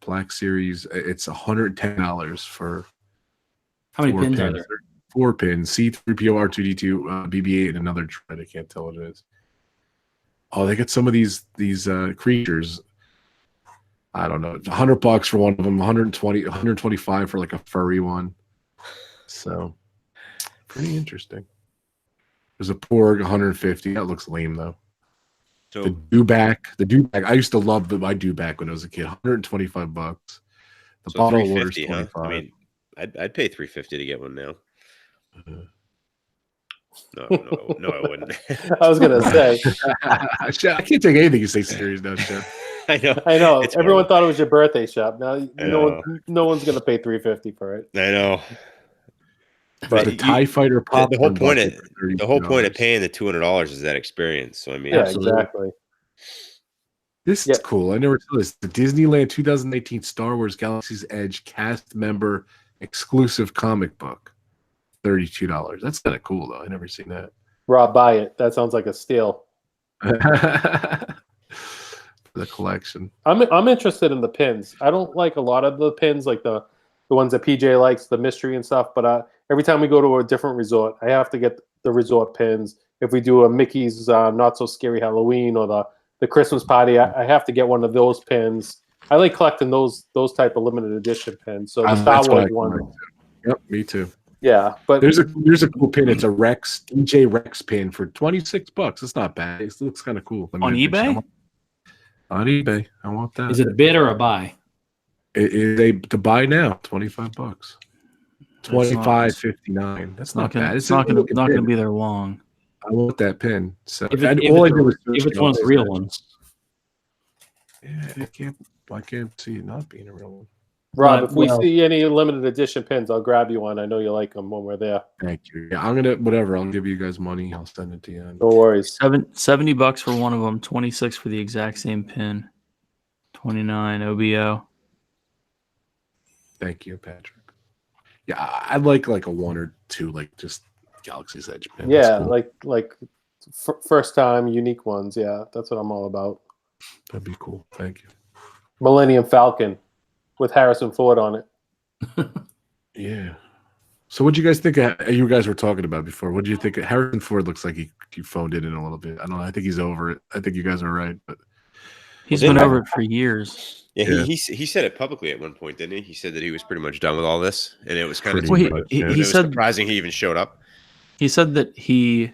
Black Series. It's $110 for. How many pins are there? 4 pins: C3PO, R2D2, BB-8, and another tread. I can't tell what it is. Oh, they got some of these creatures. I don't know. $100 for one of them. 125 for like a furry one. So pretty interesting. There's a Porg, 150. That looks lame though. So the dewback. I used to love my dewback when I was a kid. $125. The bottle of water is $25. Huh? I mean, I'd pay $350 to get one now. No, I wouldn't. I was gonna say. I can't take anything you say serious now, Chef. I know. Everyone thought it was your birthday shop. Now no one's gonna pay $350 for it. I know. But the TIE Fighter pop. The whole point of paying the $200 is that experience. So I mean, yeah, exactly. This is cool. I never saw this. The Disneyland 2018 Star Wars Galaxy's Edge cast member exclusive comic book. $32. That's kind of cool though. I never seen that. Rob, buy it. That sounds like a steal. The collection. I'm interested in the pins. I don't like a lot of the pins, like the ones that PJ likes, the mystery and stuff. But every time we go to a different resort, I have to get the resort pins. If we do a Mickey's Not So Scary Halloween or the Christmas party, I have to get one of those pins. I like collecting those type of limited edition pins. So the Star Wars one. Yep, me too. Yeah, but there's a cool pin. It's a DJ Rex pin for $26. It's not bad. It looks kind of cool. On eBay? On eBay. I want that. Is it a bid or a buy? It is to buy now. $25. $25.59. That's not bad. It's not gonna be there long. I want that pin. So if it's one of the real ones. Yeah, I can't see it not being a real one. Rob, if we see any limited edition pins, I'll grab you one. I know you like them when we're there. Thank you. Yeah, I'm gonna I'll give you guys money. I'll send it to you. No worries. $70 for one of them. 26 for the exact same pin. 29 OBO. Thank you, Patrick. Yeah, I'd like a one or two, like just Galaxy's Edge pin. Yeah, cool. like first time unique ones. Yeah, that's what I'm all about. That'd be cool. Thank you. Millennium Falcon with Harrison Ford on it. Yeah. So what do you guys think you guys were talking about before? What do you think? Harrison Ford looks like he phoned it in a little bit. I don't know. I think he's over it. I think you guys are right, but he's been over it for years. Yeah, he said it publicly at one point, didn't he? He said that he was pretty much done with all this, and it was kind of he said surprising he even showed up. He said that he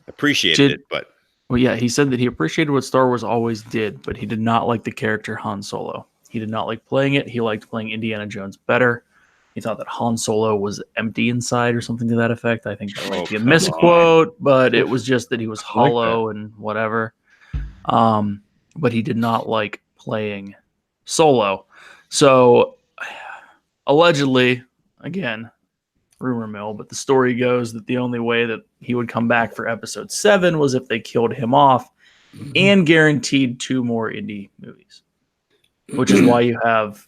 appreciated it, but he said that he appreciated what Star Wars always did, but he did not like the character Han Solo. He did not like playing it. He liked playing Indiana Jones better. He thought that Han Solo was empty inside or something to that effect. I think that might be a misquote, but it was just that he was hollow and whatever. But he did not like playing Solo. So allegedly, again, rumor mill, but the story goes that the only way that he would come back for episode 7 was if they killed him off and guaranteed 2 more indie movies, which is why you have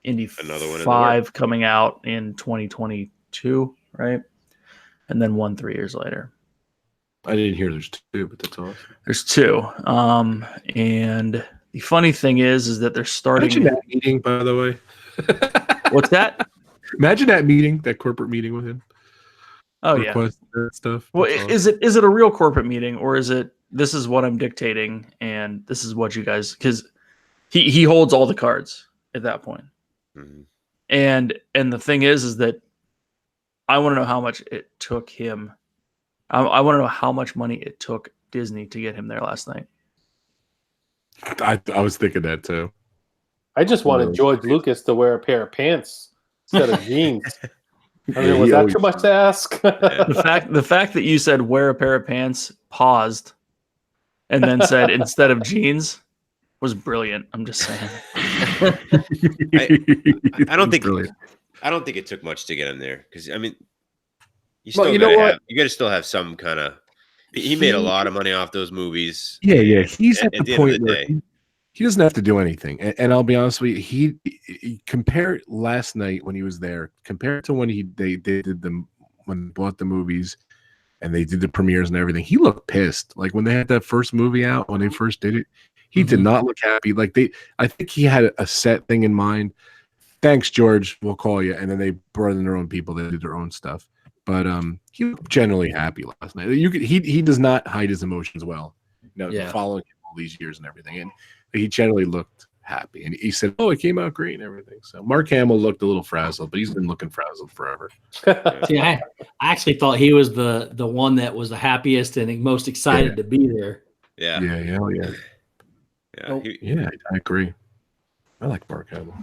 Indy Another one 5 coming out in 2022, right? And then 1 3 years later. I didn't hear there's 2, but that's awesome. There's 2. And the funny thing is that they're starting. Imagine that meeting, by the way. What's that? Imagine that meeting, that corporate meeting with him. Oh yeah, that stuff. Well, That's is it a real corporate meeting, or is it this is what I'm dictating and this is what you guys, because he holds all the cards at that point. Mhm. And the thing is that I want to know how much it took him. I want to know how much money it took Disney to get him there last night. I was thinking that too. I just wanted George Lucas to wear a pair of pants instead of jeans. I mean, was that too much to ask? The fact that you said wear a pair of pants, paused, and then said instead of jeans was brilliant. I'm just saying. I don't think Brilliant. I don't think it took much to get him there because I mean, you Well, still you know gotta what? have, you got to still have some kind of. He made a lot of money off those movies. Yeah. He's At at the the end of point the where day. he doesn't have to do anything. And I'll be honest with you, he compared last night when he was there, compared to when they did them when they bought the movies and they did the premieres and everything. He looked pissed. Like when they had that first movie out, when they first did it, he did not look happy. Like I think he had a set thing in mind. Thanks, George. We'll call you. And then they brought in their own people. They did their own stuff. But he looked generally happy last night. He does not hide his emotions well. Following him all these years and everything. And he generally looked happy. And he said, "Oh, it came out great and everything." So Mark Hamill looked a little frazzled, but he's been looking frazzled forever. See, I actually thought he was the one that was the happiest and most excited to be there. Yeah, Yeah. Oh. Yeah, I agree. I like Mark Hamill.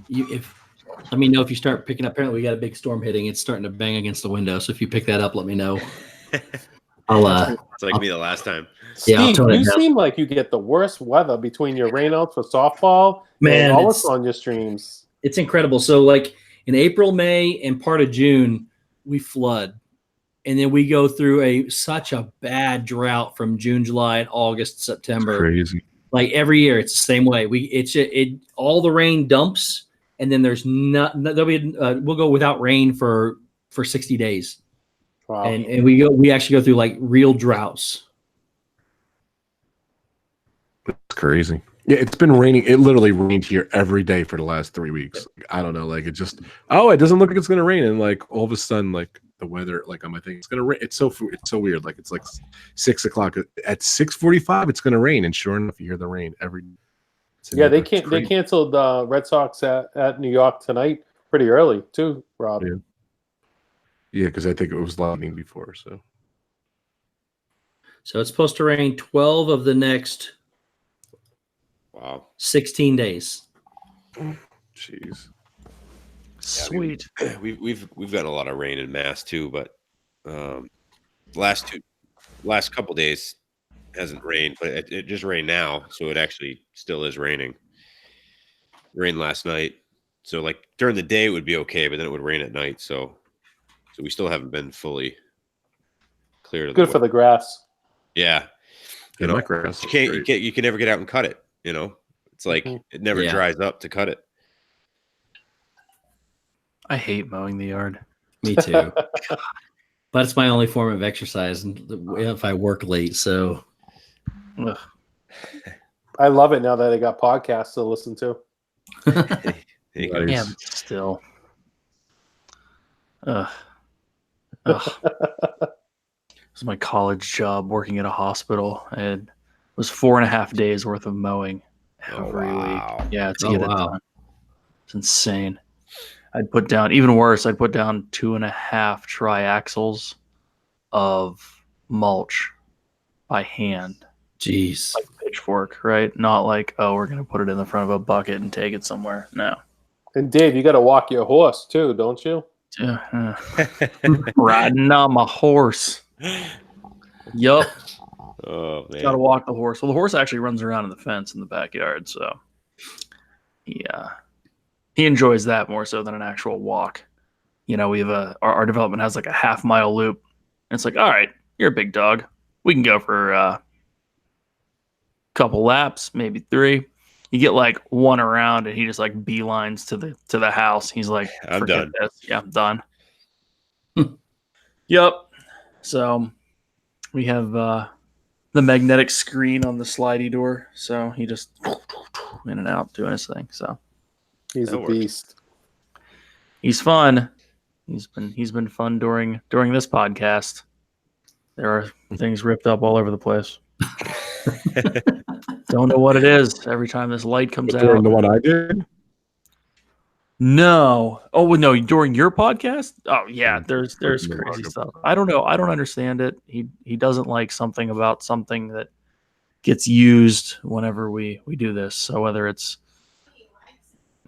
Let me know if you start picking up. Apparently, we got a big storm hitting. It's starting to bang against the window. So if you pick that up, let me know. it's like me the last time. Yeah, I'll Steve, tone it you down. seem like you get the worst weather between your rainouts for softball Man, and all it's- this on your streams. It's incredible. So like in April, May, and part of June, we flood. And then we go through such a bad drought from June, July, and August, September. Crazy. Like every year, it's the same way. All the rain dumps, and then there's we'll go without rain for 60 days. Wow. And we actually go through like real droughts. It's crazy. Yeah, it's been raining. It literally rained here every day for the last 3 weeks. I don't know. Like it just, it doesn't look like it's gonna rain, and like all of a sudden, like the weather, like on my thing, it's gonna rain. It's so weird. Like it's like 6 o'clock at 6:45. It's gonna rain, and sure enough, you hear the rain every. Yeah, they canceled Red Sox at New York tonight pretty early too, Rob. Yeah, because I think it was lightning before. So it's supposed to rain 12 of the next Wow. 16 days. jeez. Sweet. We've gotten a lot of rain in Mass too, but last couple days hasn't rained, but it just rained now, so it actually still is raining. Rained last night, so like during the day it would be okay, but then it would rain at night. So we still haven't been fully cleared. Good for the grass. Yeah. Yeah, my grass is great. You can never get out and cut it. You know, it's like it never dries up to cut it. I hate mowing the yard. Me too. But it's my only form of exercise, and if I work late, so. Ugh. I love it now that I got podcasts to listen to. There you go. Nice. Yeah, but still. Ugh. It was my college job working at a hospital, and it was 4.5 days worth of mowing every week. Yeah, to get it done. It's insane. I'd put down 2.5 triaxles of mulch by hand. Jeez. Like pitchfork, right? Not like, we're going to put it in the front of a bucket and take it somewhere. No. And Dave, you got to walk your horse too, don't you? Riding on my horse. Yup. Oh man. Got to walk the horse. Well, the horse actually runs around in the fence in the backyard, so yeah. He enjoys that more so than an actual walk. we have our development has like a half-mile loop. And it's like, all right, you're a big dog. We can go for a couple laps, maybe 3. You get like 1 around, and he just like beelines to the house. He's like, I'm done. This. Yeah, I'm done. Yep. So we have the magnetic screen on the slidey door. So he just in and out doing his thing. So He's That a works. beast. he's fun. He's been fun during this podcast. There are things ripped up all over the place. Don't know what it is. Every time this light comes During out. the one I did, No. Oh well, no. During your podcast? Oh yeah. There's Freaking crazy remarkable. stuff. I don't know. I don't understand it. He doesn't like something about something that gets used whenever we do this. So whether it's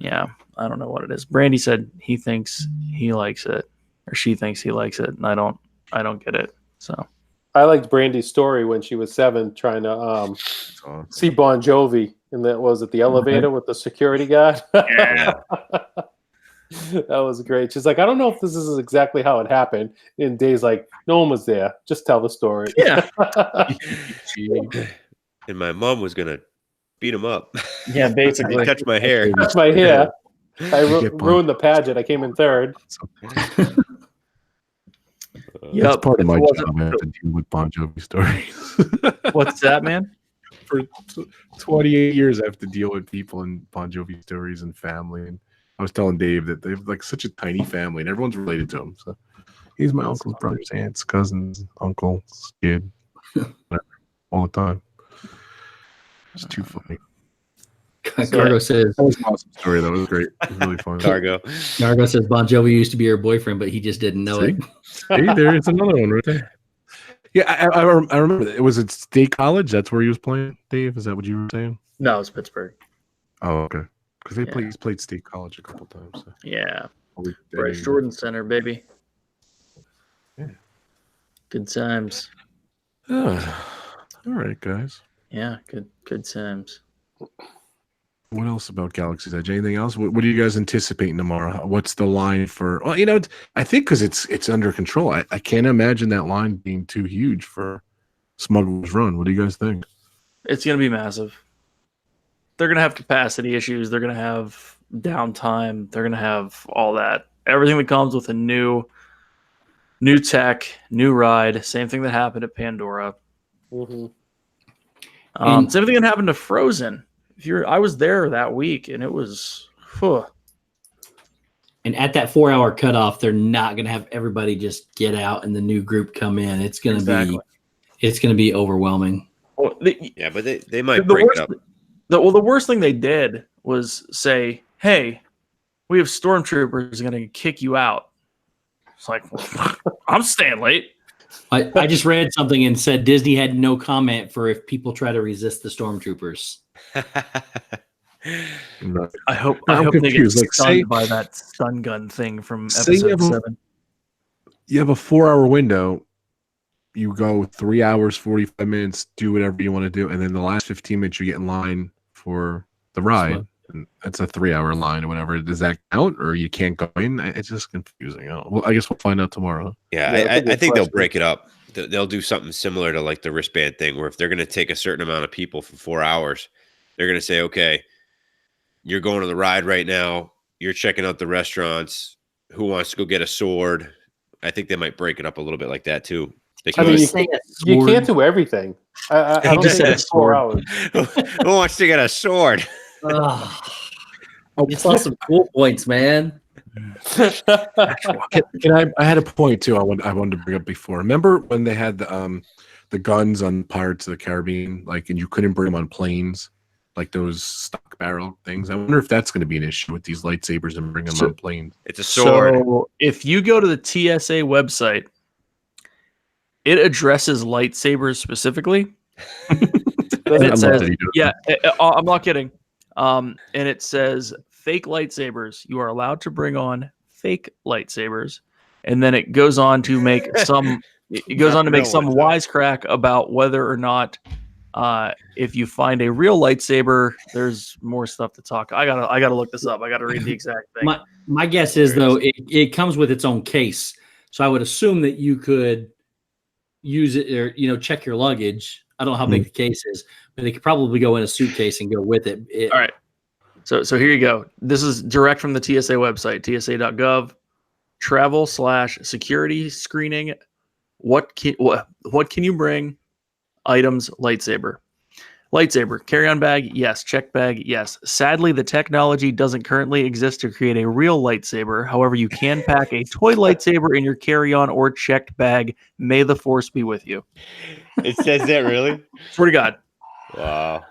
I don't know what it is. Brandy said he thinks he likes it, or she thinks he likes it, and I don't get it. So I liked Brandy's story when she was 7, trying to it's awesome. see Bon Jovi, and that was at the elevator with the security guard. yeah. That was great. She's like, I don't know if this is exactly how it happened. And Dave's like, no one was there. Just tell the story. Yeah. And my mom was gonna beat him up. Yeah, He basically. touched my hair. That's my hair. I Get Bon- ruined the pageant. I came in 3rd. Yep. That's part of my If it wasn't- job. I have to deal with Bon Jovi stories. What's that, man? For 28 years, I have to deal with people and Bon Jovi stories and family. And I was telling Dave that they have like such a tiny family, and everyone's related to him. So he's my uncle's brothers, aunts, cousins, uncles, kid, whatever, all the time. It's too funny. Cargo says That was an awesome story. That was great. It was really fun. Cargo. Cargo says Bon Jovi used to be her boyfriend, but he just didn't know it. See, there is another one right there. Yeah, I remember that. It was at State College. That's where he was playing. Dave, is that what you were saying? No, it's Pittsburgh. Oh, okay. Because Yeah. he's played State College a couple times. So. Yeah. Always Bryce dating. Jordan Center, baby. Yeah. Good times. Ah, all right, guys. Yeah, good times. What else about Galaxy's Edge? Anything else? What are you guys anticipating tomorrow? What's the line for? Well, I think because it's under control. I can't imagine that line being too huge for Smuggler's Run. What do you guys think? It's going to be massive. They're going to have capacity issues. They're going to have downtime. They're going to have all that. Everything that comes with a new tech, new ride. Same thing that happened at Pandora. Mhm. Same thing that happened to Frozen. I was there that week, and it was. And at that 4-hour cutoff, they're not going to have everybody just get out and the new group come in. It's going to be overwhelming. Well, Yeah, but they might the break worst, it up. the worst thing they did was say, "Hey, we have stormtroopers going to kick you out." It's like, I'm staying late. I just read something and said Disney had no comment for if people try to resist the stormtroopers. Right. I hope I'm they get confused. Like, stunned say- by that stun gun thing from Say you episode have a- 7. You have a 4-hour window. You go 3 hours, 45 minutes, do whatever you want to do, and then the last 15 minutes you get in line for the ride. And that's a 3-hour line or whatever. Does that count, or you can't go in? It's just confusing. Well, I guess we'll find out tomorrow. Yeah, Yeah, that's a I good think they'll question. break it up. They'll do something similar to like the wristband thing, where if they're going to take a certain amount of people for 4 hours, they're going to say, okay, you're going to the ride right now. You're checking out the restaurants. Who wants to go get a sword? I think they might break it up a little bit like that too. They I can mean, always- you can't do everything. I don't just think said it's 4 hours. who wants to get a sword? You saw some cool points, man. Can I had a point too. I wanted to bring up before. Remember when they had the guns on Pirates of the Caribbean, like, and you couldn't bring them on planes, like those stock barrel things. I wonder if that's going to be an issue with these lightsabers and bring them on planes. It's a sword. So if you go to the TSA website, it addresses lightsabers specifically. And I it love says, that you do it. yeah, I'm not kidding. And it says fake lightsabers. You are allowed to bring on fake lightsabers. And then it goes on to make some Not real some ones, though. wisecrack about whether or not If you find a real lightsaber, there's more stuff to talk. I gotta look this up. I gotta read the exact thing. My guess is though it comes with its own case, so I would assume that you could use it or check your luggage. I don't know how big the case is, but they could probably go in a suitcase and go with it. All right. So here you go. This is direct from the TSA website, tsa.gov. Travel/security screening. What can you bring? Items: lightsaber. Lightsaber, carry-on bag, yes. Check bag, yes. Sadly, the technology doesn't currently exist to create a real lightsaber. However, you can pack a toy lightsaber in your carry-on or checked bag. May the force be with you. It says that, really? Swear to God. Wow.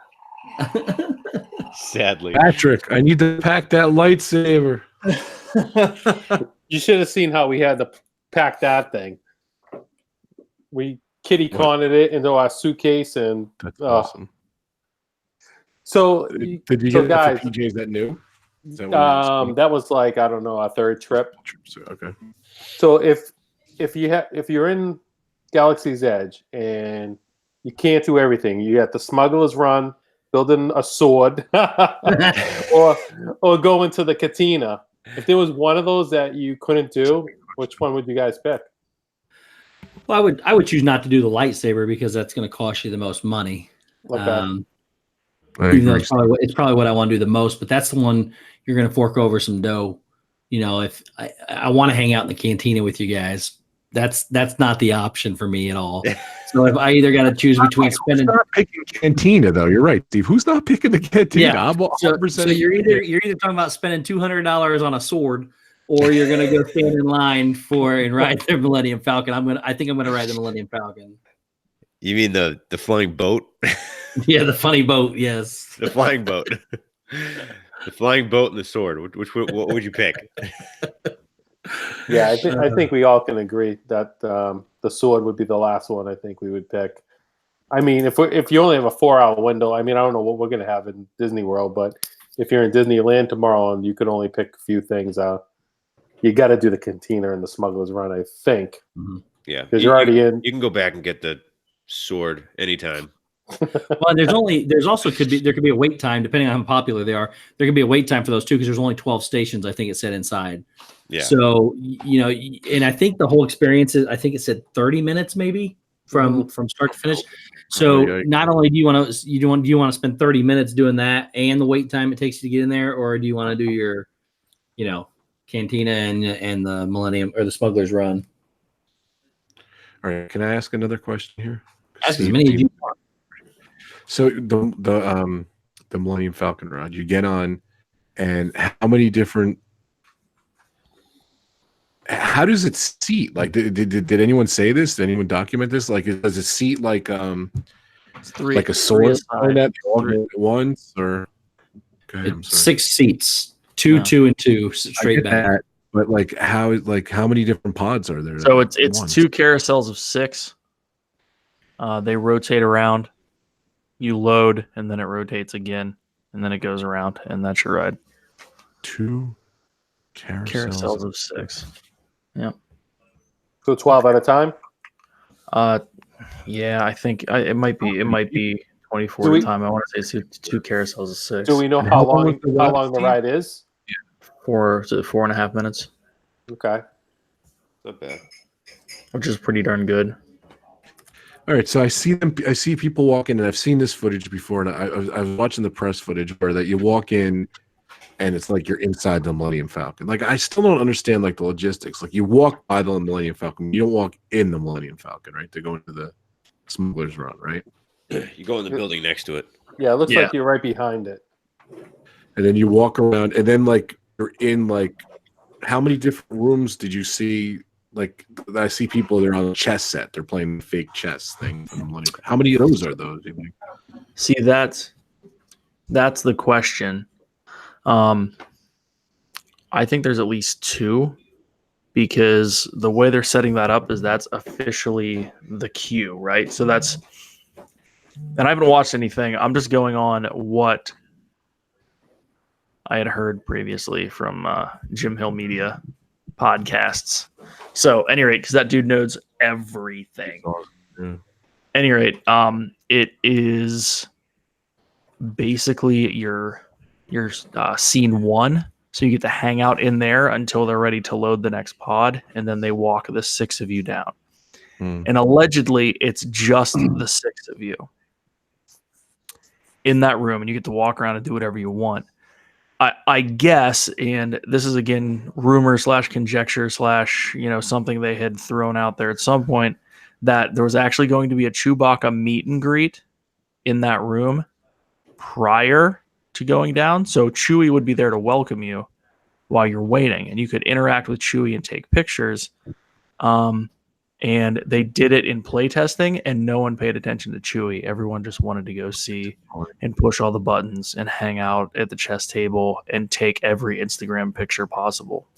Sadly. Patrick, I need to pack that lightsaber. You should have seen how we had to pack that thing. We kitty cornered it into our suitcase, and That's awesome. So did you get guys, it for PJs that new? That was like, I don't know, our third trip. Okay. So if you're in Galaxy's Edge and you can't do everything, you have the Smuggler's Run, building a sword, or go into the Cantina. If there was one of those that you couldn't do, which one would you guys pick? Well, I would choose not to do the lightsaber because that's going to cost you the most money. Okay. Even though it's probably what I want to do the most, but that's the one you're going to fork over some dough. If I want to hang out in the Cantina with you guys, that's not the option for me at all. So if I either got to choose between spending, not picking Cantina though. You're right, Steve. Who's not picking the Cantina? Yeah. So you're either talking about spending $200 on a sword, or you're going to go stand in line and ride the Millennium Falcon. I think I'm going to ride the Millennium Falcon. You mean the flying boat? Yeah, the funny boat. Yes, the flying boat. The flying boat and the sword. What would you pick? Yeah, I think we all can agree that the sword would be the last one. I think we would pick. I mean, if you only have a 4-hour window, I mean, I don't know what we're going to have in Disney World, but if you're in Disneyland tomorrow and you could only pick a few things, you got to do the Cantina and the Smuggler's Run, I think. Mm-hmm. Yeah, because you're already in. You can go back and get the sword anytime. Well, there could be a wait time depending on how popular they are. There could be a wait time for those too because there's only 12 stations. I think it said inside. Yeah. So and I think the whole experience is. I think it said 30 minutes maybe from start to finish. So not only do you want to spend 30 minutes doing that and the wait time it takes you to get in there, or do you want to do your, Cantina and the Millennium or the Smuggler's Run? All right. Can I ask another question here? Ask as many as you want. So the Millennium Falcon ride, you get on, and how does it seat? Like, did anyone say this? Did anyone document this? Like, does it seat like like a sword that all go at once, or? Okay, I'm sorry. 6 seats, two and two straight back. That, but how many different pods are there? So it's 2 carousels of 6. They rotate around. You load, and then it rotates again, and then it goes around, and that's your ride. 2 carousels of 6. Yeah. So 12 at a time. Yeah, I think it might be 24 at a time. I want to say it's 2 carousels of 6. Do we know how long the ride is? 4.5 minutes. Okay. Not bad. Which is pretty darn good. All right, so I see people walk in, and I've seen this footage before, and I was watching the press footage where that you walk in, and it's like you're inside the Millennium Falcon. Like, I still don't understand like the logistics. Like, you walk by the Millennium Falcon, you don't walk in the Millennium Falcon, right? To go into the Smuggler's Run, right? You go in the building next to it. Yeah, it looks like you're right behind it. And then you walk around, and then like you're in like, how many different rooms did you see? Like, I see people, they're on a chess set. They're playing the fake chess thing. How many of those are those? See, that's the question. I think there's at least 2, because the way they're setting that up is that's officially the queue, right? So and I haven't watched anything. I'm just going on what I had heard previously from Jim Hill Media podcasts. So, at any rate, because that dude knows everything. Yeah. any rate, it is basically your scene 1. So you get to hang out in there until they're ready to load the next pod, and then they walk the 6 of you down. And allegedly, it's just the 6 of you in that room, and you get to walk around and do whatever you want. I guess, and this is again rumor / conjecture / something they had thrown out there at some point, that there was actually going to be a Chewbacca meet and greet in that room prior to going down. So Chewie would be there to welcome you while you're waiting, and you could interact with Chewie and take pictures. And they did it in playtesting, and no one paid attention to Chewie. Everyone just wanted to go see and push all the buttons and hang out at the chess table and take every Instagram picture possible.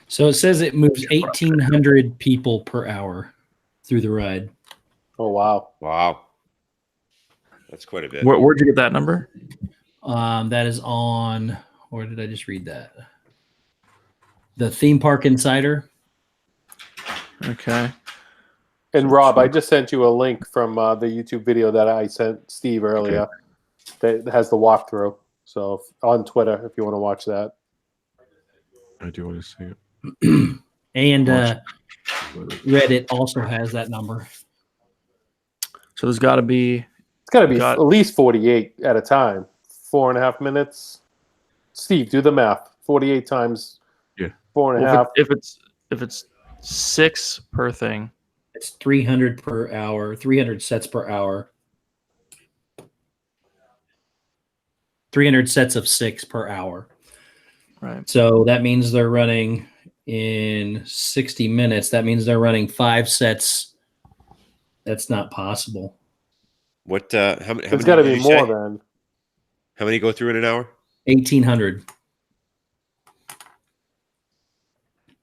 So it says it moves 1,800 people per hour through the ride. Oh, wow. Wow. That's quite a bit. Where'd you get that number? That is on, or did I just read that? The Theme Park Insider. Okay. And Rob, I just sent you a link from the YouTube video that I sent Steve earlier that has the walkthrough. So on Twitter, if you want to watch that. I do want to see it. And Reddit also has that number. So there's got to be... It's got to be at least 48 at a time. 4.5 minutes. Steve, do the math. 48 times 4.5. If it's 6 per thing. It's 300 per hour, 300 sets per hour. 300 sets of 6 per hour. Right. So that means they're running in 60 minutes. That means they're running 5 sets. That's not possible. What? How many? It's got to be more than. How many go through in an hour? 1,800.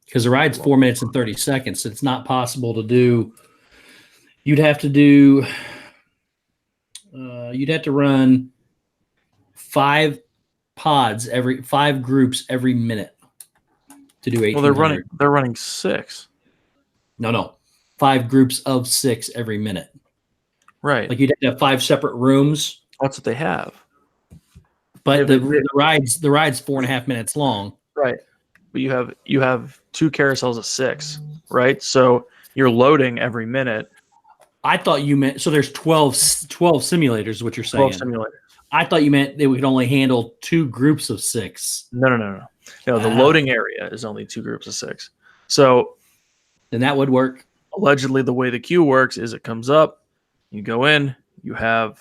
Because the ride's 4 minutes and 30 seconds. It's not possible to do. You'd have to do. You'd have to run 5 pods 5 groups every minute to do 1,800. Well, they're running 6. No. 5 groups of 6 every minute. Right. Like you'd have to have 5 separate rooms. That's what they have. But the ride's 4.5 minutes long. Right. But you have 2 carousels of 6, right? So you're loading every minute. I thought you meant so there's 12 simulators is what you're saying. 12 simulators. I thought you meant they could only handle 2 groups of 6. No. The loading area is only 2 groups of 6. So then that would work. Allegedly, the way the queue works is it comes up, you go in, you have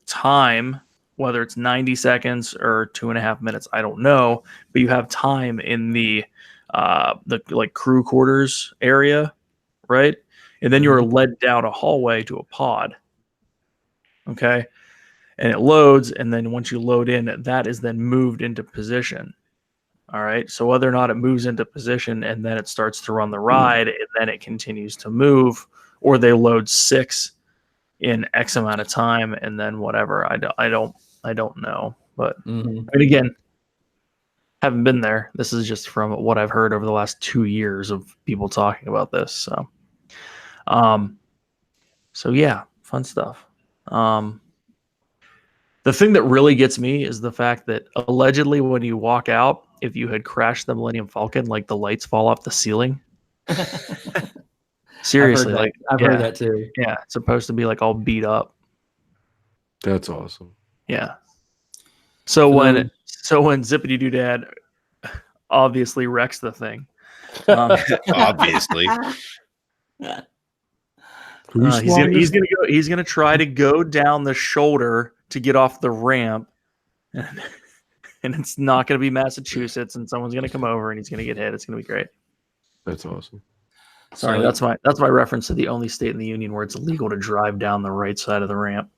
time, whether it's 90 seconds or 2.5 minutes, I don't know, but you have time in the like crew quarters area, right? And then you're led down a hallway to a pod. Okay. And it loads, and then once you load in, that is then moved into position. All right. So whether or not it moves into position and then it starts to run the ride, and then it continues to move, or they load 6 in X amount of time, and then whatever. I don't know. But I mean, again, haven't been there. This is just from what I've heard over the last 2 years of people talking about this. So yeah, fun stuff. The thing that really gets me is the fact that allegedly when you walk out, if you had crashed the Millennium Falcon, like the lights fall off the ceiling. Seriously, I've heard that too. Yeah, it's supposed to be like all beat up. That's awesome. Yeah. So when Zippity Doodad obviously wrecks the thing. Obviously. He's gonna try to go down the shoulder to get off the ramp, and it's not gonna be Massachusetts, and someone's gonna come over and he's gonna get hit. It's gonna be great. That's awesome. Sorry, that's my reference to the only state in the union where it's illegal to drive down the right side of the ramp.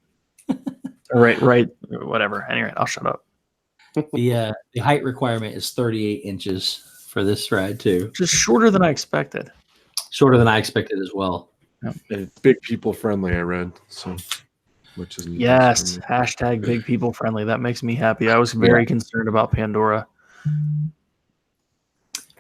right, whatever. Anyway, I'll shut up. The height requirement is 38 inches for this ride too. Just shorter than I expected. Shorter than I expected as well. It's big people friendly, I read. So, which is yes, hashtag big people friendly. That makes me happy. I was very concerned about Pandora.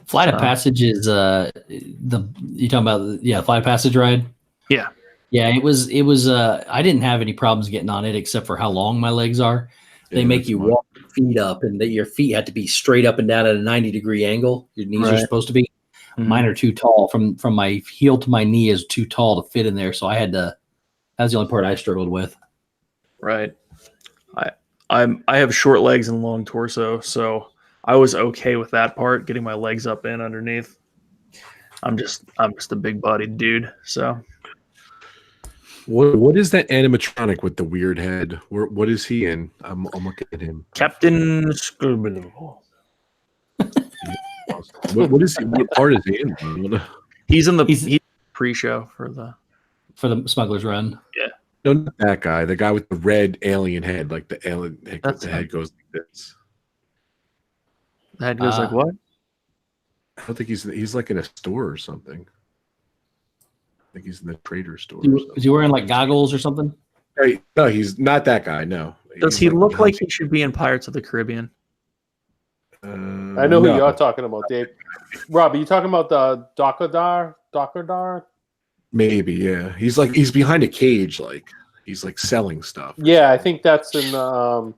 Flight of Passage is you talking about Flight of Passage ride? Yeah. Yeah, it was. I didn't have any problems getting on it except for how long my legs are. They Yeah, make that's you fine. walk your feet up, and your feet have to be straight up and down at a 90-degree angle. Your knees are Right. supposed to be. Mhm. Mine are too tall. From my heel to my knee is too tall to fit in there. So I had to. That was the only part I struggled with. Right. I have short legs and long torso, so I was okay with that part, getting my legs up in underneath. I'm just a big bodied dude, so What is that animatronic with the weird head? What is he in? I'm looking at him. Captain Scooby. What is he? What part is he in? He's in the He's- pre-show for the Smuggler's Run. No, not that guy. The guy with the red alien head, like the alien. That's The him. head goes like this. the head goes like what? I don't think he's like in a store or something. I think he's in the trader store. Or something. Is he wearing like goggles or something? Right. No, he's not that guy. No. Does He's he look like he should be in Pirates of the Caribbean? I know who no. you're talking about, Dave. Rob, are you talking about the Dakadar? Maybe, yeah. He's behind a cage, like he's like selling stuff. Yeah, I think that's in the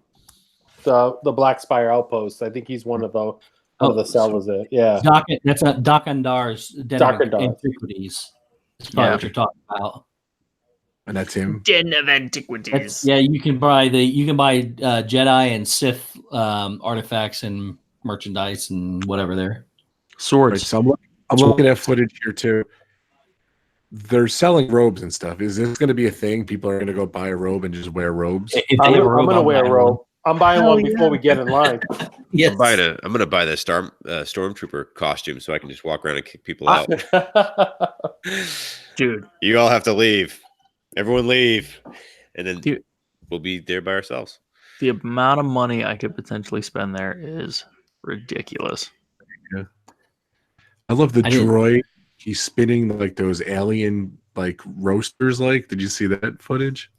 Black Spire Outpost. I think he's one of the sellers there. Yeah. That's not Dakandar's Den of Dakandar. Antiquities. That's probably what you're talking about. And that's him. Den of Antiquities. Yeah, you can buy Jedi and Sith artifacts and merchandise and whatever there. Right, Swords. so I'm looking at footage here too. They're selling robes and stuff. Is this going to be a thing? People are going to go buy a robe and just wear robes? If they I'm have a robe, going to I'll wear buy a one. robe. I'm buying Hell one before we get in line. Yes. I'm gonna buy the stormtrooper costume so I can just walk around and kick people out. Dude, You all have to leave. Everyone leave, and then Dude. we'll be there by ourselves. the amount of money I could potentially spend there is ridiculous. I love the I didn't- droid. He's spinning like those alien like roasters. Like, did you see that footage?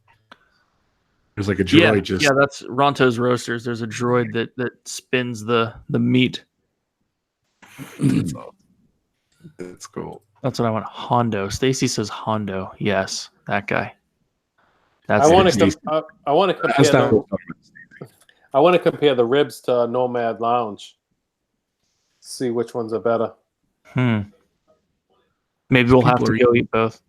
There's like a droid Yeah, that's Ronto's Roasters. There's a droid that spins the meat. That's cool. That's what I want. Hondo. Stacy says Hondo. Yes, that guy. I That's want it. to. I want to That's not compare. what I'm talking about. I want to compare the ribs to Nomad Lounge. See which ones are better. Maybe we'll have People to are go eat both.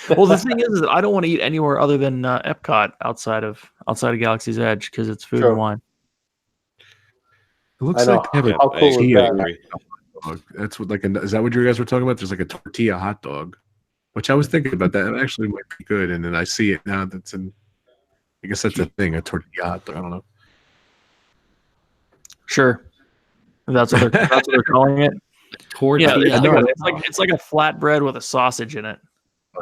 Well, the thing is that I don't want to eat anywhere other than Epcot outside of Galaxy's Edge because it's food Sure. and wine. It looks I know. like they have a How cool is tortilla that? dog. That's what is that what you guys were talking about? There's like a tortilla hot dog, which I was thinking about that. It actually might be good, and then I see it now. I guess that's a thing, a tortilla hot dog. I don't know. Sure, that's what they're calling it. Tortilla. Yeah, no, it's like a flatbread with a sausage in it,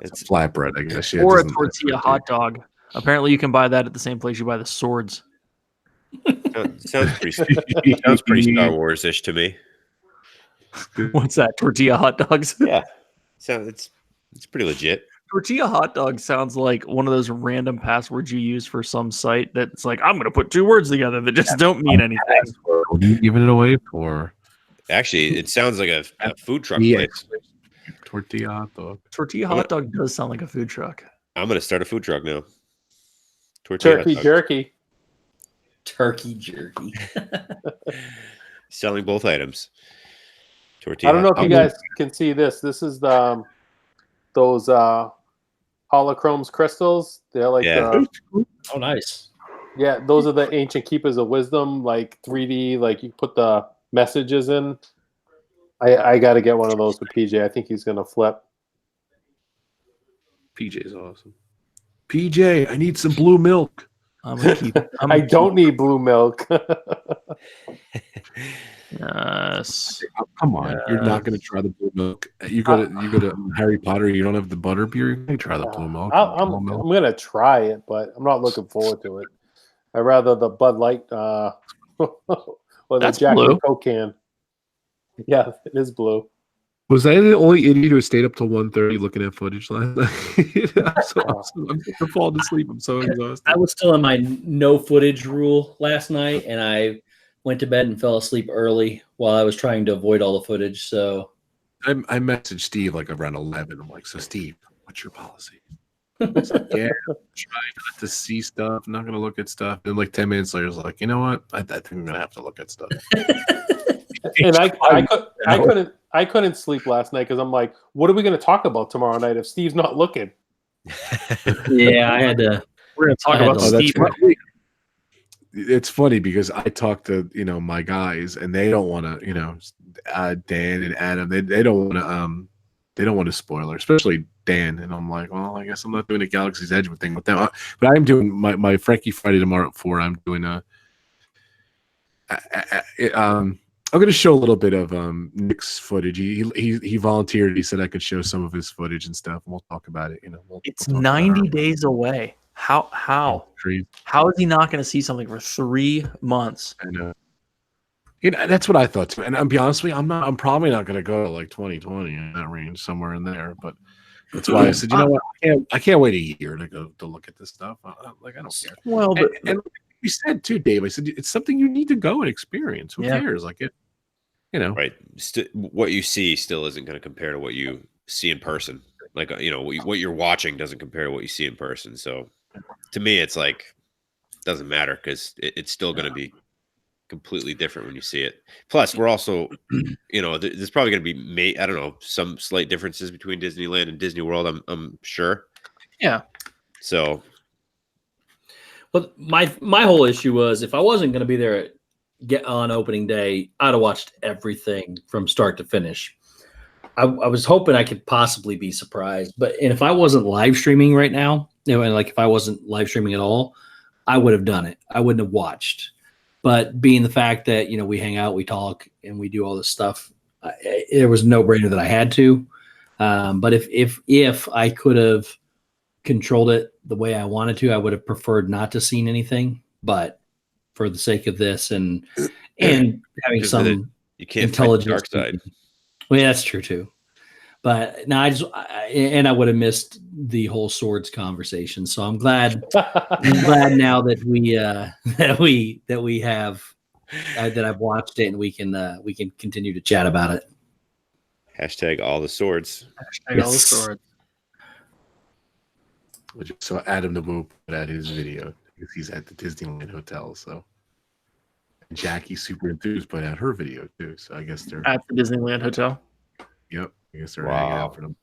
It's flatbread, I guess. Yeah, it or a doesn't- tortilla hot dog. Apparently, you can buy that at the same place you buy the swords. Sounds pretty Star Wars-ish to me. What's that? Tortilla hot dogs. Yeah, so it's pretty legit. Tortilla hot dog sounds like one of those random passwords you use for some site that's like, I'm going to put two words together that just don't mean anything. What are you giving it away for? Actually, it sounds like a food truck Yeah. place. Tortilla hot dog. Tortilla hot dog does sound like a food truck. I'm gonna start a food truck now. Tortilla Turkey hot dog. jerky. Turkey jerky. Selling both items. Tortilla. I don't know if hot you dog. guys can see this. This is those holochromes crystals. They're like Yeah. Oh, nice. those are the ancient keepers of wisdom, like 3D, like you put the messages in. I got to get one of those for PJ. I think he's gonna flip. PJ's awesome. PJ, I need some blue milk. I'm gonna keep. I don't need blue milk. Yes. Oh, come on, you're not going to try the blue milk. You go to Harry Potter. You don't have the butter beer. You can try the blue milk. I'm Blue milk. gonna try it, but I'm not looking forward to it. I'd rather the Bud Light or the That's Jack blue. and Coke can. Yeah, it is blue. Was I the only idiot who stayed up till 1:30 looking at footage last night? I'm falling asleep. I'm so exhausted. I was still in my no footage rule last night, and I went to bed and fell asleep early while I was trying to avoid all the footage. So I messaged Steve like around 11. I'm like, so Steve, what's your policy? It's like, yeah, I'm trying not to see stuff. I'm not gonna look at stuff. And like 10 minutes later, I was like, you know what? I think I'm gonna have to look at stuff. And I couldn't sleep last night because I'm like, what are we going to talk about tomorrow night if Steve's not looking? Yeah, I had to. We're going to talk I had about to- Steve. It's funny because I talk to my guys and they don't want to Dan and Adam they don't want to spoiler, especially Dan, and I'm like, well, I guess I'm not doing a Galaxy's Edge thing with them, but I'm doing my Frankie Friday tomorrow at 4. I'm doing I'm going to show a little bit of Nick's footage. He volunteered. He said I could show some of his footage and stuff, and we'll talk about it. It's we'll talk about 90 our- days away. How is he not going to see something for 3 months? I know. That's what I thought too. And I'll be honest with you, I'm probably not going to go to like 2020 in that range, somewhere in there. But that's why I said, you know what, I can't wait a year to go to look at this stuff. I don't care. Well, but And we said too, Dave. I said it's something you need to go and experience. Who cares? Like it, Right. What you see still isn't going to compare to what you see in person. Like what you're watching doesn't compare to what you see in person. So to me, it's like doesn't matter because it's still going to be completely different when you see it. Plus, we're also, there's probably going to be, I don't know, some slight differences between Disneyland and Disney World. I'm sure. Yeah. So, But my whole issue was if I wasn't going to be there on opening day, I'd have watched everything from start to finish. I was hoping I could possibly be surprised, and if I wasn't live streaming right now, and like if I wasn't live streaming at all, I would have done it. I wouldn't have watched. But being the fact that we hang out, we talk, and we do all this stuff, it was no brainer that I had to. But if I could have controlled it the way I wanted to, I would have preferred not to seen anything. But for the sake of this and having some you can't intelligence, fight the dark side. Well, yeah, that's true too. But no, I would have missed the whole swords conversation. So I'm glad now that we have that I've watched it and we can continue to chat about it. Hashtag all the swords. Hashtag all the swords. So Adam the Boo put out his video because he's at the Disneyland Hotel. So Jackie Super Enthused put out her video too. So I guess they're At the Disneyland Hotel. Yep. I guess they're hanging out for them.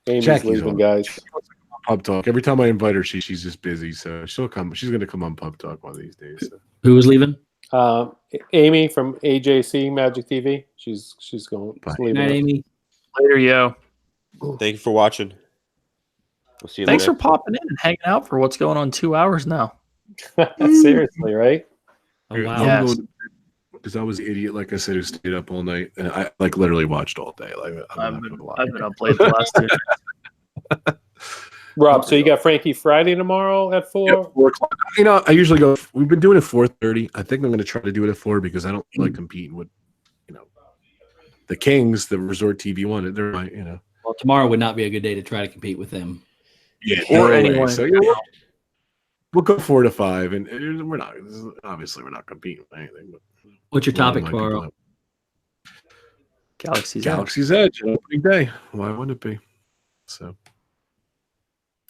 Amy's Jackie's leaving, on. guys. Pub Talk. Every time I invite her, she's just busy. So she'll come. She's going to come on Pub Talk one of these days. So. Who was leaving? Amy from AJC Magic TV. She's going. Bye. Good night, Amy. Later, yo. Thank you for watching. We'll see you Thanks later. for popping in and hanging out for what's going on 2 hours now. Seriously, right? Oh, wow. Yes. Because I was an idiot, like I said, who stayed up all night, and I literally watched all day. Like I've been up late the last 2 days. Rob, so you got Frankie Friday tomorrow at 4? Yep, 4 o'clock. I usually go. We've been doing it 4:30. I think I'm going to try to do it at 4 because I don't like competing with, the Kings, the Resort TV one. They're my, Well, tomorrow would not be a good day to try to compete with them. Yeah, Or no way. anyone. So we'll go 4 to 5, and we're not competing with anything. But What's your topic my people tomorrow? have Galaxy's Edge. Galaxy's Edge, opening day. Why wouldn't it be? So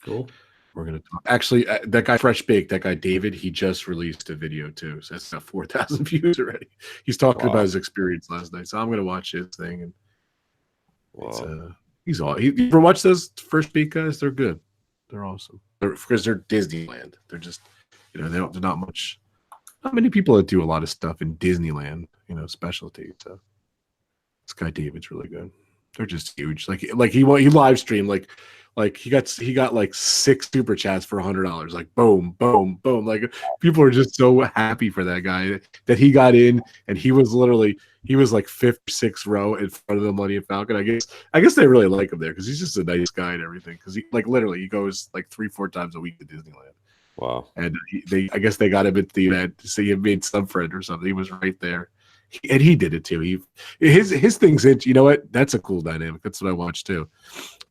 Cool. we're gonna talk. Actually, that guy Fresh Baked, that guy David, he just released a video too. So that's got 4,000 views already. He's talking Wow. about his experience last night. So I'm gonna watch his thing, and it's, Wow. he's all. You ever watch those Fresh Baked guys? They're good. They're awesome. Because they're Disneyland. They're just, they're not much. Not many people that do a lot of stuff in Disneyland, specialty. So this guy David's really good. They're just huge. Like he live streamed like he got like 6 super chats for $100. Like boom, boom, boom. Like people are just so happy for that guy that he got in, and he was like 5th, 6th row in front of the Millennium Falcon. I guess they really like him there because he's just a nice guy and everything. Because he literally he goes like 3-4 times a week to Disneyland. Wow. And I guess they got him at the event to see him made some friend or something. He was right there, and he did it too. His thing's in. You know what? That's a cool dynamic. That's what I watched too.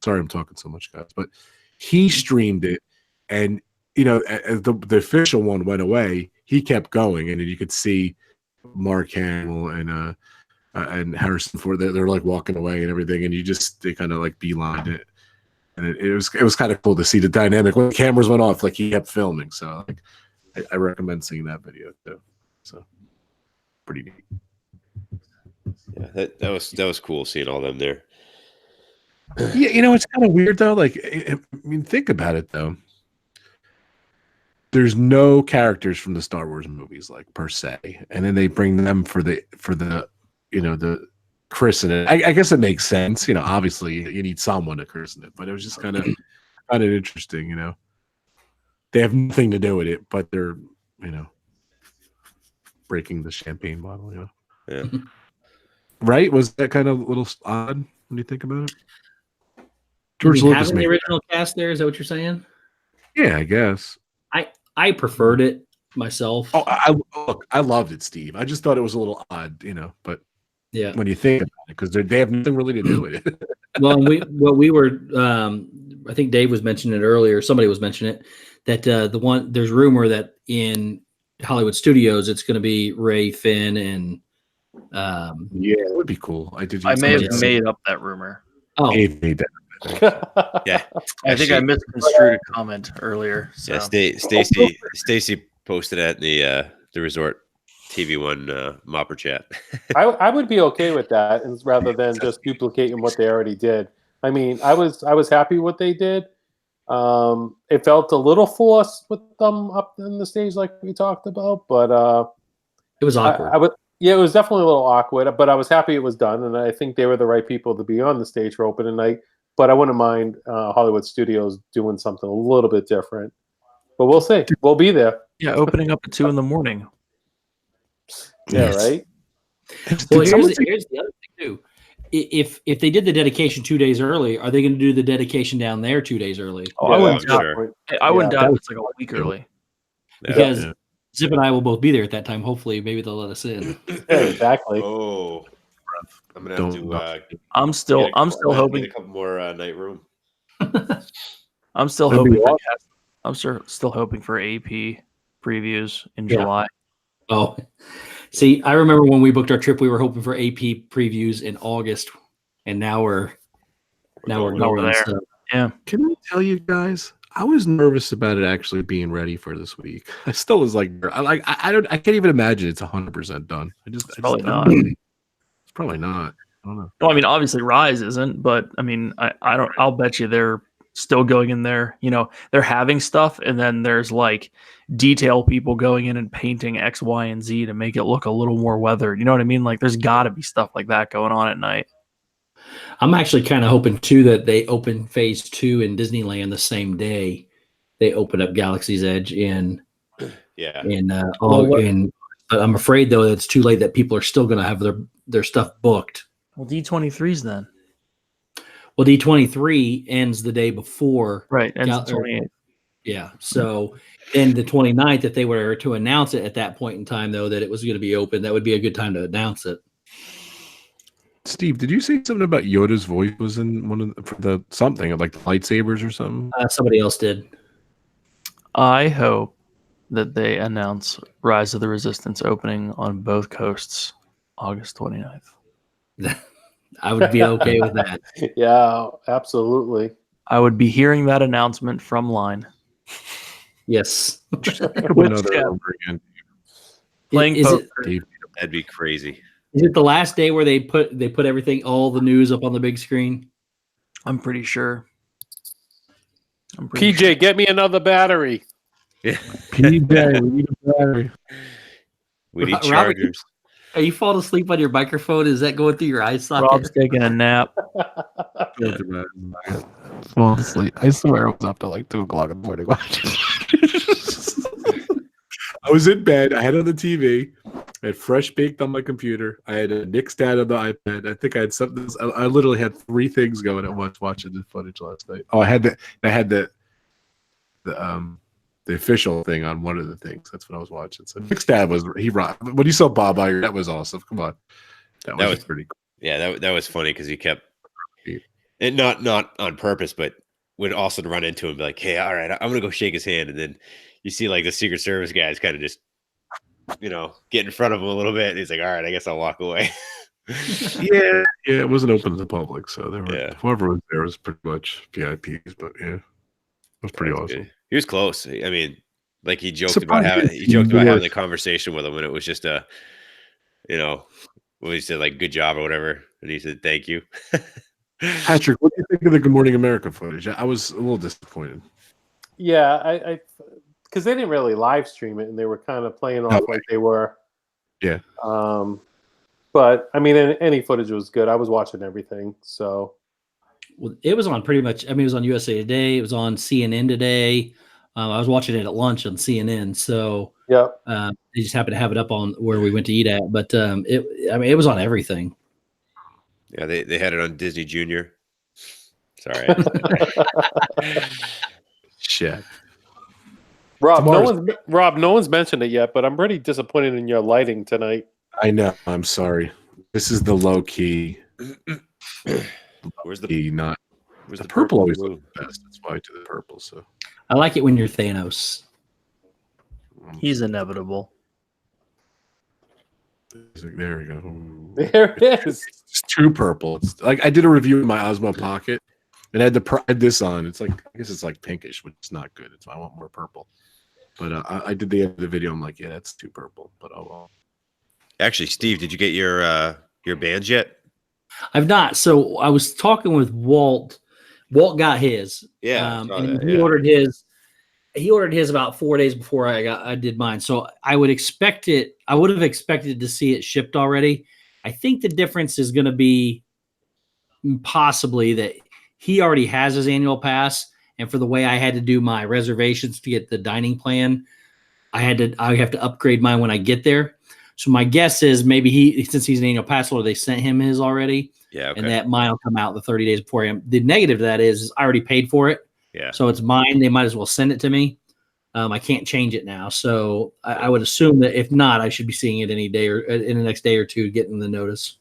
Sorry, I'm talking so much, guys, but he streamed it, and as the official one went away, he kept going, and then you could see Mark Hamill and Harrison Ford. They're like walking away and everything, and they kind of like beeline it. and it was kind of cool to see the dynamic when the cameras went off. Like he kept filming, so like I recommend seeing that video too. So pretty neat. Yeah, that was cool seeing all them there. Yeah, you know, it's kind of weird though. Like, I mean, think about it though. There's no characters from the Star Wars movies, like per se, and then they bring them for the you know, the christen it. I guess it makes sense. You know, obviously you need someone to christen it, but it was just kind of interesting. You know, they have nothing to do with it, but they're, you know, breaking the champagne bottle. You know, Yeah. Right? Was that kind of a little odd when you think about it? George Lucas having the made original cast there, is that what you're saying? Yeah, I guess. I preferred it myself. Oh, I loved it, Steve. I just thought it was a little odd, you know. But yeah, when you think about it, because they have nothing really to do with it. well, we were. I think Dave was mentioning it earlier. Somebody was mentioning it that there's rumor that in Hollywood Studios it's going to be Ray, Finn, and yeah, it would be cool. I may have made up that rumor. Oh, Dave made that. Yeah, I think I misconstrued a comment earlier. So. Yeah, Stacy posted at the resort TV1 Mopper chat. I would be okay with that, rather than just duplicating what they already did. I mean, I was happy what they did. It felt a little forced with them up in the stage, like we talked about, but it was awkward. Yeah, it was definitely a little awkward, but I was happy it was done, and I think they were the right people to be on the stage for opening night. But I wouldn't mind Hollywood Studios doing something a little bit different. But we'll see. We'll be there. Yeah, opening up at 2 a.m. Yeah, right? Well, here's the other thing, too. If they did the dedication 2 days early, are they going to do the dedication down there 2 days early? Oh, Yeah, I wouldn't doubt sure. I wouldn't doubt if it's like a week early. Because Zip and I will both be there at that time. Hopefully, maybe they'll let us in. Yeah, exactly. Oh, I'm gonna have to. I'm still hoping a couple more night room. I'm still hoping. I'm still hoping for AP previews in July. Oh, see, I remember when we booked our trip, we were hoping for AP previews in August, and now we're going there. So. Yeah. Can I tell you guys? I was nervous about it actually being ready for this week. I still was like, I can't even imagine it's 100% done. It's probably not. It's probably not. I don't know. No, I mean, obviously Rise isn't, but I mean, I'll bet you they're still going in there. You know, they're having stuff, and then there's like detail people going in and painting X, Y, and Z to make it look a little more weathered. You know what I mean? Like, there's got to be stuff like that going on at night. I'm actually kind of hoping too that they open Phase 2 in Disneyland the same day they open up Galaxy's Edge in. Yeah. But I'm afraid though that it's too late, that people are still going to have their stuff booked. Well, D23's then. Well, D23 ends the day before. Right, ends the 28th. Yeah, so then the 29th, if they were to announce it at that point in time, though, that it was going to be open, that would be a good time to announce it. Steve, did you say something about Yoda's voice was in one of the something like the lightsabers or something? Somebody else did. I hope that they announce Rise of the Resistance opening on both coasts August 29th. I would be okay with that. Yeah, absolutely. I would be hearing that announcement from line. Yes. Playing poker. That'd be crazy. Is it the last day where they put everything, all the news up on the big screen? I'm pretty sure. PJ, get me another battery. Yeah. PJ, we need a battery. We need Robert, chargers. Are you falling asleep on your microphone? Is that going through your eye socket? Rob's taking a nap. Fall asleep. I swear I was up to like 2 o'clock in the morning watching. I was in bed. I had it on the TV. I had Fresh Baked on my computer. I had a Nick Stat on the iPad. I think I had something. I literally had 3 things going at once watching the footage last night. Oh, I had the official thing on one of the things. That's what I was watching. So Nick Stat he rocked. When you saw Bob Iger, that was awesome. Come on, that was pretty cool. Yeah, that was funny because he kept it not on purpose, but would also run into him and be like, "Hey, all right, I'm gonna go shake his hand," and then you see like the Secret Service guys kind of just, you know, get in front of him a little bit. And he's like, "All right, I guess I'll walk away." Yeah, Yeah, it wasn't open to the public, so there were Yeah. whoever was there was pretty much VIPs. But yeah, it was pretty That's awesome. good. He was close. I mean, like he joked Surprised about having he he joked about having the worked. conversation with him when it was just a, when he said like good job or whatever, and he said thank you. Patrick, what do you think of the Good Morning America footage? I was a little disappointed. Yeah, I because they didn't really live stream it, and they were kind of playing off like they were. Yeah. But I mean, any footage was good. I was watching everything, so. Well, it was on pretty much. I mean, it was on USA Today. It was on CNN today. I was watching it at lunch on CNN. So yeah, they just happened to have it up on where we went to eat at. But it was on everything. Yeah, they had it on Disney Junior. Sorry. Shit. Rob, no one's mentioned it yet, but I'm pretty disappointed in your lighting tonight. I know. I'm sorry. This is the low key. Where's the key? Not where's the purple always looks the best. That's why I do the purple. So I like it when you're Thanos. He's inevitable. There we go. There it is. It's too purple. It's like I did a review in my Osmo Pocket and I had this on. It's like I guess it's like pinkish, which is not good. I want more purple. But I did the end of the video. I'm like, yeah, that's too purple. But oh well. Actually, Steve, did you get your bands yet? I've not. So I was talking with Walt. Walt got his. Yeah, he ordered his. He ordered his about 4 days before I did mine. So I would expect it. I would have expected to see it shipped already. I think the difference is going to be possibly that he already has his annual pass, and for the way I had to do my reservations to get the dining plan, I have to upgrade mine when I get there. So my guess is maybe since he's an annual pass holder, they sent him his already. Yeah, okay. And that mine will come out the 30 days before him. The negative to that is I already paid for it. Yeah. So it's mine. They might as well send it to me. I can't change it now. So I would assume that if not, I should be seeing it any day or in the next day or two, getting the notice.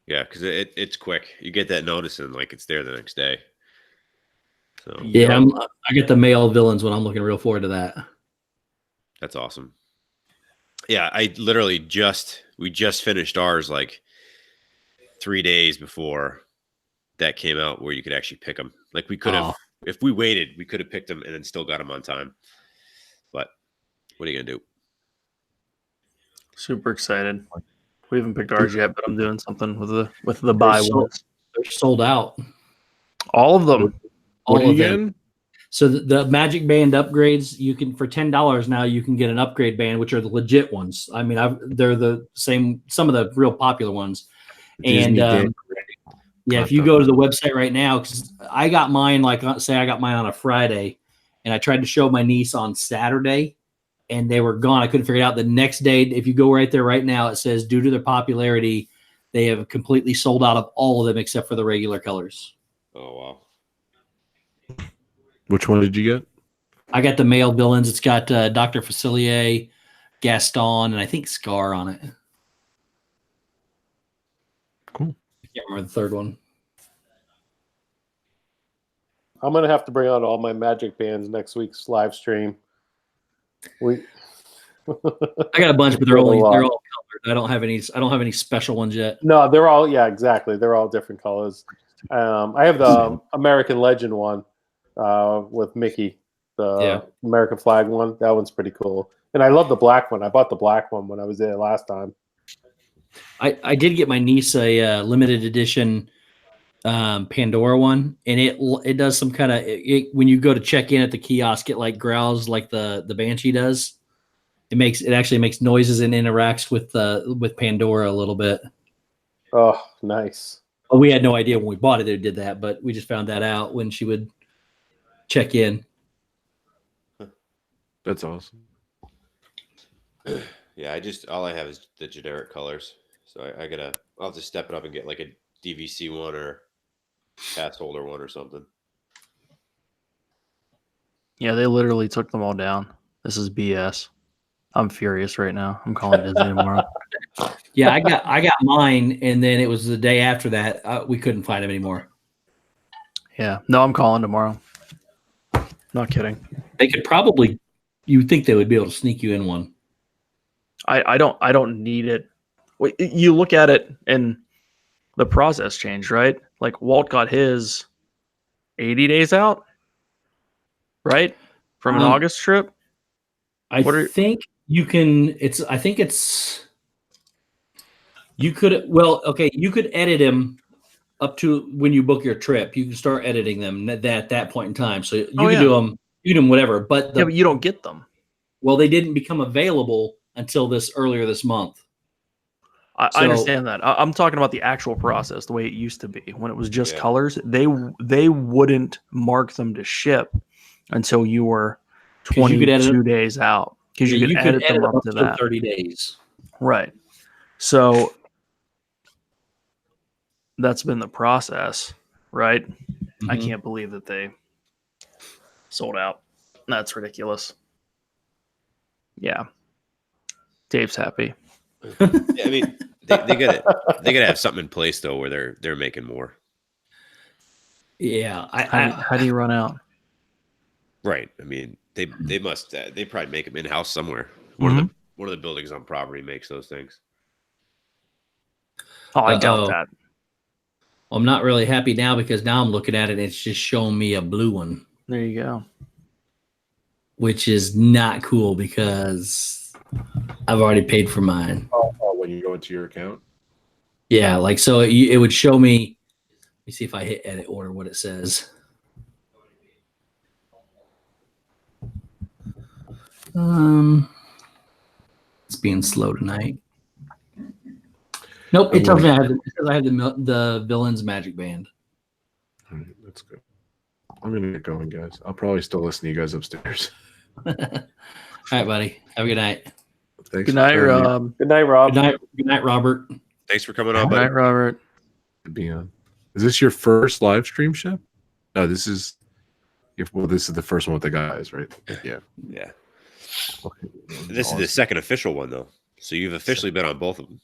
Yeah, because it's quick. You get that notice and like it's there the next day. So yeah, I get the male villains when I'm looking real forward to that. That's awesome. Yeah, we just finished ours like 3 days before that came out, where you could actually pick them. Like we could have, if we waited, we could have picked them and then still got them on time. But what are you gonna do? Super excited. We haven't picked ours yet, but I'm doing something with the buy ones. They're sold out. All of them. All of them. So the Magic Band upgrades, you can for $10 now. You can get an upgrade band, which are the legit ones. I mean, they're the same. Some of the real popular ones. And yeah, if you go to the website right now, because I got mine, like say I got mine on a Friday, and I tried to show my niece on Saturday, and they were gone. I couldn't figure it out. The next day, if you go right there right now, it says due to their popularity, they have completely sold out of all of them except for the regular colors. Oh wow. Which one did you get? I got the male villains. It's got Dr. Facilier, Gaston, and I think Scar on it. Cool. I can't remember the third one. I'm gonna have to bring out all my Magic Bands next week's live stream. I got a bunch, but they're all colored. I don't have any special ones yet. No, they're all exactly. They're all different colors. I have the American Legend one with Mickey, the American flag one. That one's pretty cool. And I love the black one. I bought the black one when I was there last time. I did get my niece a limited edition Pandora one, and it does some kind of when you go to check in at the kiosk, it like growls like the Banshee does. It actually makes noises and interacts with Pandora a little bit. Oh, nice. Well, we had no idea when we bought it did that, but we just found that out when she would check in. That's awesome. Yeah, all I have is the generic colors. So I'll have to step it up and get like a DVC one or pass holder one or something. Yeah, they literally took them all down. This is BS. I'm furious right now. I'm calling Disney tomorrow. Yeah, I got mine, and then it was the day after that we couldn't find them anymore. Yeah, no, I'm calling tomorrow. Not kidding. They could probably. You would think they would be able to sneak you in one? I don't need it You look at it and the process changed, right? Like Walt got his 80 days out, right? From an August trip. I think you can. I think it's. You could. Well, okay. You could edit him up to when you book your trip. You can start editing them at that point in time. So you can do them. You can do them whatever. But but you don't get them. Well, they didn't become available until earlier this month. I understand that. I'm talking about the actual process, the way it used to be when it was just colors. They wouldn't mark them to ship until you were 22 days out, because you could edit them up to that 30 days. Right. So that's been the process, right? Mm-hmm. I can't believe that they sold out. That's ridiculous. Yeah. Dave's happy. Yeah, I mean, they gotta have something in place though where they're making more. Yeah. How do you run out? Right. I mean, they must they probably make them in house somewhere. One of the buildings on property makes those things. Oh, I doubt that. I'm not really happy now because now I'm looking at it and it's just showing me a blue one. There you go. Which is not cool because I've already paid for mine. Oh, when you go into your account? Yeah, like so it would show me. Let me see if I hit edit order what it says. It's being slow tonight. Nope, it tells me I have the Villains Magic Band. All right, that's good. I'm gonna get going, guys. I'll probably still listen to you guys upstairs. All right, buddy. Have a good night. Thanks. Good night, Rob. Good night, Rob. Good night, Robert. Thanks for coming on, buddy. Good night, Robert. Good being on. Is this your first live stream, Shep? No, this is. This is the first one with the guys, right? Yeah. Yeah. Okay. This is the second official one, though. So you've officially been on both of them.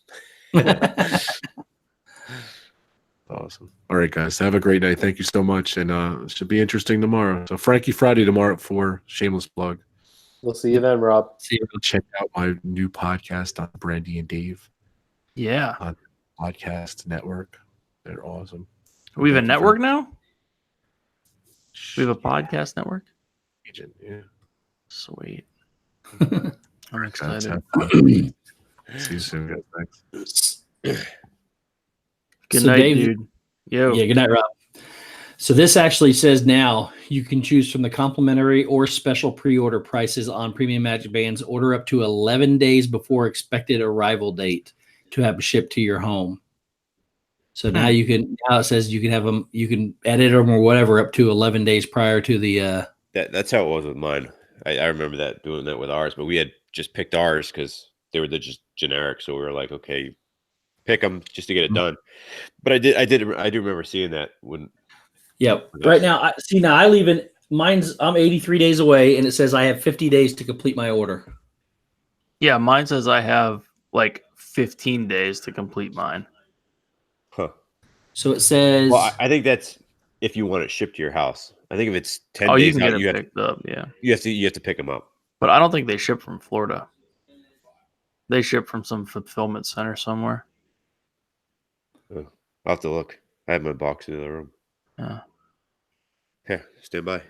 Awesome. All right, guys. Have a great night. Thank you so much. And it should be interesting tomorrow. So Frankie Friday tomorrow at 4. Shameless plug. We'll see you then, Rob. See you. Check out my new podcast on Brandy and Dave. Yeah. On Podcast Network. They're awesome. We have a network now? We have a podcast network? Agent, yeah. Sweet. I'm excited. See you soon, guys. Thanks. Good night, Dave, dude. Yo. Yeah, good night, Rob. So this actually says now you can choose from the complimentary or special pre-order prices on premium Magic Bands. Order up to 11 days before expected arrival date to have them shipped to your home. So now it says you can have them, you can edit them or whatever up to 11 days prior to the. That's how it was with mine. I remember doing that with ours, but we had just picked ours because they were just generic. So we were like, okay, pick them just to get it done. But I do remember seeing that when. Yep. Right now, I leave in mine's. I'm 83 days away, and it says I have 50 days to complete my order. Yeah, mine says I have like 15 days to complete mine. Huh. So it says. Well, I think that's if you want it shipped to your house. I think if it's 10 days, you can out, get it picked up. Yeah, you have to pick them up. But I don't think they ship from Florida. They ship from some fulfillment center somewhere. I'll have to look. I have my box in the other room. Yeah, stand by.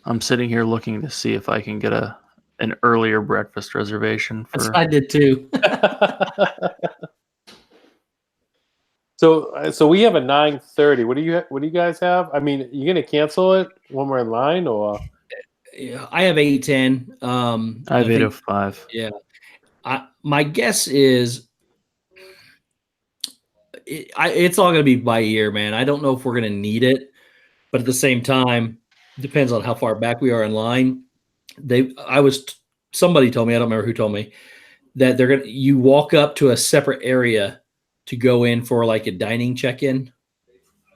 I'm sitting here looking to see if I can get an earlier breakfast reservation for. I did too. So we have a 9:30. What do you guys have? I mean, you gonna cancel it when we're in line, or? Yeah, I have 8:10. I have 8:05. Yeah, my guess is it's all gonna be by ear, man. I don't know if we're gonna need it, but at the same time, it depends on how far back we are in line. Somebody told me, I don't remember who told me, that you walk up to a separate area to go in for like a dining check-in.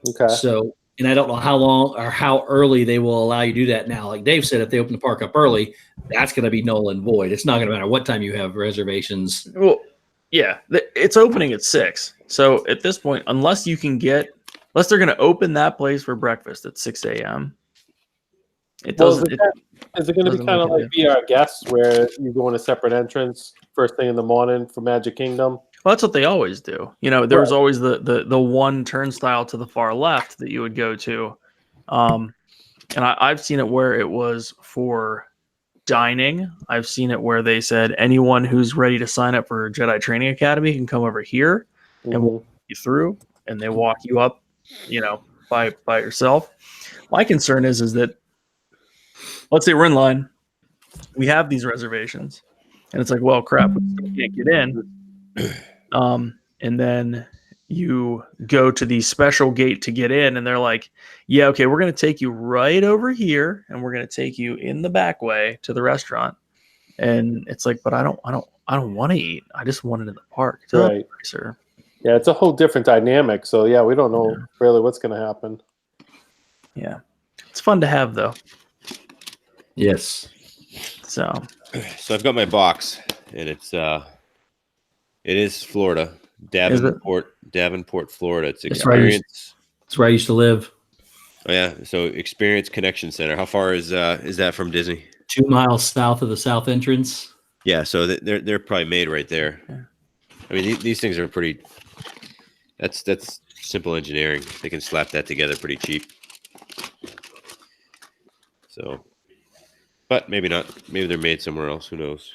Okay. So, and I don't know how long or how early they will allow you to do that now. Like Dave said, if they open the park up early, that's going to be null and void. It's not going to matter what time you have reservations. Well, yeah, it's opening at 6. So at this point, unless they're going to open that place for breakfast at 6 a.m., it doesn't. Is it going to be kind of like Be Our Guest, where you go in a separate entrance first thing in the morning for Magic Kingdom? Well, that's what they always do. You know, there was Right. always the one turnstile to the far left that you would go to. And I've seen it where it was for dining. I've seen it where they said anyone who's ready to sign up for Jedi Training Academy can come over here and walk you through, and they walk you up, you know, by yourself. My concern is that, let's say we're in line, we have these reservations, and it's like, well, crap, we still can't get in. And then you go to the special gate to get in, and they're like, yeah, okay, we're going to take you right over here, and we're going to take you in the back way to the restaurant. And it's like, but I don't want to eat. I just want it in the park. Right. Sir. Yeah, it's a whole different dynamic. So yeah, we don't know really what's going to happen. Yeah. It's fun to have though. Yes. So I've got my box, and it is Florida, Davenport, Florida. It's That's right. Experience. That's where I used to live. Oh yeah, so Experience Connection Center. How far is that from Disney? 2 miles south of the south entrance. Yeah, so they're probably made right there. Yeah. I mean, these things are pretty. That's simple engineering. They can slap that together pretty cheap. So, but maybe not. Maybe they're made somewhere else. Who knows?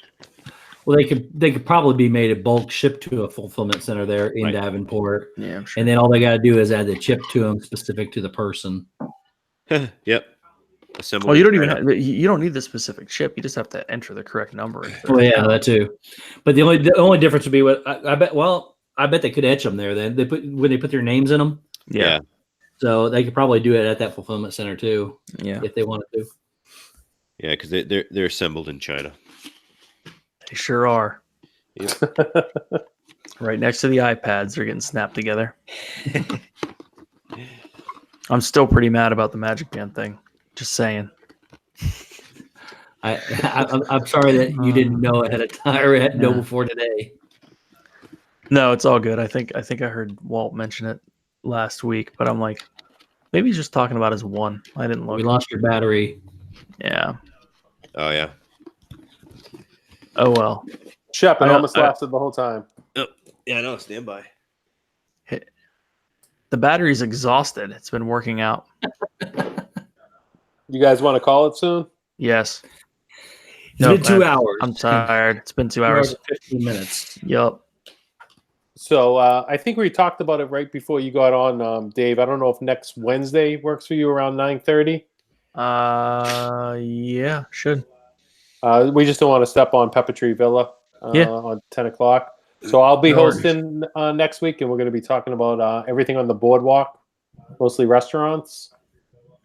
Well, they could probably be made at bulk, shipped to a fulfillment center there in Right. Davenport, yeah, I'm sure. and then all they got to do is add the chip to them specific to the person. Yep. Assemble. Well, you don't it even right have, you don't need the specific chip. You just have to enter the correct number. Oh yeah, that too. But the only difference would be what I bet. Well, I bet they could etch them there. Then when they put their names in them. Yeah. So they could probably do it at that fulfillment center too, Yeah. if they wanted to. Yeah, because they're assembled in China. They sure are. Yep. Right next to the iPads, they're getting snapped together. I'm still pretty mad about the Magic Band thing. Just saying. I'm sorry that you didn't know ahead of time or had know before today. No, it's all good. I think I heard Walt mention it last week, but I'm like, maybe he's just talking about his one. I didn't look. We lost your battery. Yeah. Oh yeah. Oh well. Shep, it I- almost I- lasted the whole time. Yeah, no, stand by. The battery's exhausted. It's been working out. You guys want to call it soon? Yes. It's been 2 hours. I'm tired. It's been 2 2 hours. and 15 minutes. Yup. So I think we talked about it right before you got on, Dave. I don't know if next Wednesday works for you around 9:30. Yeah, should. We just don't want to step on Pepper Tree Villa on 10 o'clock. So I'll be No worries. hosting next week, and we're going to be talking about everything on the boardwalk, mostly restaurants.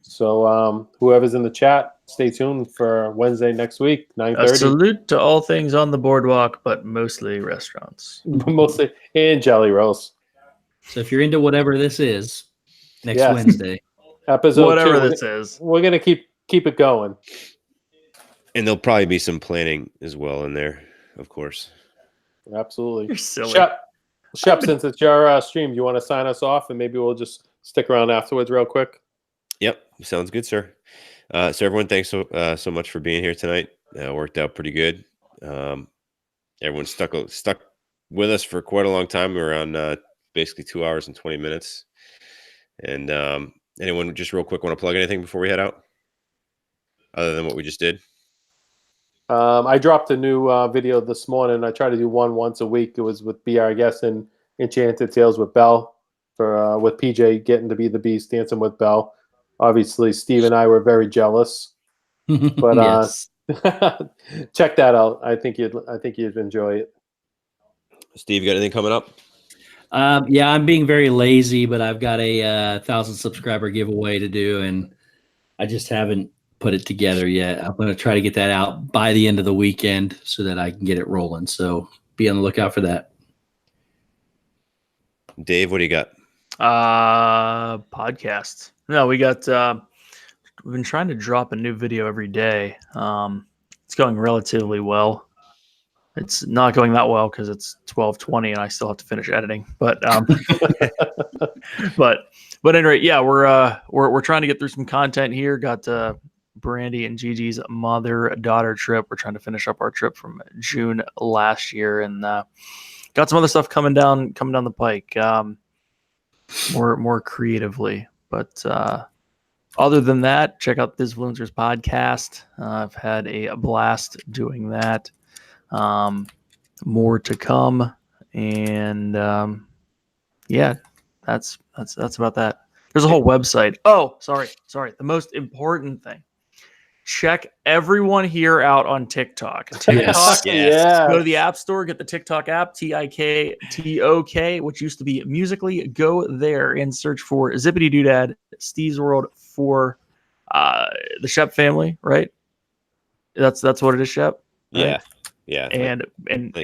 So whoever's in the chat, stay tuned for Wednesday next week, A 9:30. salute to all things on the boardwalk, but mostly restaurants. Mostly in Jelly Rolls. So if you're into whatever this is, next Yes. Wednesday. Episode Whatever 2. this is. We're going to keep it going. And there'll probably be some planning as well in there, of course. Absolutely. You're silly. Shep, since it's your stream, do you want to sign us off, and maybe we'll just stick around afterwards real quick? Yep, sounds good, sir. So everyone, thanks so much for being here tonight. Worked out pretty good. Everyone stuck with us for quite a long time. We were on basically 2 hours and 20 minutes. And anyone just real quick want to plug anything before we head out, other than what we just did? I dropped a new video this morning. I try to do one once a week. It was with BR, I guess, and Enchanted Tales with Belle, for with PJ getting to be the Beast, dancing with Belle. Obviously, Steve and I were very jealous, but Yes. check that out. I think you'd enjoy it. Steve, you got anything coming up? Yeah, I'm being very lazy, but I've got a 1,000 subscriber giveaway to do, and I just haven't put it together yet. I'm going to try to get that out by the end of the weekend so that I can get it rolling. So be on the lookout for that. Dave, what do you got? Podcasts. No, we got we've been trying to drop a new video every day. It's going relatively well. It's not going that well because it's 12:20 and I still have to finish editing. But but anyway, yeah, we're trying to get through some content here. Got Brandy and Gigi's mother-daughter trip. We're trying to finish up our trip from June last year, and got some other stuff coming down the pike, more creatively. But other than that, check out this Influencers podcast. I've had a blast doing that. More to come, and yeah, that's about that. There's a whole website. Oh, sorry. The most important thing. Check everyone here out on TikTok. TikTok. Yes. Go to the App Store, get the TikTok app, TikTok, which used to be Musically. Go there and search for Zippity Doodad, Steve's World for the Shep family, right? That's what it is, Shep. Right? Yeah. And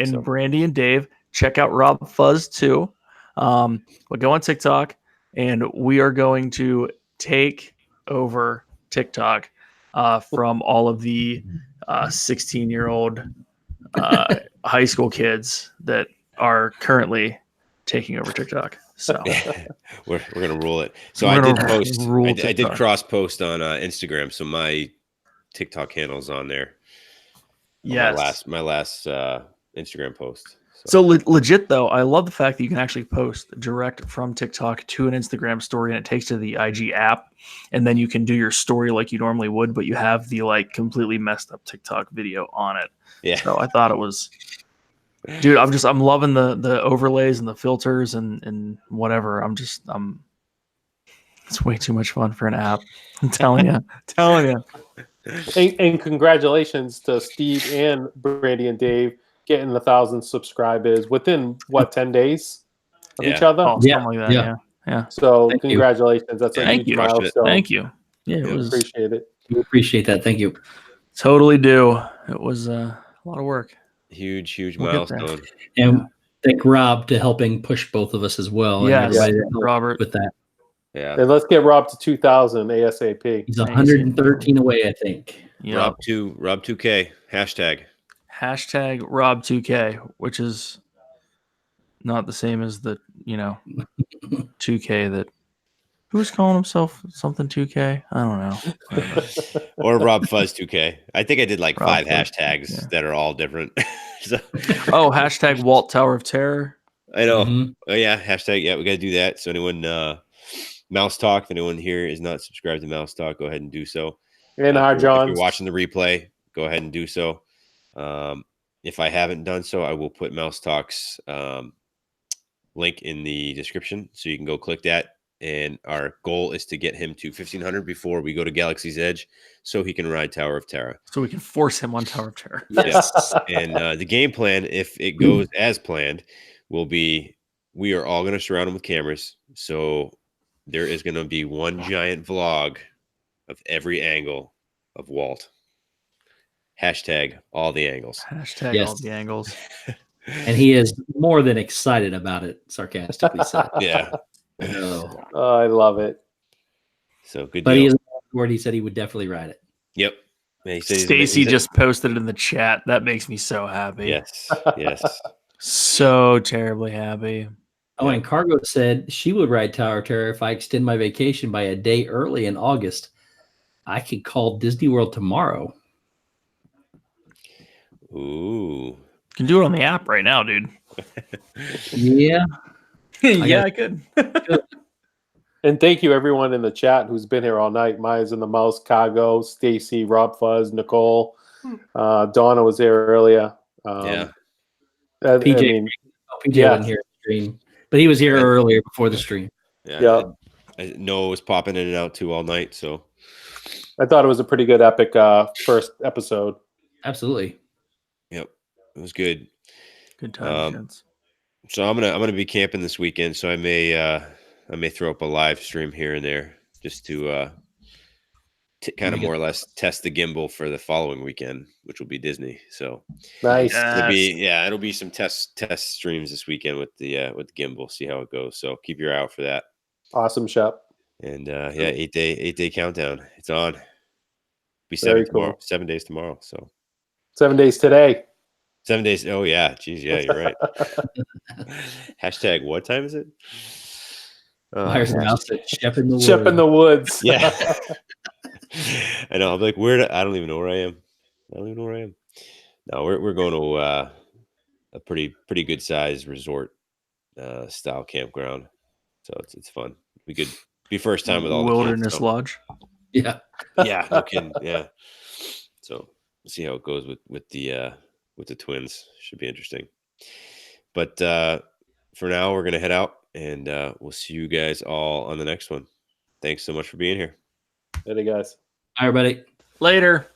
so. Brandy and Dave. Check out Rob Fuzz too. But go on TikTok, and we are going to take over TikTok from all of the 16-year-old high school kids that are currently taking over TikTok. So we're gonna rule it. So I did cross post on Instagram, so my TikTok handle's on there. Yes, my last Instagram post. So legit though, I love the fact that you can actually post direct from TikTok to an Instagram story, and it takes to the IG app, and then you can do your story like you normally would, but you have the like completely messed up TikTok video on it. Yeah. So I thought it was, dude. I'm loving the overlays and the filters and whatever. It's way too much fun for an app. I'm telling you. And congratulations to Steve and Brandy and Dave getting 1,000 subscribers within 10 days of each other. Oh, something like that. Yeah. So congratulations. That's a huge milestone. Thank you. Yeah, appreciate it. We appreciate that. Thank you. Totally do. It was a lot of work. Huge milestone. And thank Rob to helping push both of us as well. Yes, Robert with that. Yeah. And let's get Rob to 2,000 ASAP. He's 113 away, I think. Yep. Rob 2K hashtag. Hashtag Rob 2K, which is not the same as the 2K that who's calling himself something 2K. I don't know. Or Rob Fuzz 2K. I think I did like Rob 5 Fuzz, hashtags that are all different. Hashtag Walt Tower of Terror. I know. Mm-hmm. Oh yeah, hashtag. Yeah, we got to do that. So anyone, Mouse Talk. If anyone here is not subscribed to Mouse Talk, go ahead and do so. And if you're watching the replay, go ahead and do so. If I haven't done so, I will put Mouse Talk's link in the description, so you can go click that. And our goal is to get him to 1,500 before we go to Galaxy's Edge, so he can ride Tower of Terror. So we can force him on Tower of Terror. Yes. And the game plan, if it goes as planned, will be we are all going to surround him with cameras. So there is going to be one giant vlog of every angle of Walt. Hashtag all the angles. Hashtag all the angles. And he is more than excited about it, sarcastically said. Yeah. Oh, I love it. So good. But he said he would definitely ride it. Yep. Stacy just posted it in the chat. That makes me so happy. Yes. So terribly happy. Oh, and Cargo said she would ride Tower of Terror if I extend my vacation by a day early in August. I could call Disney World tomorrow. Ooh. You can do it on the app right now, dude. Yeah. I could. And thank you everyone in the chat who's been here all night. Myers and the Mouse, Cargo, Stacy, Rob Fuzz, Nicole, Donna was there earlier. PJ wasn't here in the stream, but he was here earlier before the stream. Yeah. Noah was popping in and out too all night, so I thought it was a pretty good epic first episode. Absolutely. Yep, it was good. Good times. So I'm gonna be camping this weekend, so I may throw up a live stream here and there just to kind of more or less test the gimbal for the following weekend, which will be Disney. So nice. It'll be some test streams this weekend with the gimbal. See how it goes. So keep your eye out for that. Awesome, Shep. And 8 day countdown. It's on. Be Very 7 days tomorrow. So 7 days today. 7 days. Oh yeah, geez, yeah, you're right. Hashtag what time is it? Myers and Mouse said Shep in the Woods. Shep in the Woods. Yeah. I know. I'm like, I don't even know where I am. No, we're going to a pretty good size resort style campground. So it's fun. We could be first time with all the kids, Wilderness so- Lodge. Yeah. Yeah, no kidding. Yeah. So we'll see how it goes with the twins. Should be interesting. But for now, we're gonna head out, and we'll see you guys all on the next one. Thanks so much for being here. Later, guys. All right, everybody. Later.